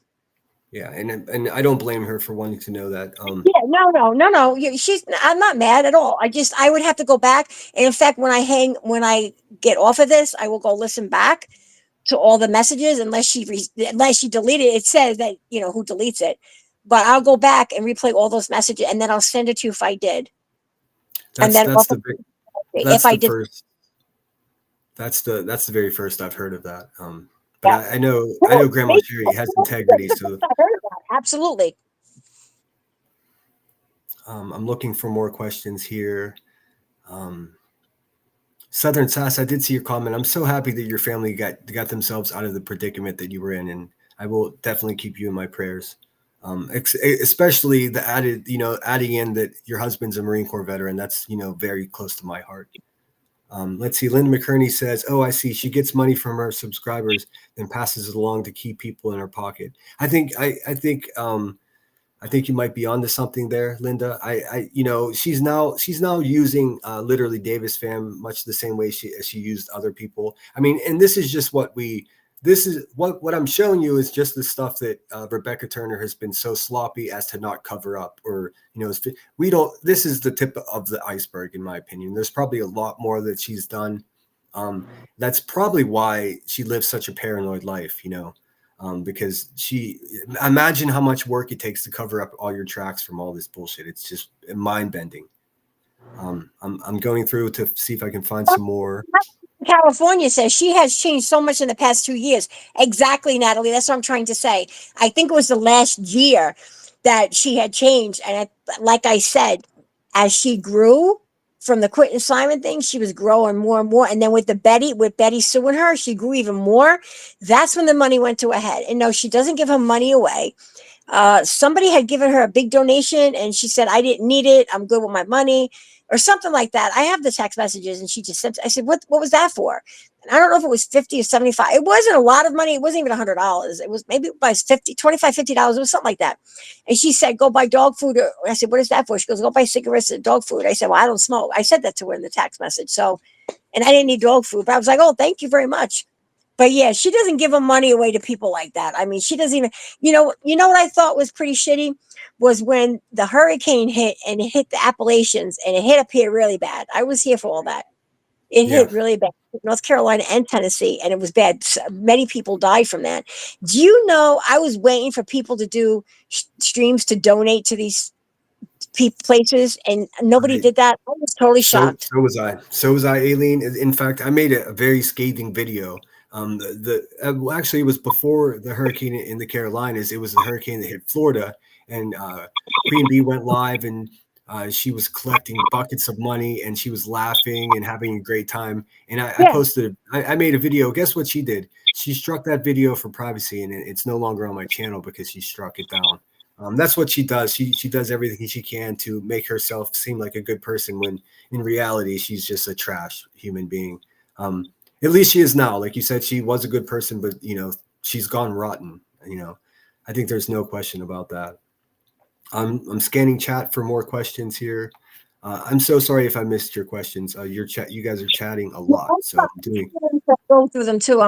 Yeah, and I don't blame her for wanting to know that.
Yeah, no. She's. I'm not mad at all. I would have to go back. And in fact, when I get off of this, I will go listen back to all the messages. Unless she deleted it, it says that who deletes it. But I'll go back and replay all those messages, and then I'll send it to you if I did, and
That's
then
that's
also
the big-
if
that's
I
the
did.
first. That's the very first I've heard of that. But
Yeah,
I know Grandma Sherry has integrity, so
I heard about it. Absolutely.
I'm looking for more questions here. Um, Southern Sass, I did see your comment. I'm so happy that your family got themselves out of the predicament that you were in, and I will definitely keep you in my prayers. Especially the adding in that your husband's a Marine Corps veteran. That's very close to my heart. Let's see. Linda McCurney says, "Oh, I see. She gets money from her subscribers, then passes it along to keep people in her pocket." I think you might be onto something there, Linda. She's now using literally Davis fam much the same way she used other people. I mean, and this is just what I'm showing you is just the stuff that Rebecca Turner has been so sloppy as to not cover up, or we don't. This is the tip of the iceberg, in my opinion. There's probably a lot more that she's done. That's probably why she lives such a paranoid life, because imagine how much work it takes to cover up all your tracks from all this bullshit. It's just mind bending. I'm going through to see if I can find some more.
California says she has changed so much in the past 2 years. Exactly, Natalie. That's what I'm trying to say. I think it was the last year that she had changed. And like I said, as she grew from the Quentin Simon thing, she was growing more and more. And then with Betty suing her, she grew even more. That's when the money went to her head. And no, she doesn't give her money away. Somebody had given her a big donation and she said, I didn't need it. I'm good with my money or something like that. I have the text messages and she just sent, I said, what was that for? And I don't know if it was 50 or 75. It wasn't a lot of money. It wasn't even $100. It was maybe by $25, $50. It was something like that. And she said, go buy dog food. I said, what is that for? She goes, go buy cigarettes and dog food. I said, well, I don't smoke. I said that to her in the text message. So, and I didn't need dog food, but I was like, oh, thank you very much. But yeah, she doesn't give her money away to people like that. I mean, she doesn't even, you know what I thought was pretty shitty was when the hurricane hit and it hit the Appalachians and it hit up here really bad. I was here for all that. It hit really bad, North Carolina and Tennessee, and it was bad. Many people died from that. Do you know, I was waiting for people to do streams to donate to these places and nobody did that. I was totally shocked.
So was I, Alene. In fact, I made a very scathing video. Actually, it was before the hurricane in the Carolinas. It was the hurricane that hit Florida, and Queen Bee went live, and she was collecting buckets of money, and she was laughing and having a great time. And I made a video. Guess what she did? She struck that video for privacy, and it's no longer on my channel because she struck it down. That's what she does. She does everything she can to make herself seem like a good person when in reality she's just a trash human being. At least she is now. Like you said, she was a good person, but she's gone rotten. I think there's no question about that. I'm scanning chat for more questions here. I'm so sorry if I missed your questions. You guys are chatting a lot, so I'm doing.
Go through them too.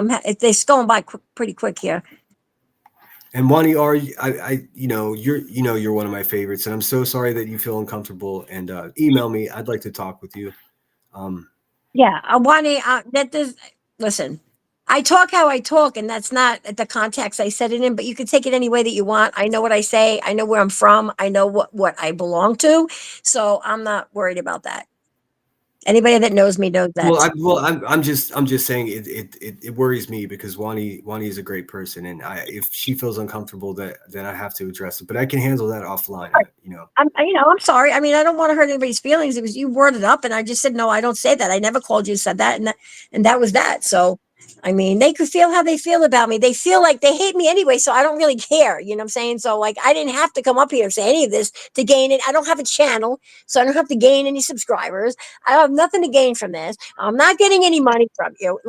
They're going by pretty quick here.
And Wani, you're one of my favorites, and I'm so sorry that you feel uncomfortable. And email me. I'd like to talk with you.
Yeah, Wani, listen. I talk how I talk, and that's not the context I said it in. But you can take it any way that you want. I know what I say. I know where I'm from. I know what I belong to. So I'm not worried about that. Anybody that knows me knows that.
I'm just saying it worries me because Wani is a great person, and if she feels uncomfortable, then I have to address it. But I can handle that offline.
I'm sorry. I mean, I don't want to hurt anybody's feelings. It was you worded up, and I just said no. I don't say that. I never called you, said that, and that was that. So. I mean, they could feel how they feel about me. They feel like they hate me anyway, so I don't really care. You know what I'm saying? So, like, I didn't have to come up here and say any of this to gain it. I don't have a channel, so I don't have to gain any subscribers. I have nothing to gain from this. I'm not getting any money from you.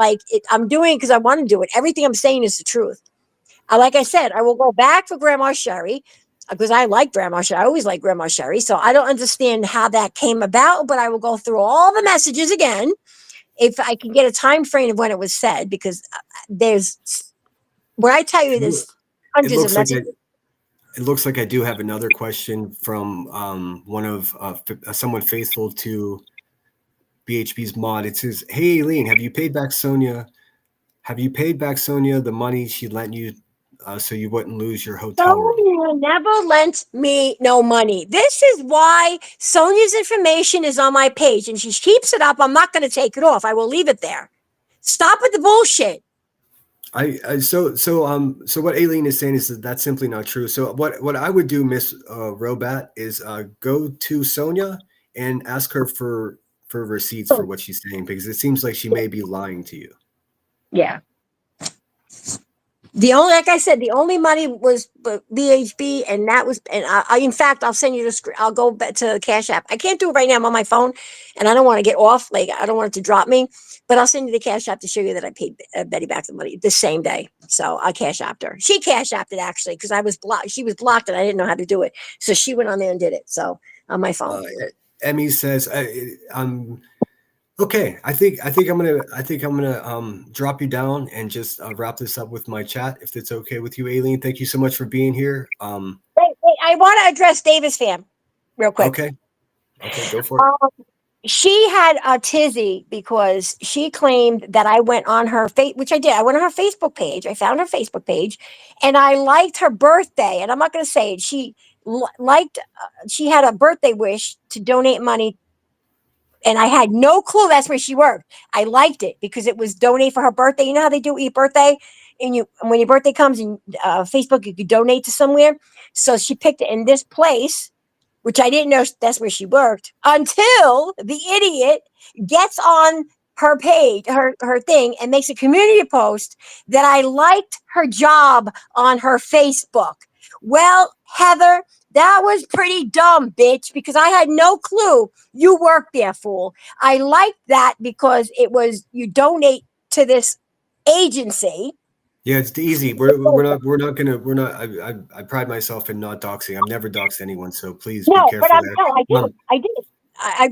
I'm doing it because I want to do it. Everything I'm saying is the truth. Like I said, I will go back for Grandma Sherry because I like Grandma Sherry. I always like Grandma Sherry. So I don't understand how that came about, but I will go through all the messages again. If I can get a time frame of when it was said, because when I tell you there's hundreds of messages.
It looks like I do have another question from one of someone faithful to BHB's mod. It says, "Hey, Alene, have you paid back Sonia the money she lent you so you wouldn't lose your hotel room?"
Sonia never lent me no money. This is why Sonia's information is on my page, and she keeps it up. I'm not going to take it off. I will leave it there. Stop with the bullshit.
So what Alene is saying is that that's simply not true. So what I would do, Miss Robat, is go to Sonia and ask her for receipts for what she's saying, because it seems like she may be lying to you.
Yeah. Like I said, the only money was BHB, and that was, and in fact, I'll send you the screen. I'll go back to Cash App. I can't do it right now. I'm on my phone, and I don't want to get off. Like, I don't want it to drop me, but I'll send you the Cash App to show you that I paid Betty back the money the same day. So I Cash Apped her. She Cash Apped it actually because I was blocked. She was blocked, and I didn't know how to do it. So she went on there and did it. So on my phone.
Emmy says, okay, I think I'm gonna drop you down and just wrap this up with my chat, if it's okay with you, Alene. Thank you so much for being here.
Wait, I want to address Davis fam real quick.
Okay, go for it.
She had a tizzy because she claimed that I went on her which I did. I went on her Facebook page. I found her Facebook page, and I liked her birthday. And I'm not going to say it. She liked. She had a birthday wish to donate money And I had no clue that's where she worked. I liked it because it was donate for her birthday. You know how they do each birthday, and when your birthday comes and Facebook, you could donate to somewhere. So she picked it in this place, which I didn't know that's where she worked until the idiot gets on her page, her thing, and makes a community post that I liked her job on her Facebook. Well, Heather, that was pretty dumb, bitch, because I had no clue you worked there, fool. I liked that because it was you donate to this agency.
Yeah, it's easy. We're not. I pride myself in not doxing. I've never doxed anyone, so please be
No, but
careful there.
I did. I did.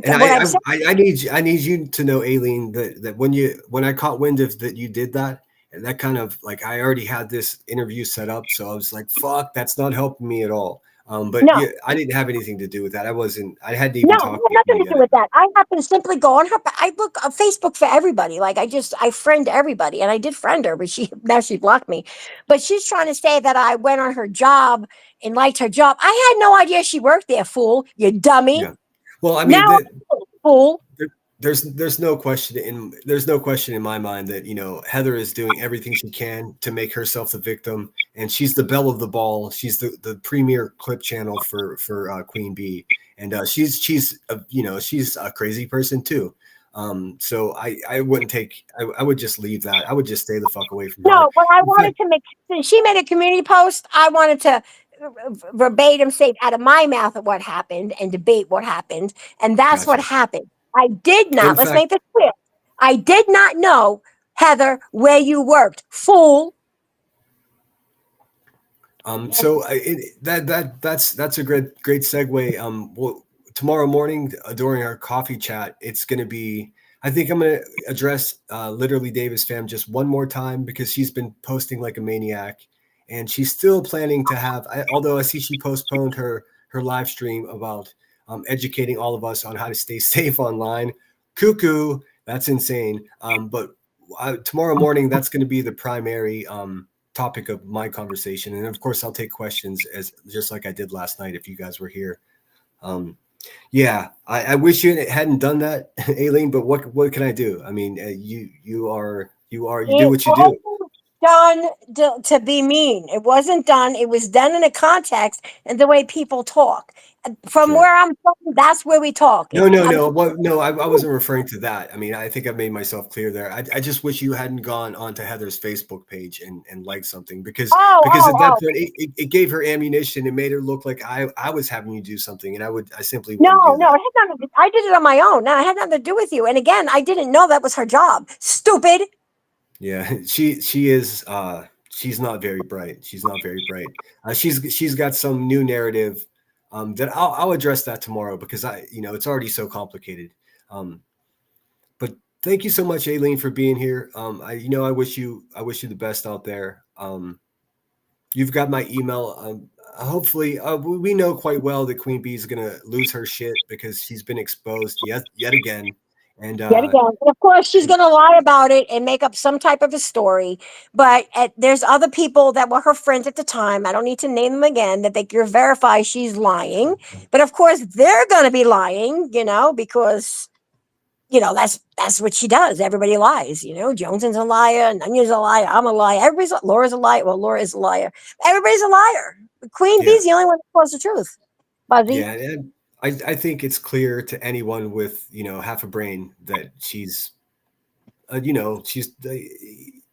And
What I'm saying.
I need you to know, Alene, that when I caught wind of that you did that, and that kind of like I already had this interview set up, so I was like, "Fuck, that's not helping me at all." But
No.
yeah, I didn't have anything to do with that. I hadn't
No,
even
it
talked
had
to
nothing
you
to do
yet.
with that. I happen to simply go on her. I look on Facebook for everybody. Like I friend everybody, and I did friend her, but she blocked me. But she's trying to say that I went on her job and liked her job. I had no idea she worked there, fool. You dummy.
Yeah. Well, I mean,
Now, fool.
there's no question in my mind that Heather is doing everything she can to make herself the victim, and she's the belle of the ball. She's the premier clip channel for Queen Bee, and she's she's a crazy person too. So I wouldn't take I would just leave that. I would just stay the fuck away from her.
No, but I
In fact,
wanted to make. Since she made a community post, I wanted to verbatim say out of my mouth what happened and debate what happened, and that's what
gotcha.
happened. I did
In
not. Let's
fact,
make this clear. I did not know, Heather, where you worked, fool.
so that's a great segue. Well, tomorrow morning during our coffee chat, it's going to be. I think I'm going to address literally Davis fam just one more time because she's been posting like a maniac, and she's still planning to have. Although I see she postponed her live stream about educating all of us on how to stay safe online. Cuckoo, that's insane. But tomorrow morning, that's going to be the primary. Topic of my conversation, and of course I'll take questions as just like I did last night if you guys were here. Yeah, I wish you hadn't done that, Aileen, but what can I do? I mean, you do what you do.
Done to be mean. It wasn't done. It was done in a context and the way people talk. From
Sure.
where I'm from, that's where we talk. If it comes,
No, I wasn't referring to that. I mean, I think I made myself clear there. I just wish you hadn't gone onto Heather's Facebook page and liked something because at that point it gave her ammunition. It made her look like I was having you do something, and I simply wouldn't do
no,
that.
it had nothing I did it on my own. No, it had nothing to do with you. And again, I didn't know that was her job. Stupid.
Yeah, she is. She's not very bright. She's not very bright. She's got some new narrative that I'll address that tomorrow because it's already so complicated. But thank you so much, Aileen, for being here. I wish you the best out there. You've got my email. Hopefully, we know quite well that Queen Bee is gonna lose her shit because she's been exposed yet again. And
Yet again. And of course, she's going to lie about it and make up some type of a story. But there's other people that were her friends at the time. I don't need to name them again that they can verify she's lying. But of course, they're going to be lying, because that's what she does. Everybody lies. Jones's a liar, Nunya's a liar, I'm a liar. Laura's a liar. Well, Laura is a liar. Everybody's a liar. Queen Bee's the only one that tells the truth. Buzzy.
Yeah, and I think it's clear to anyone with half a brain that she's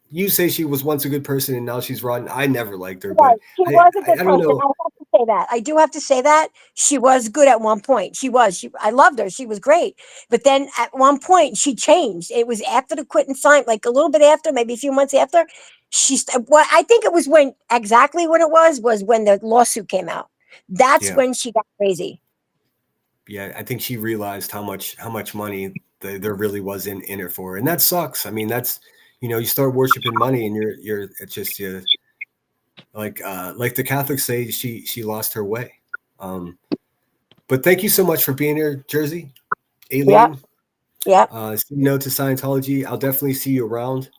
you say she was once a good person and now she's rotten. I never liked her, but
She was a good
I don't
person.
know.
I have to say that. I do have to say that she was good at one point. She was. I loved her. She was great. But then at one point she changed. It was after the quitting sign, like a little bit after, maybe a few months after. I think it was when it was when the lawsuit came out. That's when she got crazy.
Yeah, I think she realized how much money there really was in it for her, and that sucks. I mean, that's you start worshiping money, and it's just like the Catholics say she lost her way. But thank you so much for being here, Jersey, Alene.
Yeah.
To Scientology. I'll definitely see you around.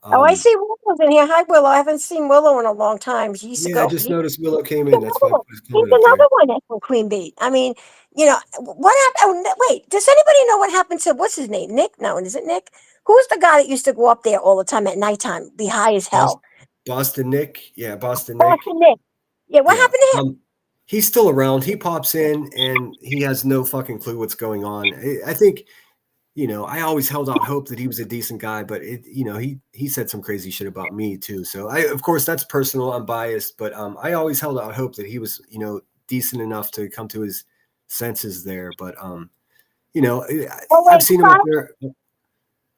Oh, I see Willow's in here. Hi, Willow. I haven't seen Willow in a long time. She used to
Yeah, I
go.
just noticed Willow came
He's
in. That's why I
another one.
was
He's
calling up there.
another one that's from Queen Bee. I mean, what happened? Oh, wait, does anybody know what happened to what's his name? Nick? No, is it Nick? Who's the guy that used to go up there all the time at nighttime, be high as hell?
Boston Nick. Yeah, Boston Nick.
Boston Nick. Yeah, what
Yeah.
happened to him?
He's still around. He pops in and he has no fucking clue what's going on. I think, I always held out hope that he was a decent guy, but he said some crazy shit about me too. So of course that's personal. I'm biased, but I always held out hope that he was, decent enough to come to his senses there. But
Oh,
I've
wait,
seen him up there.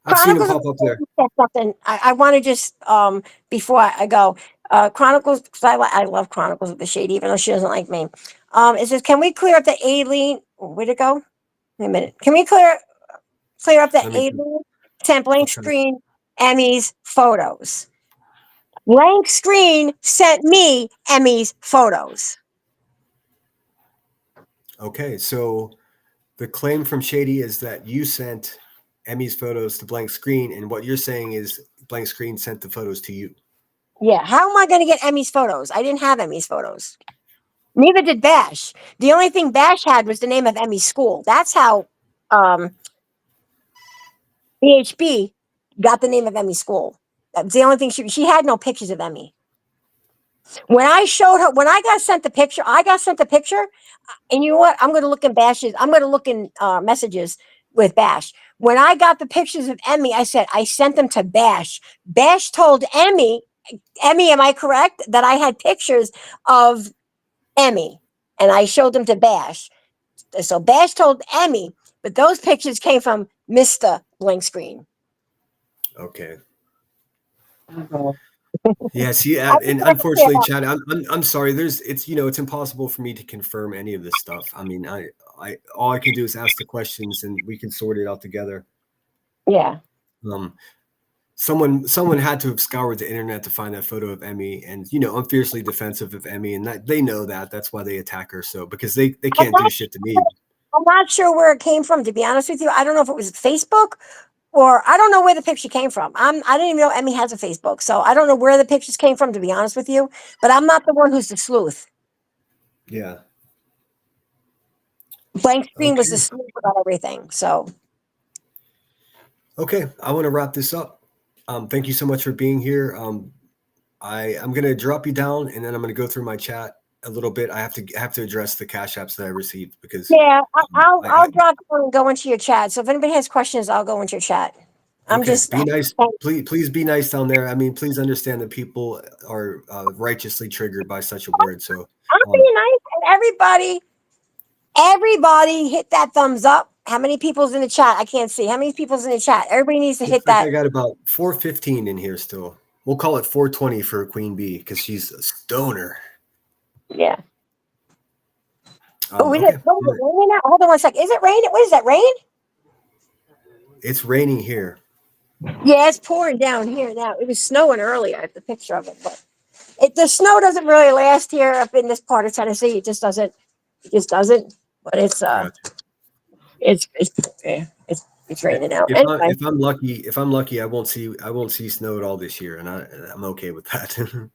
I've seen him
Chronicles of
pop up there.
said something. I want to just before I go, Chronicles. 'Cause I love Chronicles of the Shade, even though she doesn't like me. It says, can we clear up the Alene? Where'd it go? Wait a minute. Can we clear up the
Let me.
Alene sent
I'll
blank
try.
screen Emmy's photos? Blank screen sent me Emmy's photos.
Okay, so the claim from Shady is that you sent Emmy's photos to Blank Screen, and what you're saying is Blank Screen sent the photos to you.
Yeah. How am I going to get Emmy's photos? I didn't have Emmy's photos. Neither did Bash. The only thing Bash had was the name of Emmy's school. That's how BHB got the name of Emmy's school. That's the only thing she had no pictures of Emmy. When I showed her, when I got sent the picture, and you know what? I'm going to look in Bash's, I'm going to look in messages with Bash. When I got the pictures of Emmy, I said, I sent them to Bash. Bash told Emmy, am I correct? That I had pictures of Emmy and I showed them to Bash. So Bash told Emmy, but those pictures came from Mr. Blank Screen.
Okay.
Mhm.
Yeah. See,
I
and
just wanted to say
unfortunately,
that.
Chad, I'm sorry. It's impossible for me to confirm any of this stuff. I mean, I all I can do is ask the questions, and we can sort it out together.
Yeah.
Someone had to have scoured the internet to find that photo of Emmy, and I'm fiercely defensive of Emmy, and that they know that. That's why they attack her. So because they can't do shit to me.
I'm not sure where it came from, to be honest with you. I don't know if it was Facebook or I don't know where the picture came from. I didn't even know Emmy has a Facebook, so I don't know where the pictures came from, to be honest with you. But I'm not the one who's the sleuth.
Yeah.
Blank Screen was the
Okay.
sleuth about everything. So
Okay. I want to wrap this up. Thank you so much for being here. I'm gonna drop you down, and then I'm gonna go through my chat a little bit. I have to address the cash apps that I received because
yeah,
I
I'll drop down and go into your chat. So if anybody has questions, I'll go into your chat. I'm
okay.
just
Be nice. Please be nice down there. I mean, please understand that people are righteously triggered by such a word. So
I'm being nice, and everybody hit that thumbs up. How many people's in the chat? I can't see. How many people's in the chat? Everybody needs to
looks
hit
like
that.
I got about 415 in here still. We'll call it 420 for Queen Bee because she's a stoner.
Yeah. Oh, is
Okay.
it raining now? Hold on one second. Is it raining? What is that, rain?
It's raining here.
Yeah, it's pouring down here now. It was snowing earlier. I have the picture of it, but the snow doesn't really last here up in this part of Tennessee. It just doesn't. It just doesn't. But it's
Gotcha.
it's raining out.
If
Anyway,
I'm lucky, I won't see snow at all this year, and I'm okay with that.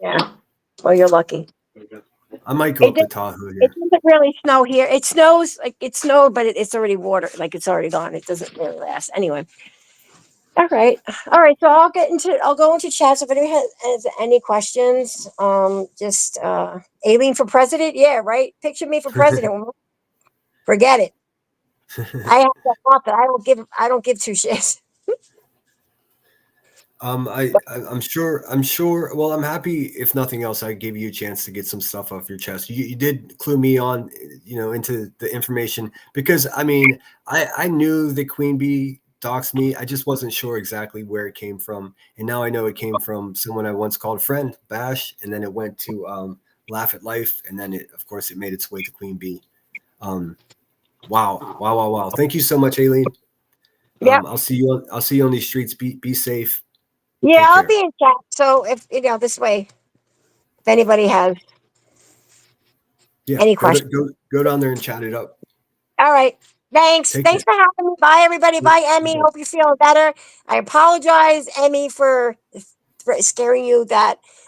yeah. Well, you're lucky.
I might go
It
up to
just
Tahoe
it
here.
doesn't really snow here. It snows like it snowed, but it's already water. Like it's already gone. It doesn't really last. Anyway. All right. So I'll go into chat. So if anybody has any questions, just Alene for president. Yeah, right. Picture me for president. Forget it. I have that thought that I don't give two shits.
I'm sure. Well, I'm happy. If nothing else, I gave you a chance to get some stuff off your chest. You did clue me on, into the information because I mean, I knew the Queen Bee doxed me. I just wasn't sure exactly where it came from, and now I know it came from someone I once called friend, Bash, and then it went to Laugh at Life, and then of course, it made its way to Queen Bee. Wow. Thank you so much, Aileen.
Yeah.
I'll see you on these streets. Be safe.
Yeah,
Take
I'll
care.
be in chat. So if this way, if anybody has
Yeah,
any questions.
go down there and chat it up.
All right. Thanks.
Take
Thanks
care.
for having me. Bye, everybody. Bye, Emmy. Hope you feel better. I apologize, Emmy, for scaring you.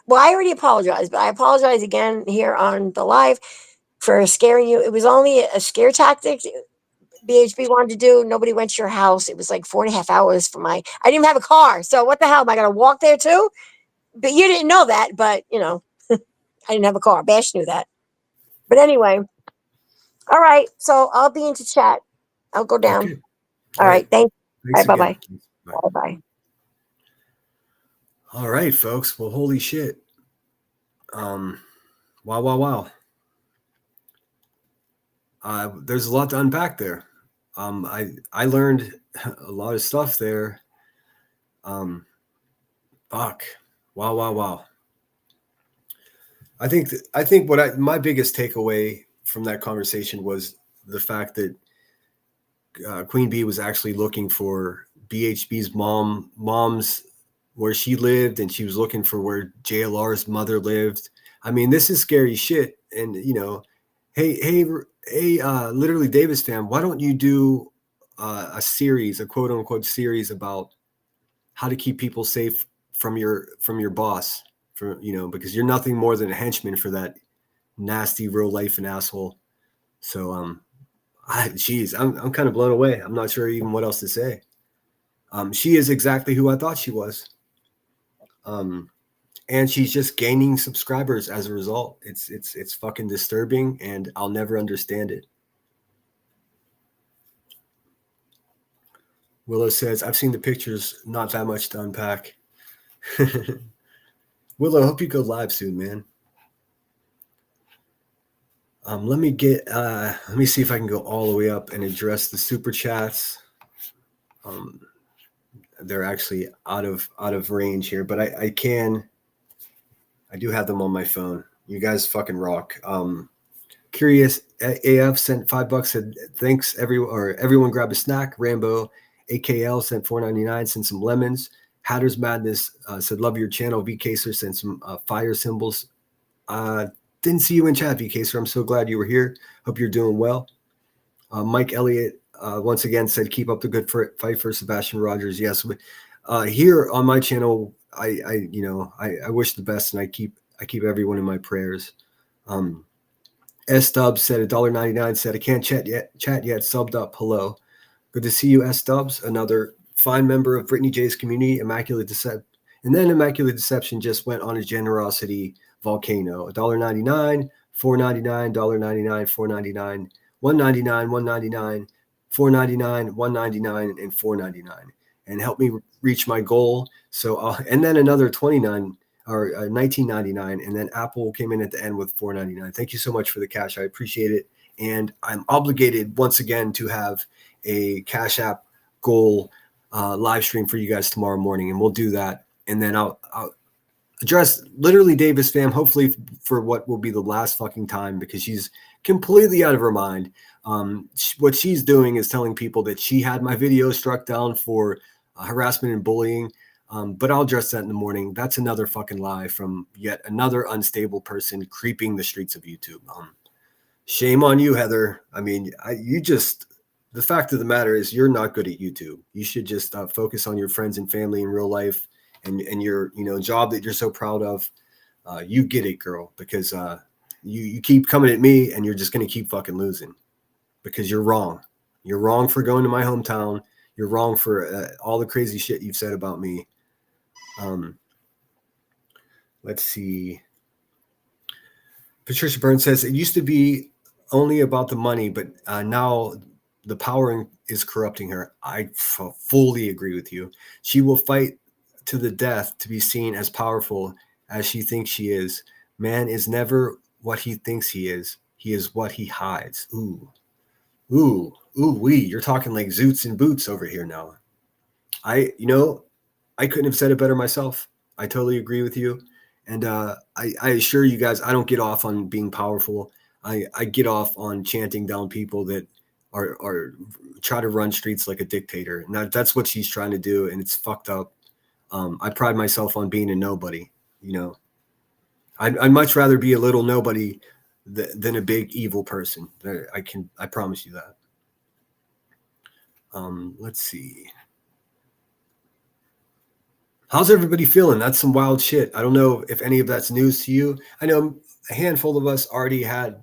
Well, I already apologized, but I apologize again here on the live for scaring you. It was only a scare tactic BHB wanted to do. Nobody went to your house. It was like 4.5 hours for I didn't even have a car. So what the hell? Am I going to walk there too? But you didn't know that. But, I didn't have a car. Bash knew that. But anyway, all right. So I'll be into chat. I'll go down.
Okay.
All right. Thanks.
Thanks
Bye
again.
bye. Bye bye.
All right, folks. Well, holy shit. Wow. There's a lot to unpack there. I learned a lot of stuff there. Fuck. Wow. I think my biggest takeaway from that conversation was the fact that Queen Bee was actually looking for BHB's mom's where she lived, and she was looking for where JLR's mother lived. I mean, this is scary shit. And hey, literally Davis fam, why don't you do a series, a quote unquote series about how to keep people safe from your boss, because you're nothing more than a henchman for that nasty real life and asshole. So geez, I'm kind of blown away. I'm not sure even what else to say. She is exactly who I thought she was. And she's just gaining subscribers as a result. It's fucking disturbing, and I'll never understand it. Willow says, I've seen the pictures, not that much to unpack. Willow, I hope you go live soon, man. Let me see if I can go all the way up and address the super chats. They're actually out of range here, but I do have them on my phone. You guys fucking rock. Curious AF sent $5, said thanks everyone grab a snack. Rambo AKL sent $4.99, sent some lemons. Hatter's Madness said love your channel. VKaser sent some fire symbols. Didn't see you in chat, VKaser. I'm so glad you were here. Hope you're doing well. Mike Elliott once again said keep up the good fight for Sebastian Rogers. Yes, here on my channel, I wish the best, and I keep everyone in my prayers. S Dubs said $1.99, said I can't chat yet, subbed up. Hello. Good to see you, S Dubs. Another fine member of Brittany J's community, Immaculate Deception. And then Immaculate Deception just went on a generosity volcano. $1.99, $4.99, $1.99, $4.99, $1.99, $1.99, $4.99, $1.99, and $4.99, and help me reach my goal. So, and then another $29 or $19.99, and then Apple came in at the end with $4.99. Thank you so much for the cash. I appreciate it, and I'm obligated once again to have a Cash App goal live stream for you guys tomorrow morning, and we'll do that. And then I'll address literally Davis fam, hopefully for what will be the last fucking time, because she's completely out of her mind. What she's doing is telling people that she had my video struck down for harassment and bullying. But I'll address that in the morning. That's another fucking lie from yet another unstable person creeping the streets of YouTube. Shame on you, Heather. I mean, the fact of the matter is you're not good at YouTube. You should just focus on your friends and family in real life and your job that you're so proud of. You get it, girl, because you keep coming at me, and you're just going to keep fucking losing because you're wrong. You're wrong for going to my hometown. You're wrong for all the crazy shit you've said about me. Let's see. Patricia Burns says it used to be only about the money, but now the power is corrupting her. I fully agree with you. She will fight to the death to be seen as powerful as she thinks she is. Man is never what he thinks he is. He is what he hides. Ooh, you're talking like Zoots and Boots over here now. I couldn't have said it better myself. I totally agree with you. And I assure you guys, I don't get off on being powerful. I get off on chanting down people that are try to run streets like a dictator. And that's what she's trying to do. And it's fucked up. I pride myself on being a nobody. I'd much rather be a little nobody than a big evil person. I promise you that. Let's see. How's everybody feeling? That's some wild shit. I don't know if any of that's news to you. I know a handful of us already had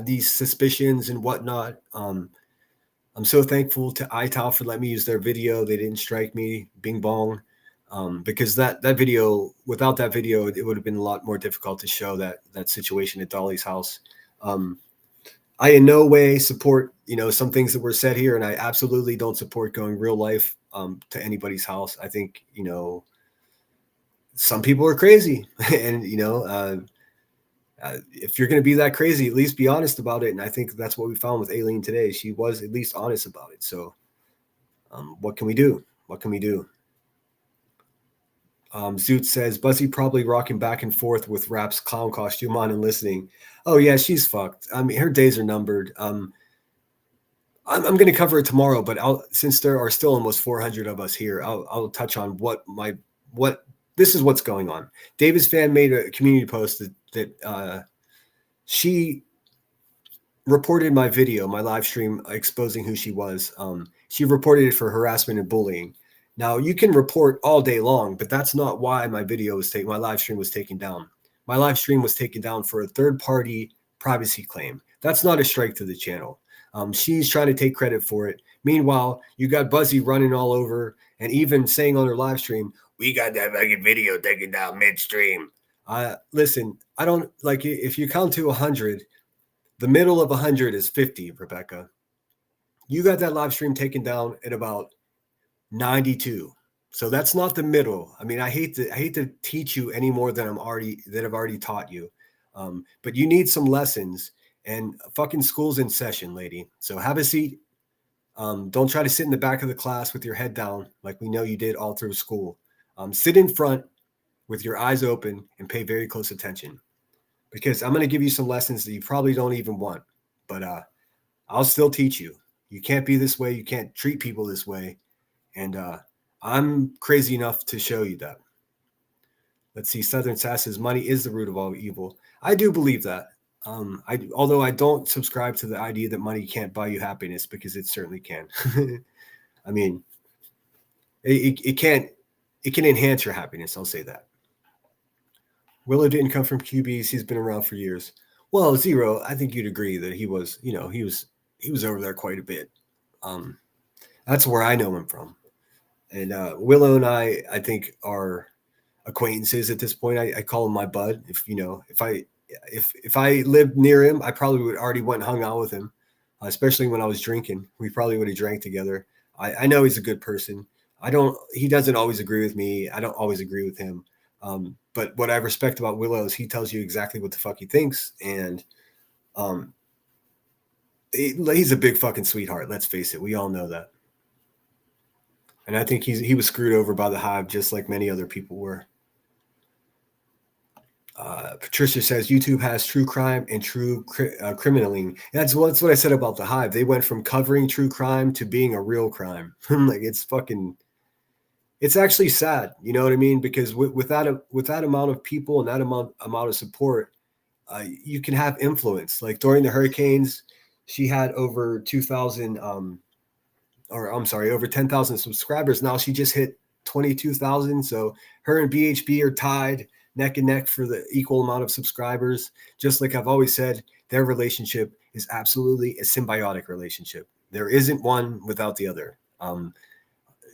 these suspicions and whatnot. I'm so thankful to iTal for letting me use their video. They didn't strike me, bing bong, because that video, without that video, it would have been a lot more difficult to show that situation at Dolly's house. I in no way support, some things that were said here, and I absolutely don't support going real life to anybody's house. I think, some people are crazy, and if you're going to be that crazy, at least be honest about it. And I think that's what we found with Alene today. She was at least honest about it. So, what can we do? What can we do? Zoot says Buzzy probably rocking back and forth with Rap's clown costume on and listening. Oh yeah, she's fucked. I mean, her days are numbered. I'm going to cover it tomorrow, but since there are still almost 400 of us here, I'll touch on what this is what's going on. Davis fan made a community post that she reported my video, my live stream exposing who she was. She reported it for harassment and bullying. Now you can report all day long, but that's not why my live stream was taken down. My live stream was taken down for a third-party privacy claim. That's not a strike to the channel. She's trying to take credit for it. Meanwhile, you got Buzzy running all over and even saying on her live stream, "We got that fucking video taken down midstream." Listen, I don't like it. If you count to 100, the middle of 100 is 50, Rebecca. You got that live stream taken down at about 92. So that's not the middle. I mean, I hate to teach you any more than I've already taught you. But you need some lessons, and fucking school's in session, lady. So have a seat. Don't try to sit in the back of the class with your head down like we know you did all through school. Sit in front with your eyes open and pay very close attention, because I'm going to give you some lessons that you probably don't even want, but I'll still teach you. You can't be this way. You can't treat people this way. And I'm crazy enough to show you that. Let's see. Southern Sass says money is the root of all evil. I do believe that. Although I don't subscribe to the idea that money can't buy you happiness, because it certainly can. I mean, it can enhance your happiness. I'll say that. Willow didn't come from QBs. He's been around for years. Well, Zero, I think you'd agree that he was over there quite a bit. That's where I know him from. And Willow and I think, are acquaintances at this point. I call him my bud. If I lived near him, I probably would already went and hung out with him, especially when I was drinking. We probably would have drank together. I know he's a good person. He doesn't always agree with me. I don't always agree with him. But what I respect about Willow is he tells you exactly what the fuck he thinks. And he's a big fucking sweetheart. Let's face it. We all know that. And I think he was screwed over by the Hive, just like many other people were. Patricia says YouTube has true crime and true criminaling. That's what I said about the Hive. They went from covering true crime to being a real crime. Like, it's actually sad. You know what I mean? Because with that amount of people and that amount of support, you can have influence. Like during the hurricanes, she had over 2,000, over 10,000 subscribers. Now she just hit 22,000. So her and BHB are tied neck and neck for the equal amount of subscribers. Just like I've always said, their relationship is absolutely a symbiotic relationship. There isn't one without the other.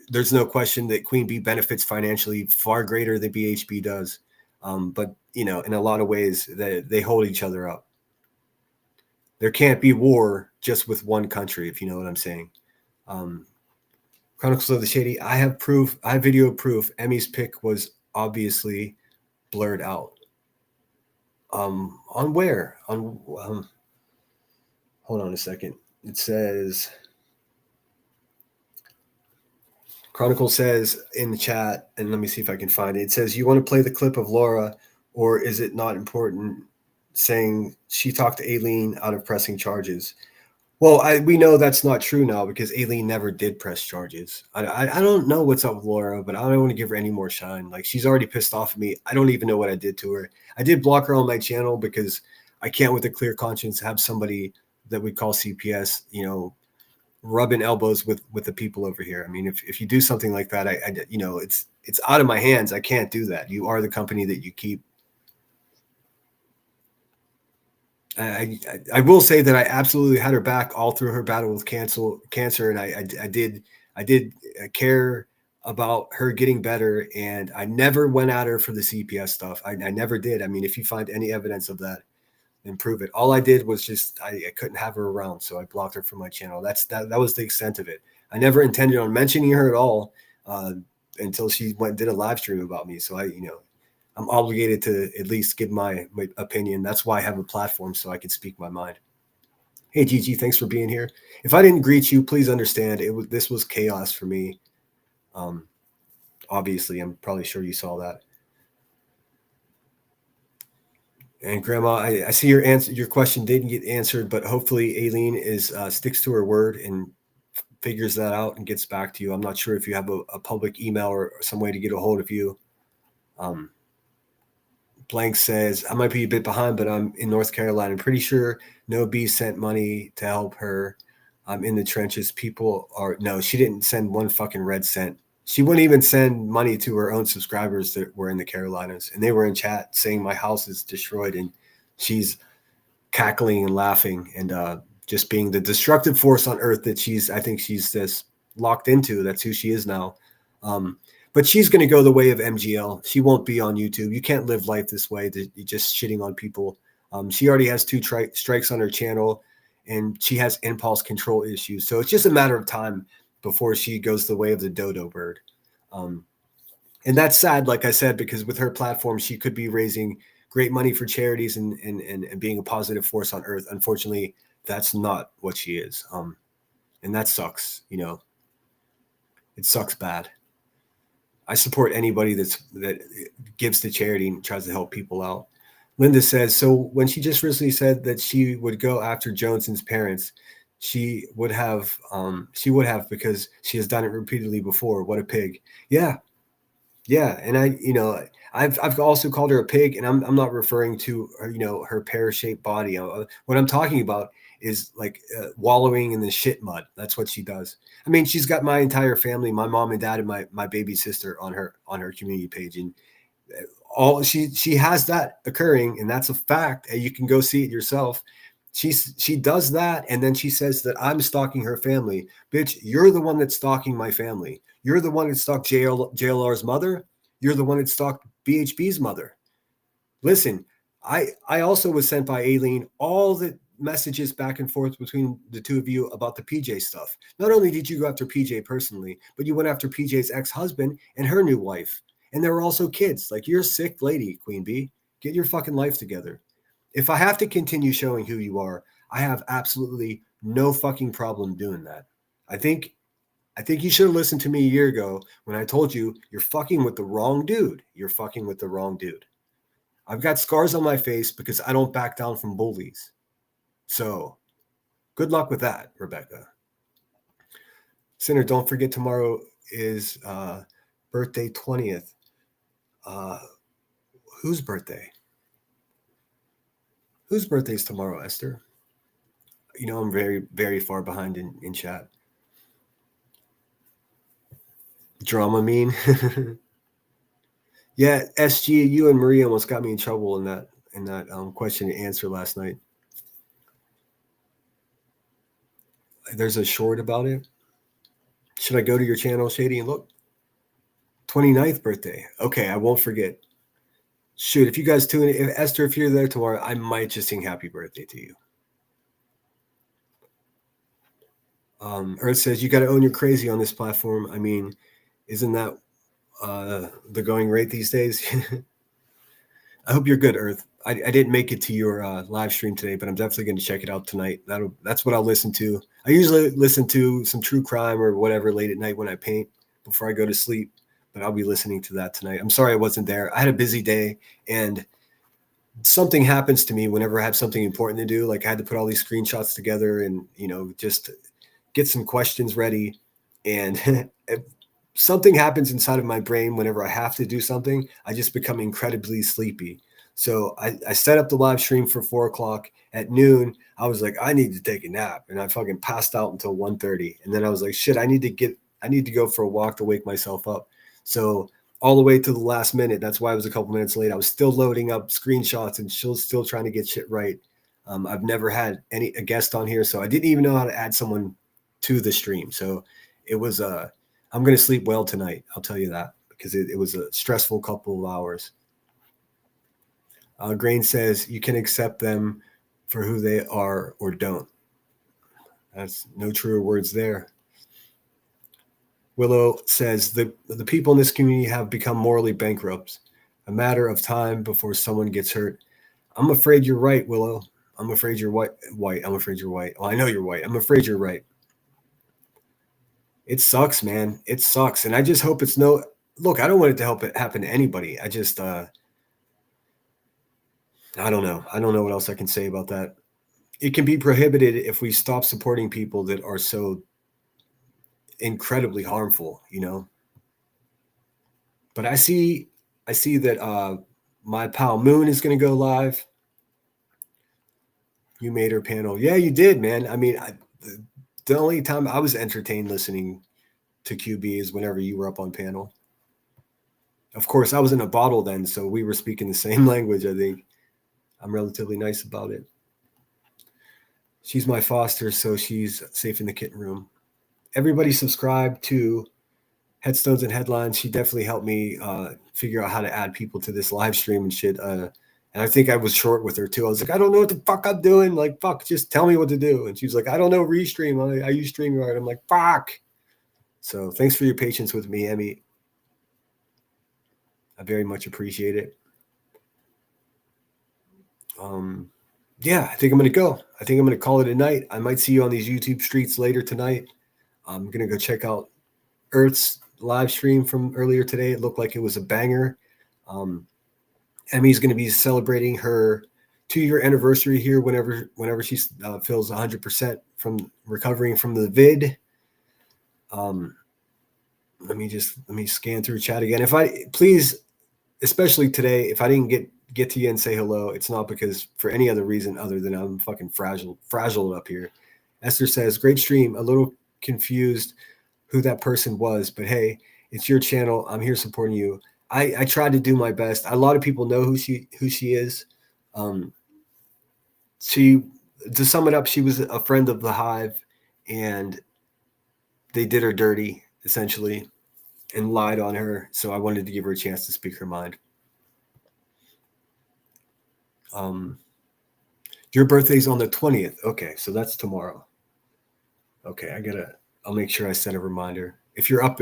There's no question that Queen Bee benefits financially far greater than BHB does. But, in a lot of ways, they hold each other up. There can't be war just with one country, if you know what I'm saying. Chronicles of the Shady, I have video proof. Emmy's pic was obviously blurred out. On where? Hold on a second. It says... Chronicle says in the chat, and let me see if I can find it. It says, you want to play the clip of Laura, or is it not important, saying she talked to Alene out of pressing charges? Well, we know that's not true now, because Alene never did press charges. I don't know what's up with Laura, but I don't want to give her any more shine. Like, she's already pissed off at me. I don't even know what I did to her. I did block her on my channel because I can't, with a clear conscience, have somebody that we call CPS, rubbing elbows with the people over here. I mean, if you do something like that, I you know, it's out of my hands. I can't do that. You are the company that you keep. I will say that I absolutely had her back all through her battle with cancer, and I did care about her getting better, and I never went at her for the CPS stuff. I never did. I mean, if you find any evidence of that, then prove it. All I did was just I couldn't have her around, so I blocked her from my channel. That was the extent of it. I never intended on mentioning her at all until she went and did a live stream about me. So I'm obligated to at least give my opinion. That's why I have a platform, so I can speak my mind. Hey, Gigi, thanks for being here. If I didn't greet you, please understand this was chaos for me. Obviously, I'm probably sure you saw that. And Grandma, I see your answer. Your question didn't get answered, but hopefully Alene sticks to her word and figures that out and gets back to you. I'm not sure if you have a public email or some way to get a hold of you. Blank says, I might be a bit behind, but I'm in North Carolina. I'm pretty sure No B sent money to help her. I'm in the trenches. No, she didn't send one fucking red cent. She wouldn't even send money to her own subscribers that were in the Carolinas. And they were in chat saying my house is destroyed. And she's cackling and laughing and just being the destructive force on earth that I think she's just locked into. That's who she is now. But she's going to go the way of MGL. She won't be on YouTube. You can't live life this way, just shitting on people. She already has 2 strikes on her channel, and she has impulse control issues. So it's just a matter of time before she goes the way of the dodo bird. And that's sad, like I said, because with her platform, she could be raising great money for charities and being a positive force on earth. Unfortunately, that's not what she is. And that sucks, It sucks bad. I support anybody that gives to charity and tries to help people out. Linda says, so when she just recently said that she would go after Joneson's parents, she would have because she has done it repeatedly before. What a pig. Yeah. And I've also called her a pig, and I'm not referring to her, her pear-shaped body. What I'm talking about is like wallowing in the shit mud. That's what she does. I mean, she's got my entire family, my mom and dad, and my baby sister on her community page, and all she has that occurring, and that's a fact. And you can go see it yourself. She does that, and then she says that I'm stalking her family. Bitch, you're the one that's stalking my family. You're the one that stalked JLR's mother. You're the one that stalked BHB's mother. Listen, I also was sent by Alene all the messages back and forth between the two of you about the PJ stuff. Not only did you go after PJ personally, but you went after PJ's ex-husband and her new wife. And there were also kids. Like, you're a sick lady, Queen Bee. Get your fucking life together. If I have to continue showing who you are, I have absolutely no fucking problem doing that. I think you should have listened to me a year ago when I told you you're fucking with the wrong dude. You're fucking with the wrong dude. I've got scars on my face because I don't back down from bullies. So good luck with that, Rebecca. Sinner, don't forget tomorrow is birthday 20th. Whose birthday? Whose birthday is tomorrow, Esther? I'm very, very far behind in chat. Drama mean? Yeah, SG, you and Maria almost got me in trouble in that question and answer last night. There's a short about it. Should I go to your channel, Shady, and look? 29th birthday. Okay, I won't forget. Shoot, if you guys tune in, Esther, if you're there tomorrow, I might just sing happy birthday to you. Earth says, you got to own your crazy on this platform. I mean, isn't that the going rate these days? I hope you're good, Earth. I didn't make it to your live stream today, but I'm definitely going to check it out tonight. That's what I'll listen to. I usually listen to some true crime or whatever late at night when I paint before I go to sleep, but I'll be listening to that tonight. I'm sorry I wasn't there. I had a busy day, and something happens to me whenever I have something important to do. Like, I had to put all these screenshots together and, just get some questions ready. And something happens inside of my brain whenever I have to do something. I just become incredibly sleepy. So I set up the live stream for 4 o'clock. At noon, I was like, I need to take a nap. And I fucking passed out until 1:30. And then I was like, shit, I need to go for a walk to wake myself up. So all the way to the last minute, that's why I was a couple minutes late. I was still loading up screenshots and still trying to get shit right. I've never had a guest on here, so I didn't even know how to add someone to the stream. So it was I'm going to sleep well tonight. I'll tell you that, because it was a stressful couple of hours. Grain says you can accept them for who they are or don't. That's no truer words there. Willow says the people in this community have become morally bankrupt. A matter of time before someone gets hurt. I'm afraid you're right, Willow. I'm afraid you're white. I'm afraid you're white. Well, I know you're white. I'm afraid you're right. It sucks, man. It sucks. And I just hope it's no... Look, I don't want it to help it happen to anybody. I just... I don't know. I don't know what else I can say about that. It can be prohibited if we stop supporting people that are so incredibly harmful, you know. But I see that my pal Moon is going to go live. You made her panel. Yeah, you did, man. I mean, the only time I was entertained listening to QB is whenever you were up on panel. Of course, I was in a bottle then, so we were speaking the same language, I think. I'm relatively nice about it. She's my foster, so she's safe in the kitten room. Everybody subscribe to Headstones and Headlines. She definitely helped me figure out how to add people to this live stream and shit. And I think I was short with her too. I was like, I don't know what the fuck I'm doing. Like, fuck, just tell me what to do. And she was like, I don't know, Restream. I use StreamYard. I'm like, fuck. So thanks for your patience with me, Emmy. I very much appreciate it. Yeah, I think I'm going to go. I think I'm going to call it a night. I might see you on these YouTube streets later tonight. I'm going to go check out Earth's live stream from earlier today. It looked like it was a banger. Emmy's going to be celebrating her 2-year anniversary here whenever she feels 100% from recovering from the vid. Let me scan through chat again. If I please, especially today, if I didn't get to you and say hello, it's not because for any other reason other than I'm fucking frazzled up here. Esther says, great stream. A little confused who that person was, but hey, it's your channel. I'm here supporting you. I tried to do my best. A lot of people know who she is. She, to sum it up, she was a friend of the Hive, and they did her dirty essentially and lied on her. So I wanted to give her a chance to speak her mind. Your birthday's on the 20th. Okay, so that's tomorrow. Okay, I'll make sure I set a reminder. If you're up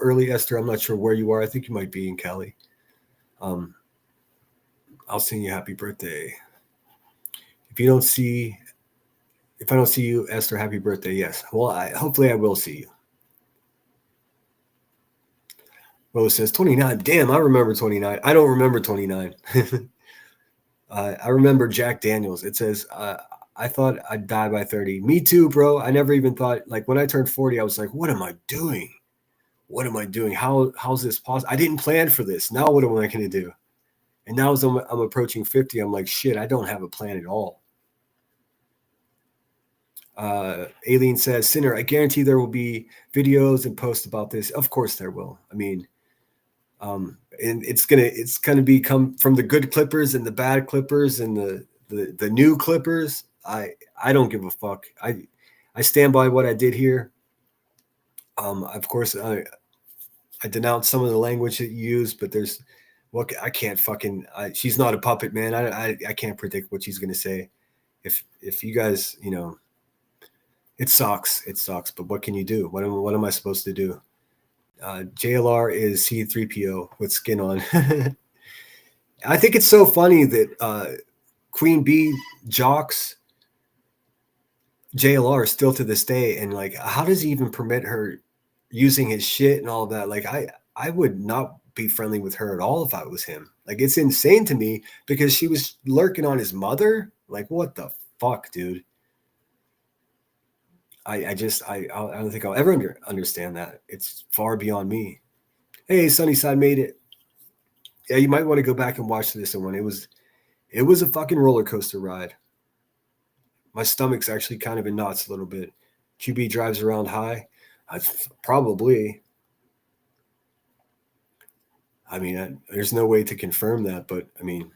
early, Esther, I'm not sure where you are. I think you might be in Cali. I'll sing you happy birthday. If I don't see you, Esther, happy birthday. Yes. Well, hopefully I will see you. Rose says 29. Damn, I remember 29. I don't remember 29. I remember Jack Daniels. It says, I thought I'd die by 30. Me too, bro. I never even thought, like when I turned 40, I was like, what am I doing? What am I doing? How's this possible? I didn't plan for this. Now what am I going to do? And now as I'm approaching 50, I'm like, shit, I don't have a plan at all. Alene says, Sinner, I guarantee there will be videos and posts about this. Of course there will. I mean, and it's gonna become from the good clippers and the bad clippers and the new clippers. I don't give a fuck. I stand by what I did here. Of course, I denounce some of the language that you use, but there's what I can't fucking. She's not a puppet, man. I can't predict what she's gonna say. If you guys, you know, it sucks. It sucks. But what can you do? What am I supposed to do? JLR is C3PO with skin on. I think it's so funny that Queen Bee jocks JLR still to this day, and like, how does he even permit her using his shit and all of that? Like, I would not be friendly with her at all if I was him. Like, it's insane to me because she was lurking on his mother. Like, what the fuck, dude? I don't think I'll ever understand that. It's far beyond me. Hey, Sunnyside made it. Yeah, you might want to go back and watch this one. It was a fucking roller coaster ride. My stomach's actually kind of in knots a little bit. QB drives around high. Probably. I mean, there's no way to confirm that, but I mean,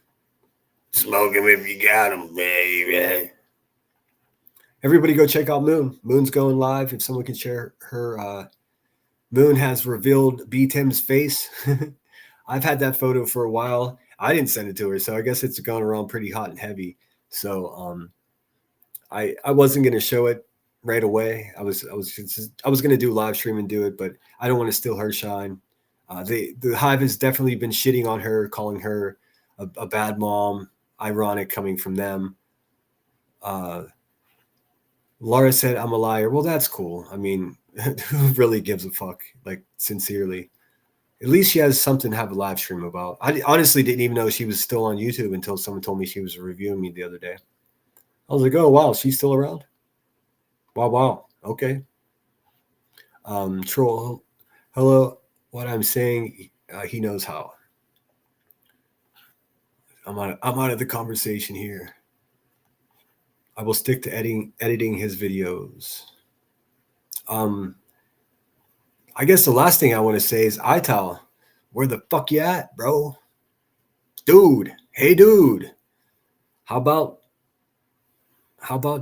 smoke him if you got him, baby. Everybody go check out Moon. Moon's going live. If someone can share her, Moon has revealed B. Tim's face. I've had that photo for a while. I didn't send it to her, so I guess it's going around pretty hot and heavy. So I wasn't going to show it right away. I was going to do a live stream and do it, but I don't want to steal her shine. The Hive has definitely been shitting on her, calling her a bad mom. Ironic coming from them. Laura said, I'm a liar. Well, that's cool. I mean, who really gives a fuck? Like, sincerely. At least she has something to have a live stream about. I honestly didn't even know she was still on YouTube until someone told me she was reviewing me the other day. I was like, oh, wow, she's still around? Wow. Okay. Troll, hello. What I'm saying, he knows how. I'm out of the conversation here. I will stick to editing his videos. I guess the last thing I want to say is, Ital, where the fuck you at, bro? Dude, hey, dude. How about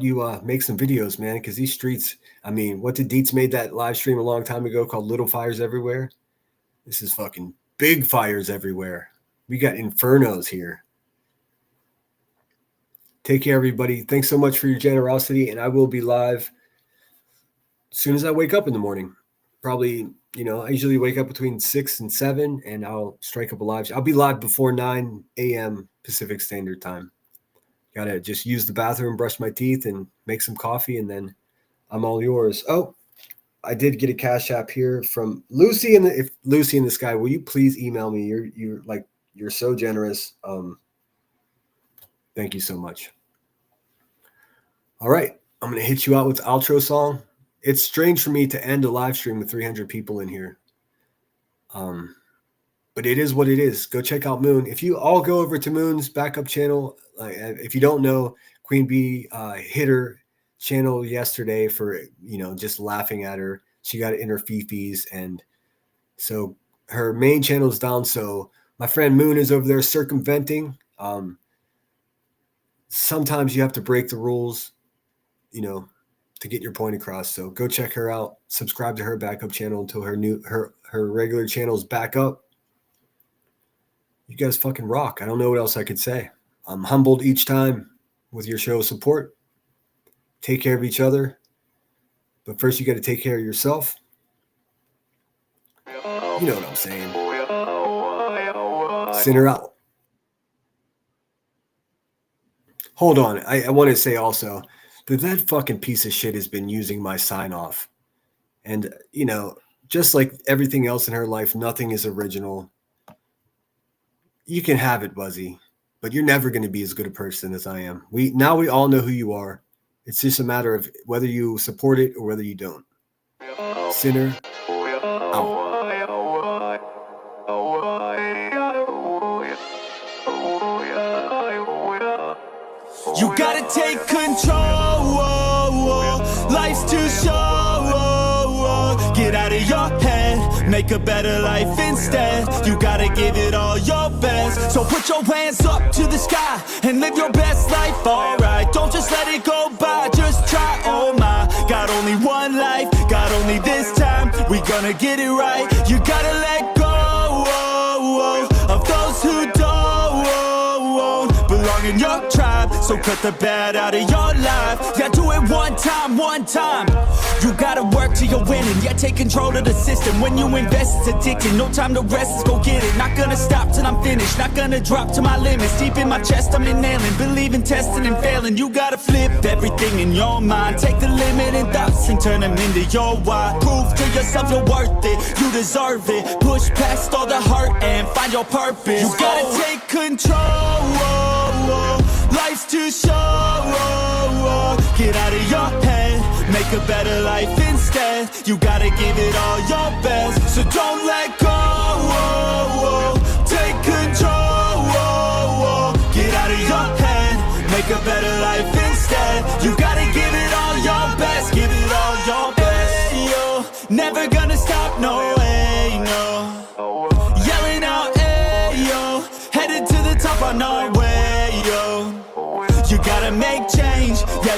you make some videos, man? Because these streets, I mean, what did Dietz made that live stream a long time ago called Little Fires Everywhere? This is fucking big fires everywhere. We got infernos here. Take care, everybody. Thanks so much for your generosity, and I will be live as soon as I wake up in the morning. Probably, I usually wake up between 6 and 7, and I'll strike up a live. I'll be live before 9 a.m. Pacific Standard Time. Gotta just use the bathroom, brush my teeth, and make some coffee, and then I'm all yours. Oh, I did get a Cash App here from Lucy if Lucy in the Sky. Will you please email me? You're so generous. Thank you so much. All right, I'm gonna hit you out with the outro song. It's strange for me to end a live stream with 300 people in here. But it is what it is. Go check out Moon. If you all go over to Moon's backup channel, if you don't know, Queen Bee hit her channel yesterday for, just laughing at her. She got in her fifis, and so her main channel is down. So my friend Moon is over there circumventing. Sometimes you have to break the rules, to get your point across. So go check her out. Subscribe to her backup channel until her regular channel is back up. You guys fucking rock. I don't know what else I could say. I'm humbled each time with your show support. Take care of each other. But first, you got to take care of yourself. You know what I'm saying. Send her out. Hold on. I want to say also that fucking piece of shit has been using my sign off. And, just like everything else in her life, nothing is original. You can have it, Buzzy, but you're never going to be as good a person as I am. We all know who you are. It's just a matter of whether you support it or whether you don't. Sinner out.
You gotta take control. Life's too short. Get out of your head, make a better life instead. You gotta give it all your best. So put your hands up to the sky and live your best life, alright. Don't just let it go by, just try, oh my. Got only one life, got only this time. We gonna get it right. You gotta let go of those who don't belong in your tribe. So cut the bad out of your life. Yeah, do it one time. You gotta work till you're winning. Yeah, take control of the system. When you invest, it's addicting. No time to rest, let's go get it. Not gonna stop till I'm finished. Not gonna drop to my limits. Deep in my chest, I'm inhaling. Believe in testing and failing. You gotta flip everything in your mind. Take the limiting thoughts and turn them into your why. Prove to yourself you're worth it. You deserve it. Push past all the hurt and find your purpose. You gotta take control. Life's too short. Get out of your head, make a better life instead. You gotta give it all your best, so don't let go. Take control. Get out of your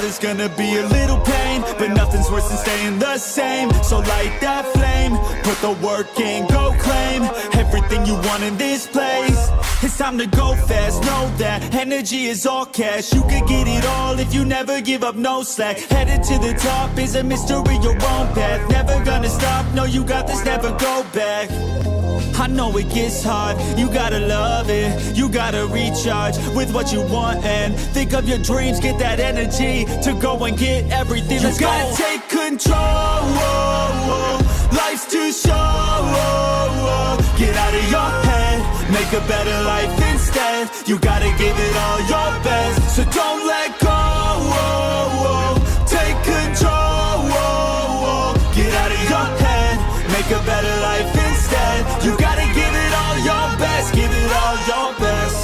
there's gonna be a little pain, but nothing's worse than staying the same. So light that flame, put the work in, go claim everything you want in this place. It's time to go fast, know that energy is all cash. You could get it all if you never give up, no slack. Headed to the top is a mystery, your own path. Never gonna stop, no, you got this, never go back. I know it gets hard, you gotta love it. You gotta recharge with what you want and think of your dreams. Get that energy to go and get everything. Let's go. You gotta take control. Life's too short. Get out of your head, make a better life instead. You gotta give it all your best, so don't let go. Take control. Get out of your head, make a better life instead. You gotta give it all your best, give it all your best.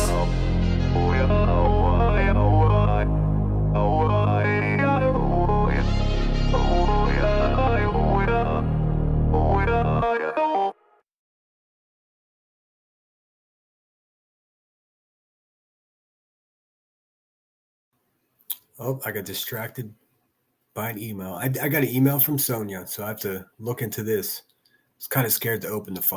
Oh, I got distracted by an email. I got an email from Sonia, so I have to look into this. I was kind of scared to open the file.